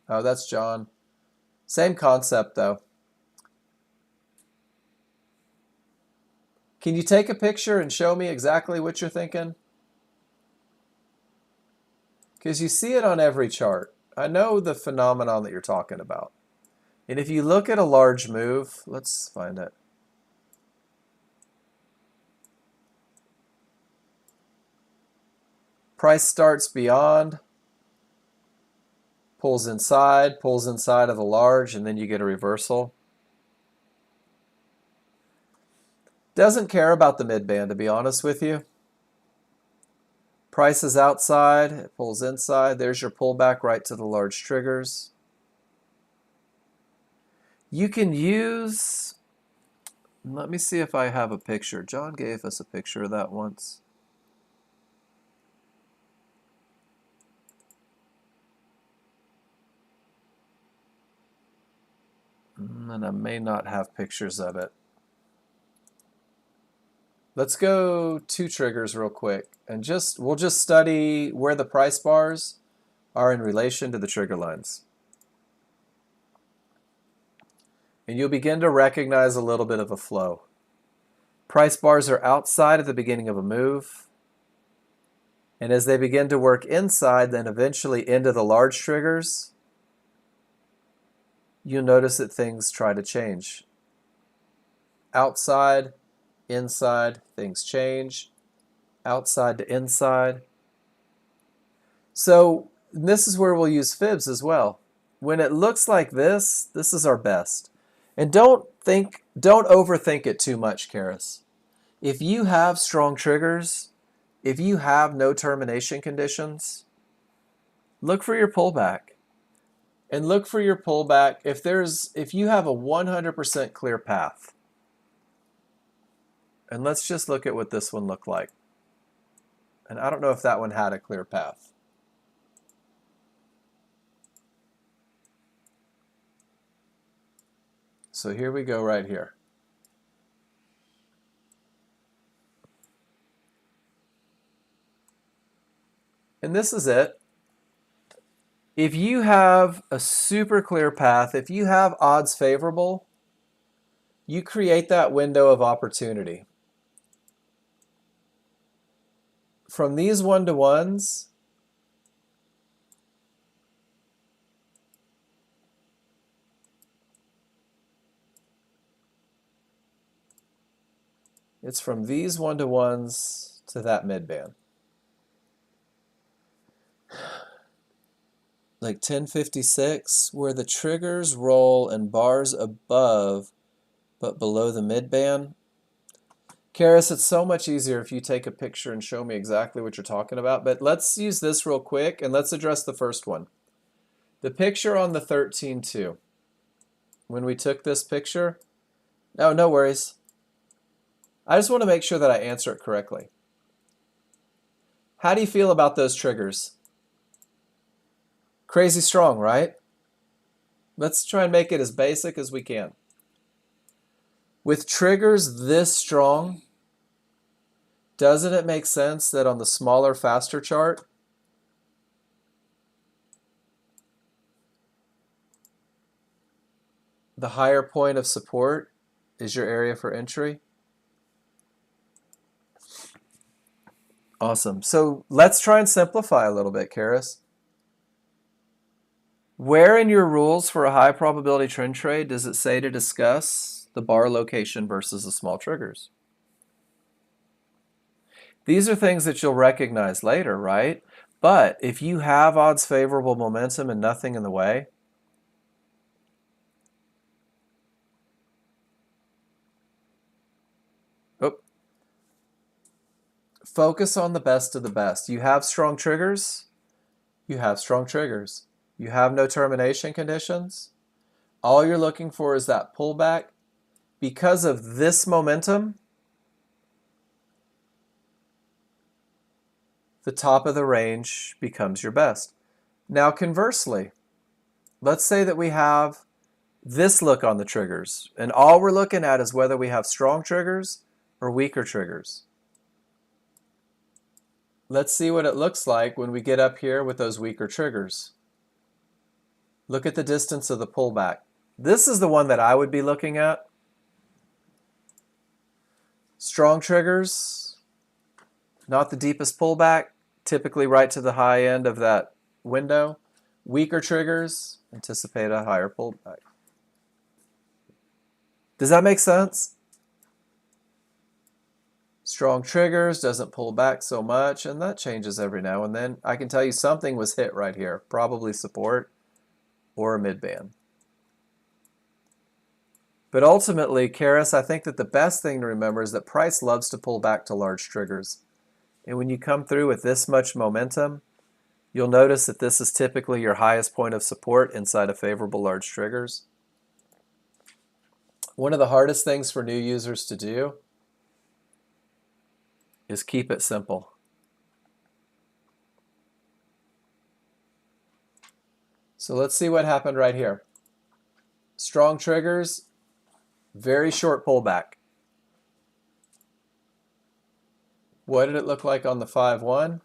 Oh, that's John. Same concept though. Can you take a picture and show me exactly what you're thinking? Because you see it on every chart. I know the phenomenon that you're talking about. And if you look at a large move, let's find it. Price starts beyond, pulls inside of the large, and then you get a reversal. Doesn't care about the mid-band, to be honest with you. Price is outside, it pulls inside. There's your pullback right to the large triggers. You can use, let me see if I have a picture. John gave us a picture of that once. And I may not have pictures of it. Let's go 2 triggers real quick, and we'll just study where the price bars are in relation to the trigger lines. And you'll begin to recognize a little bit of a flow. Price bars are outside at the beginning of a move, and as they begin to work inside, then eventually into the large triggers, you'll notice that things try to change. Outside, inside, things change. Outside to inside. So this is where we'll use fibs as well. When it looks like this is our best. And don't overthink it too much, Karis. If you have strong triggers, if you have no termination conditions, look for your pullback. And look for your pullback if you have a 100% clear path. And let's just look at what this one looked like. And I don't know if that one had a clear path. So here we go right here. And this is it. If you have a super clear path, if you have odds favorable, you create that window of opportunity. From these 1-to-1s, it's from these 1-to-1s to that midband. Like 1056, where the triggers roll and bars above but below the midband. Karis, it's so much easier if you take a picture and show me exactly what you're talking about, but let's use this real quick and let's address the first one. The picture on the 13-2. When we took this picture, no worries. I just want to make sure that I answer it correctly. How do you feel about those triggers? Crazy strong, right? Let's try and make it as basic as we can. With triggers this strong, doesn't it make sense that on the smaller, faster chart, the higher point of support is your area for entry? Awesome. So let's try and simplify a little bit, Karis. Where in your rules for a high probability trend trade does it say to discuss the bar location versus the small triggers? These are things that you'll recognize later, right? But if you have odds favorable momentum and nothing in the way, focus on the best of the best. You have strong triggers, you have strong triggers. You have no termination conditions. All you're looking for is that pullback. Because of this momentum, the top of the range becomes your best. Now conversely, let's say that we have this look on the triggers, and all we're looking at is whether we have strong triggers or weaker triggers. let's see what it looks like when we get up here with those weaker triggers. Look at the distance of the pullback. This is the one that I would be looking at. Strong triggers, not the deepest pullback, typically right to the high end of that window. Weaker triggers, anticipate a higher pullback. Does that make sense? Strong triggers, doesn't pull back so much, and that changes every now and then. I can tell you something was hit right here, probably support or a midband. But ultimately, Karis, I think that the best thing to remember is that price loves to pull back to large triggers. And when you come through with this much momentum, you'll notice that this is typically your highest point of support inside of favorable large triggers. One of the hardest things for new users to do is keep it simple. So let's see what happened right here. Strong triggers, very short pullback. What did it look like on the 5-1?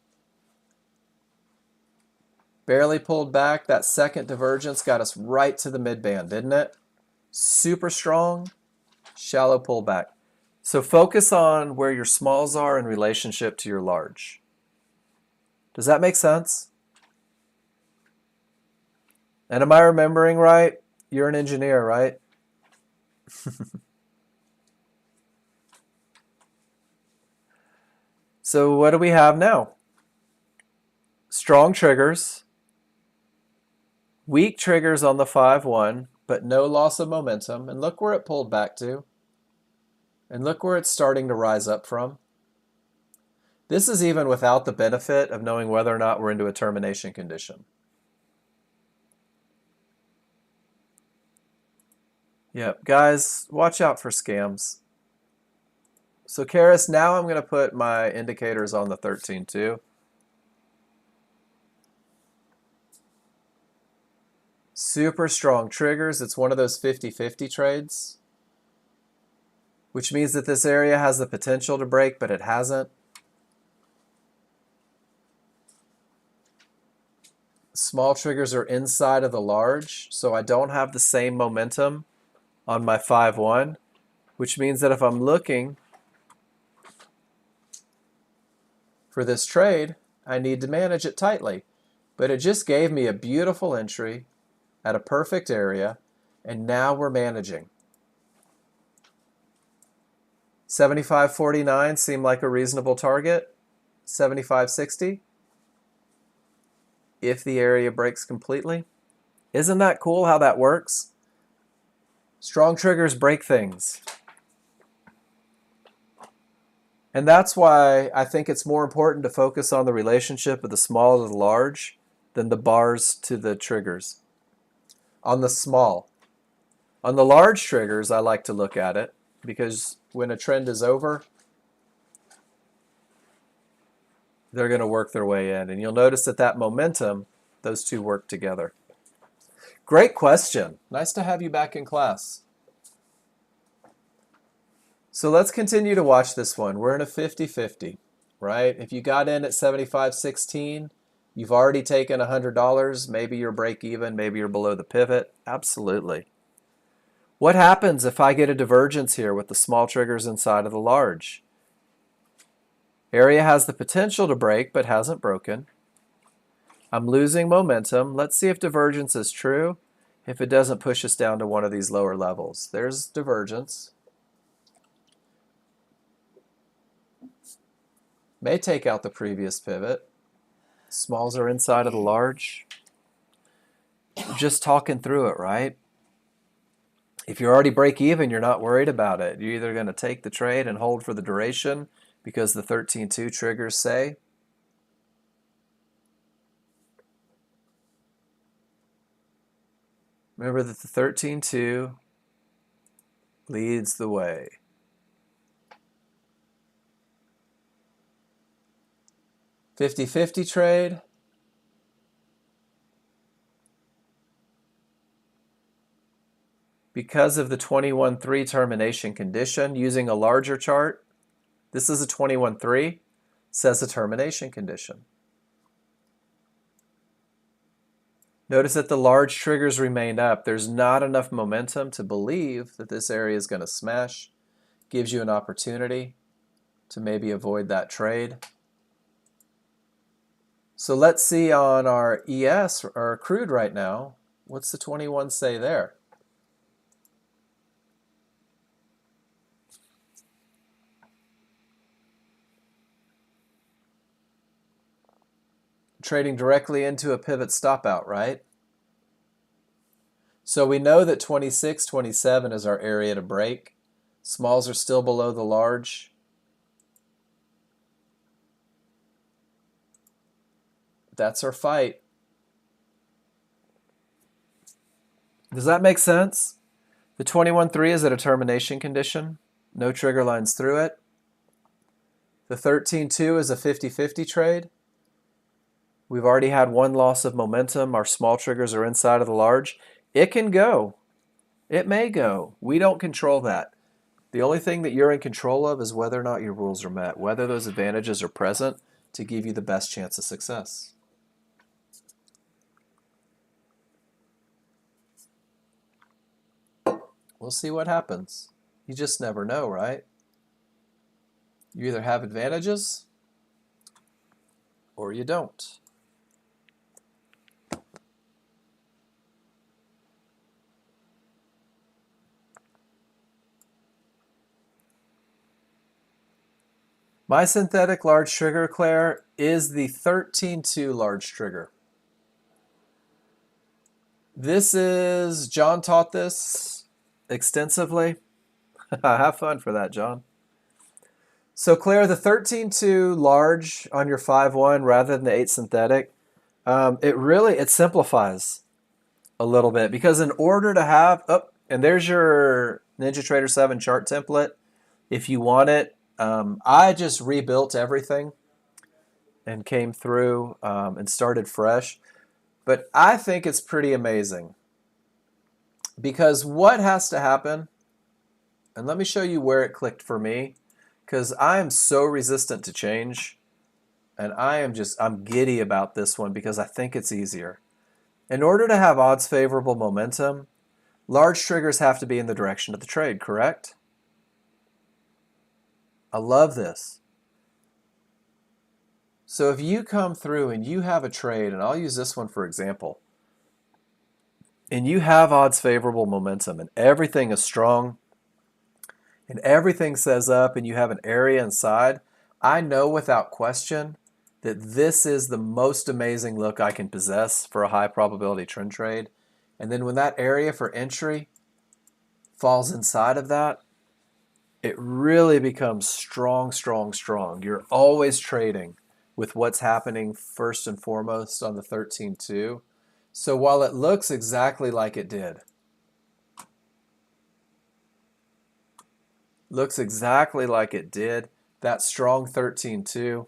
Barely pulled back. That second divergence got us right to the midband, didn't it? Super strong, shallow pullback. So focus on where your smalls are in relationship to your large. Does that make sense? And am I remembering right? You're an engineer, right? So what do we have now? Strong triggers, weak triggers on the 5-1, but no loss of momentum. And look where it pulled back to. And look where it's starting to rise up from. This is even without the benefit of knowing whether or not we're into a termination condition. Yep, guys, watch out for scams. So Karis, now I'm going to put my indicators on the 13-2. Super strong triggers. It's one of those 50-50 trades, which means that this area has the potential to break, but it hasn't. Small triggers are inside of the large, so I don't have the same momentum on my 5-1, which means that if I'm looking for this trade, I need to manage it tightly. But it just gave me a beautiful entry at a perfect area, and now we're managing. 75.49 seemed like a reasonable target. 75.60 if the area breaks completely. Isn't that cool how that works? Strong triggers break things. And that's why I think it's more important to focus on the relationship of the small to the large than the bars to the triggers. On the small. On the large triggers, I like to look at it because when a trend is over, they're going to work their way in. And you'll notice that that momentum, those two work together. Great question. Nice to have you back in class. So let's continue to watch this one. We're in a 50-50, right? If you got in at 75.16, you've already taken $100. Maybe you're break even, maybe you're below the pivot. Absolutely. What happens if I get a divergence here with the small triggers inside of the large? Area has the potential to break, but hasn't broken. I'm losing momentum. Let's see if divergence is true. If it doesn't push us down to one of these lower levels. There's divergence. May take out the previous pivot. Smalls are inside of the large. Just talking through it, right? If you're already break even, you're not worried about it. You're either going to take the trade and hold for the duration because the 13-2 triggers say. Remember that the 13-2 leads the way. $50-50 trade. Because of the 21-3 termination condition, using a larger chart, this is a 21-3. says a termination condition. Notice that the large triggers remain up. There's not enough momentum to believe that this area is going to smash. Gives you an opportunity to maybe avoid that trade. So let's see on our ES, or crude right now, what's the 21 say there? Trading directly into a pivot stop out, right? So we know that 26, 27 is our area to break. Smalls are still below the large. That's our fight. Does that make sense? The 21.3 is a determination condition. No trigger lines through it. The 13.2 is a 50-50 trade. We've already had one loss of momentum. Our small triggers are inside of the large. It can go. It may go. We don't control that. The only thing that you're in control of is whether or not your rules are met, whether those advantages are present to give you the best chance of success. We'll see what happens. You just never know, right? You either have advantages or you don't. My synthetic large trigger, Claire, is the 13.2 large trigger. This is, John taught this extensively. Have fun for that, John. So Claire, the 13.2 large on your 5-1 rather than the 8 synthetic, it simplifies a little bit, because in order to have, and there's your NinjaTrader 7 chart template. If you want it, I just rebuilt everything and came through and started fresh. But I think it's pretty amazing, because what has to happen, and let me show you where it clicked for me, because I am so resistant to change, and I'm giddy about this one because I think it's easier. In order to have odds favorable momentum, large triggers have to be in the direction of the trade, correct? I love this. So if you come through and you have a trade, and I'll use this one for example, and you have odds favorable momentum and everything is strong and everything says up and you have an area inside, I know without question that this is the most amazing look I can possess for a high probability trend trade. And then when that area for entry falls inside of that, it really becomes strong, strong, strong. You're always trading with what's happening first and foremost on the 13.2. So while it looks exactly like it did, that strong 13.2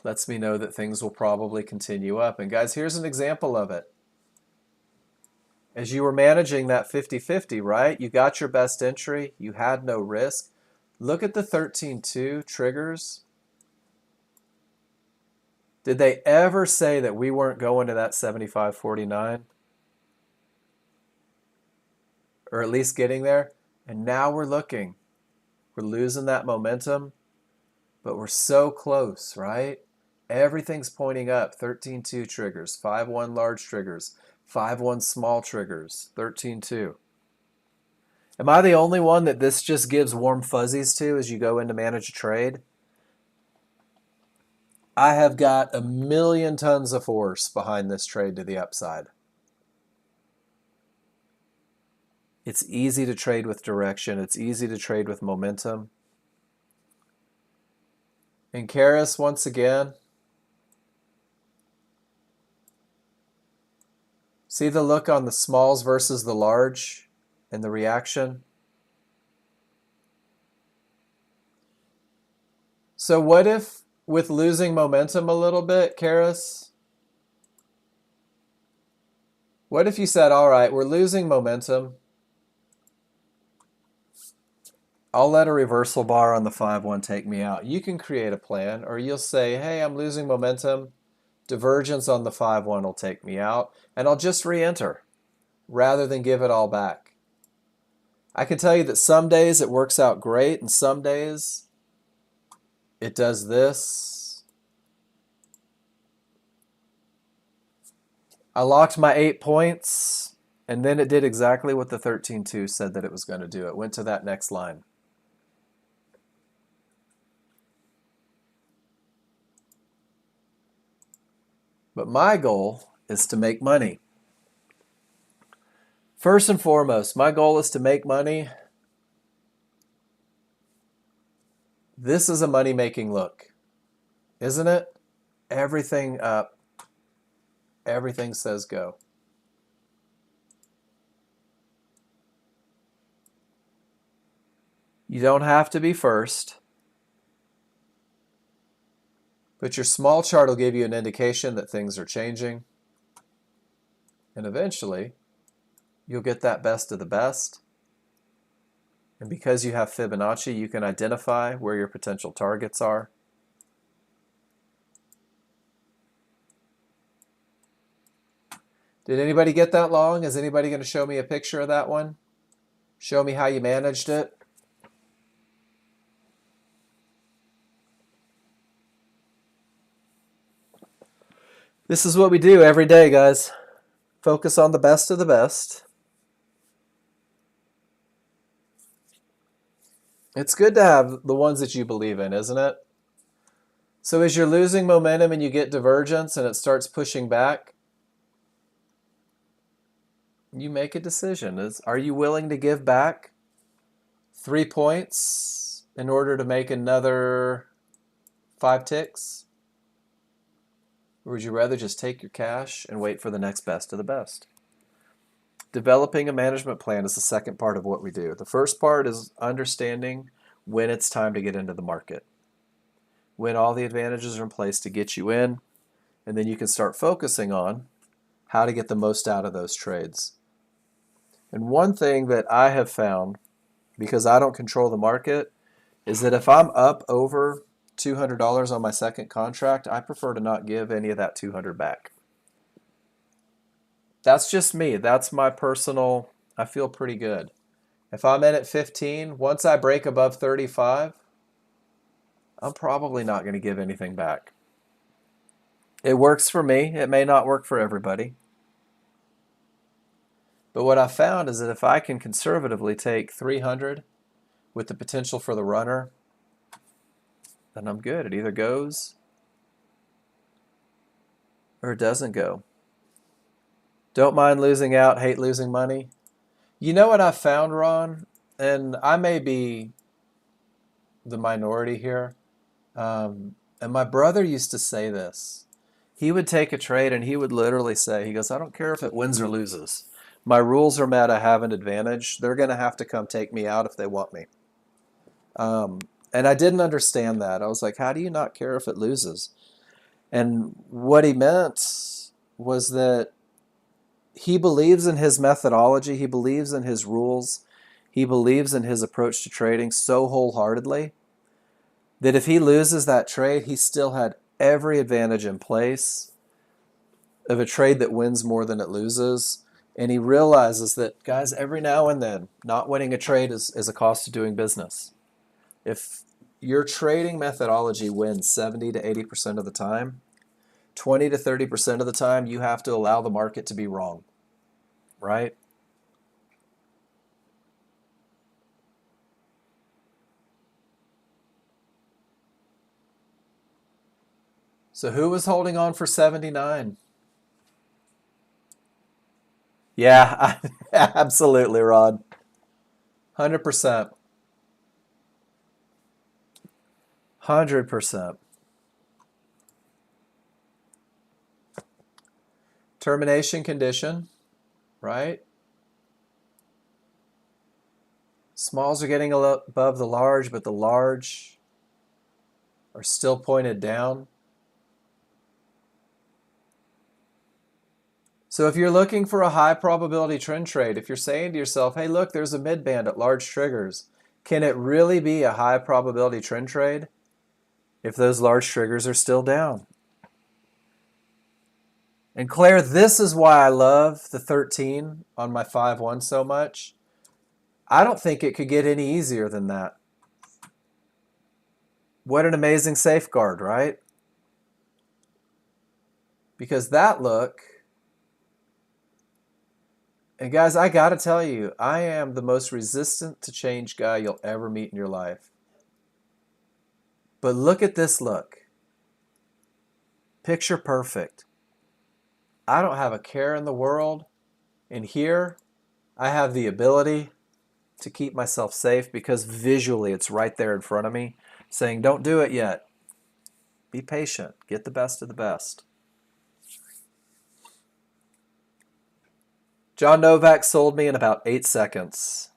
lets me know that things will probably continue up. And guys, here's an example of it. As you were managing that 50-50, right? You got your best entry. You had no risk. Look at the 13.2 triggers. Did they ever say that we weren't going to that 75.49? Or at least getting there? And now we're looking. We're losing that momentum, but we're so close, right? Everything's pointing up. 13.2 triggers, 5-1 large triggers, 5-1 small triggers, 13.2. Am I the only one that this just gives warm fuzzies to as you go in to manage a trade? I have got a million tons of force behind this trade to the upside. It's easy to trade with direction. It's easy to trade with momentum. And Karis, once again, see the look on the smalls versus the large and the reaction? So what if, with losing momentum a little bit, Karis, what if you said, all right, we're losing momentum. I'll let a reversal bar on the 5-1 take me out. You can create a plan, or you'll say, hey, I'm losing momentum. Divergence on the 5-1 will take me out, and I'll just re-enter rather than give it all back. I can tell you that some days it works out great, and some days it does this. I locked my 8 points, and then it did exactly what the 13.2 said that it was going to do. It went to that next line. But my goal is to make money. First and foremost, my goal is to make money. This is a money-making look, isn't it? Everything up. Everything says go. You don't have to be first, but your small chart will give you an indication that things are changing. And eventually, you'll get that best of the best. And because you have Fibonacci, you can identify where your potential targets are. Did anybody get that long? Is anybody going to show me a picture of that one? Show me how you managed it. This is what we do every day, guys. Focus on the best of the best. It's good to have the ones that you believe in, isn't it? So as you're losing momentum and you get divergence and it starts pushing back, you make a decision. Are you willing to give back 3 points in order to make another 5 ticks? Or would you rather just take your cash and wait for the next best of the best? Developing a management plan is the second part of what we do. The first part is understanding when it's time to get into the market, when all the advantages are in place to get you in, and then you can start focusing on how to get the most out of those trades. And one thing that I have found, because I don't control the market, is that if I'm up over $200 on my second contract, I prefer to not give any of that $200 back. That's just me. That's my personal, I feel pretty good. If I'm in at 15, once I break above 35, I'm probably not going to give anything back. It works for me. It may not work for everybody. But what I found is that if I can conservatively take 300 with the potential for the runner, then I'm good. It either goes or it doesn't go. Don't mind losing out, hate losing money. You know what I found, Ron? And I may be the minority here. And my brother used to say this. He would take a trade and he would literally say, he goes, I don't care if it wins or loses. My rules are met. I have an advantage. They're going to have to come take me out if they want me. And I didn't understand that. I was like, how do you not care if it loses? And what he meant was that he believes in his methodology. He believes in his rules. He believes in his approach to trading so wholeheartedly that if he loses that trade, he still had every advantage in place of a trade that wins more than it loses. And he realizes that, guys, every now and then, not winning a trade is a cost of doing business. If your trading methodology wins 70 to 80% of the time, 20 to 30% of the time, you have to allow the market to be wrong, right? So who was holding on for 79? Yeah, absolutely, Rod. 100%. 100%. Termination condition, right? Smalls are getting above the large, but the large are still pointed down. So if you're looking for a high probability trend trade, if you're saying to yourself, hey, look, there's a mid band at large triggers, Can it really be a high probability trend trade if those large triggers are still down? And Claire, this is why I love the 13 on my 5-1 so much. I don't think it could get any easier than that. What an amazing safeguard, right? Because that look, and guys, I gotta tell you, I am the most resistant to change guy you'll ever meet in your life. But look at this look. Picture perfect. I don't have a care in the world. And here, I have the ability to keep myself safe because visually it's right there in front of me saying, don't do it yet. Be patient. Get the best of the best. John Novak sold me in about 8 seconds.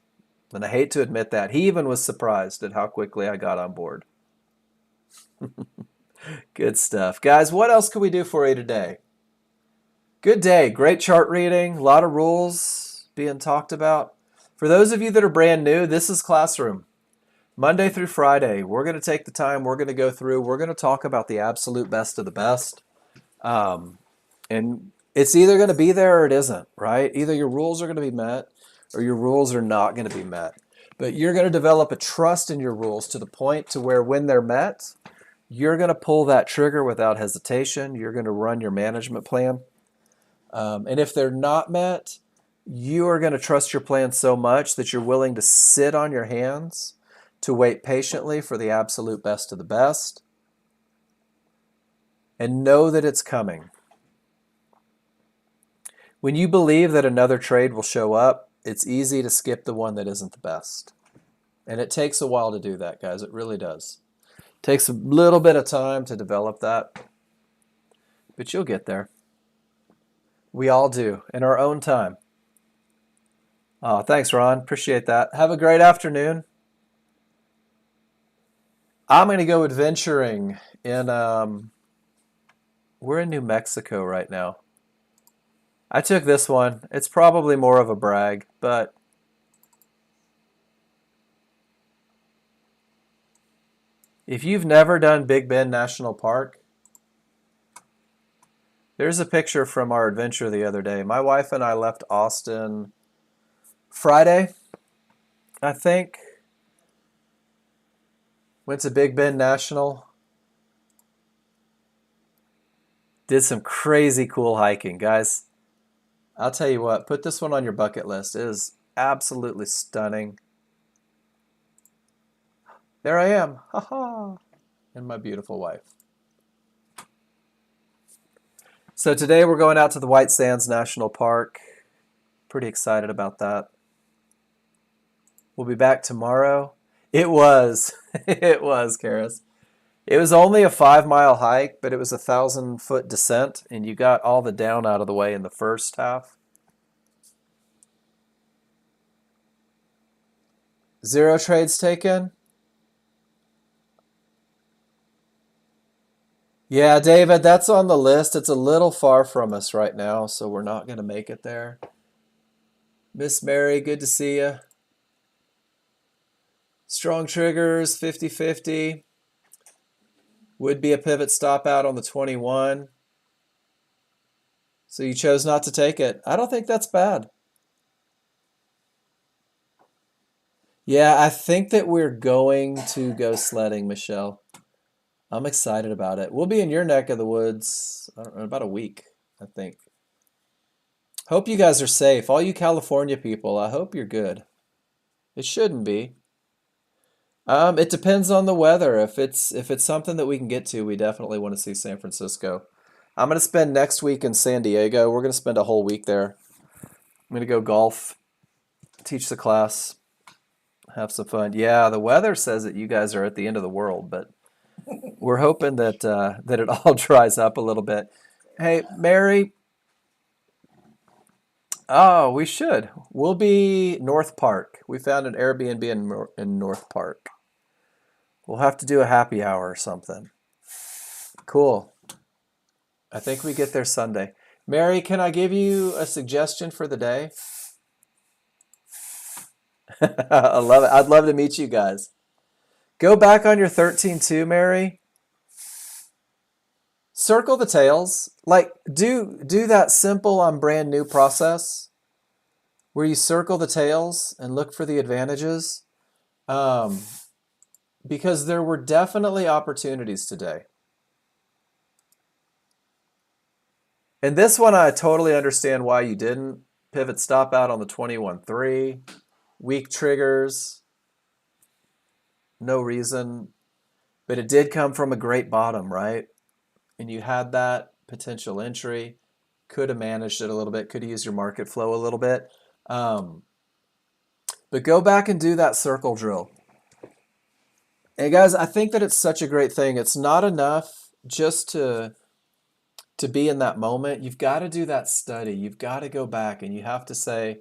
And I hate to admit that. He even was surprised at how quickly I got on board. Good stuff. Guys, what else can we do for you today? Good day. Great chart reading. A lot of rules being talked about. For those of you that are brand new, this is Classroom. Monday through Friday, we're going to take the time. We're going to go through. We're going to talk about the absolute best of the best. And it's either going to be there or it isn't, right? Either your rules are going to be met or your rules are not going to be met. But you're going to develop a trust in your rules to the point to where when they're met, you're going to pull that trigger without hesitation. You're going to run your management plan. And if they're not met, you are going to trust your plan so much that you're willing to sit on your hands to wait patiently for the absolute best of the best and know that it's coming. When you believe that another trade will show up, it's easy to skip the one that isn't the best. And it takes a while to do that, guys. It really does. It takes a little bit of time to develop that, but you'll get there. We all do, in our own time. Oh, thanks, Ron. Appreciate that. Have a great afternoon. I'm going to go adventuring in, we're in New Mexico right now. I took this one. It's probably more of a brag, but if you've never done Big Bend National Park, there's a picture from our adventure the other day. My wife and I left Austin Friday, I think. Went to Big Bend National. Did some crazy cool hiking, guys. I'll tell you what, put this one on your bucket list. It is absolutely stunning. There I am, haha, and my beautiful wife. So today we're going out to the White Sands National Park. Pretty excited about that. We'll be back tomorrow. It was, Karis. It was only a 5-mile hike, but it was a 1,000-foot descent, and you got all the down out of the way in the first half. 0 trades taken. Yeah, David, that's on the list. It's a little far from us right now, so we're not going to make it there. Miss Mary, good to see you. Strong triggers, 50-50. Would be a pivot stop out on the 21. So you chose not to take it. I don't think that's bad. Yeah, I think that we're going to go sledding, Michelle. I'm excited about it. We'll be in your neck of the woods, I don't know, about a week, I think. Hope you guys are safe. All you California people, I hope you're good. It shouldn't be. It depends on the weather. If it's something that we can get to, we definitely want to see San Francisco. I'm going to spend next week in San Diego. We're going to spend a whole week there. I'm going to go golf, teach the class, have some fun. Yeah, the weather says that you guys are at the end of the world, but we're hoping that that it all dries up a little bit. Hey, Mary. Oh, we should. We'll be North Park. We found an Airbnb in North Park. We'll have to do a happy hour or something. Cool. I think we get there Sunday. Mary, can I give you a suggestion for the day? I love it. I'd love to meet you guys. Go back on your 13-2, Mary. Circle the tails. Like, do that simple I'm brand new process where you circle the tails and look for the advantages. Because there were definitely opportunities today. And this one, I totally understand why you didn't. Pivot stop out on the 21-3. Weak triggers. No reason. But it did come from a great bottom, right? And you had that potential entry. Could have managed it a little bit. Could have used your market flow a little bit. But go back and do that circle drill. And guys, I think that it's such a great thing. It's not enough just to be in that moment. You've got to do that study. You've got to go back and you have to say,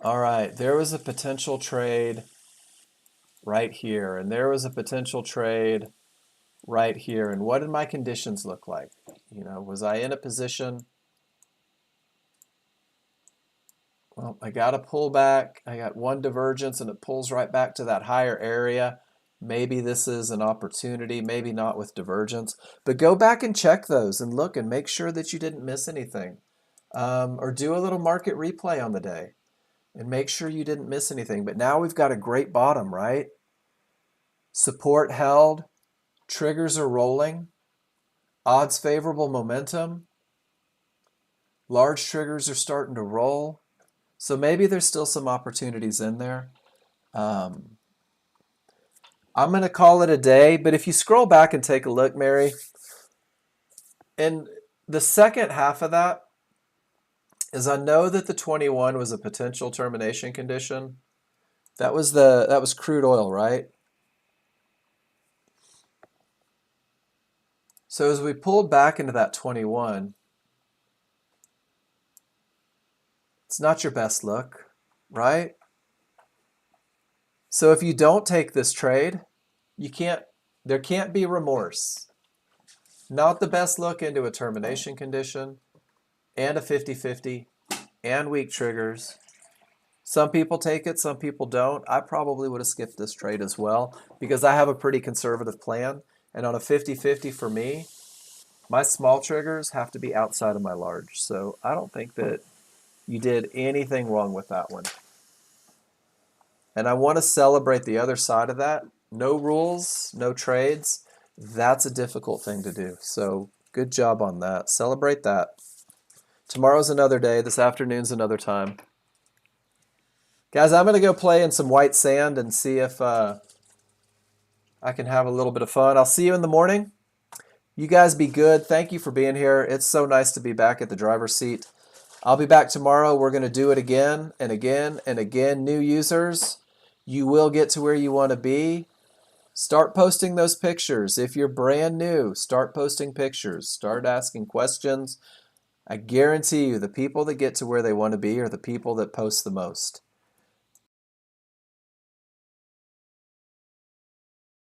all right, there was a potential trade right here, and there was a potential trade right here, and what did my conditions look like? You know, was I in a position? Well, I got a pullback. I got one divergence, and it pulls right back to that higher area. Maybe this is an opportunity, maybe not with divergence. But go back and check those and look and make sure that you didn't miss anything. Or do a little market replay on the day and make sure you didn't miss anything. But now we've got a great bottom, right? Support held. Triggers are rolling. Odds favorable momentum. Large triggers are starting to roll. So maybe there's still some opportunities in there. I'm going to call it a day, but if you scroll back and take a look, Mary, and the second half of that is I know that the 21 was a potential termination condition. That was crude oil, right? So as we pulled back into that 21, it's not your best look, right? So if you don't take this trade, there can't be remorse. Not the best look into a termination condition and a 50-50 and weak triggers. Some people take it, some people don't. I probably would have skipped this trade as well because I have a pretty conservative plan. And on a 50-50 for me, my small triggers have to be outside of my large. So I don't think that you did anything wrong with that one. And I want to celebrate the other side of that. No rules, no trades. That's a difficult thing to do. So good job on that. Celebrate that. Tomorrow's another day. This afternoon's another time. Guys, I'm going to go play in some white sand and see if I can have a little bit of fun. I'll see you in the morning. You guys be good. Thank you for being here. It's so nice to be back at the driver's seat. I'll be back tomorrow. We're going to do it again and again and again. New users, you will get to where you want to be. Start posting those pictures. If you're brand new, start posting pictures. Start asking questions. I guarantee you the people that get to where they want to be are the people that post the most.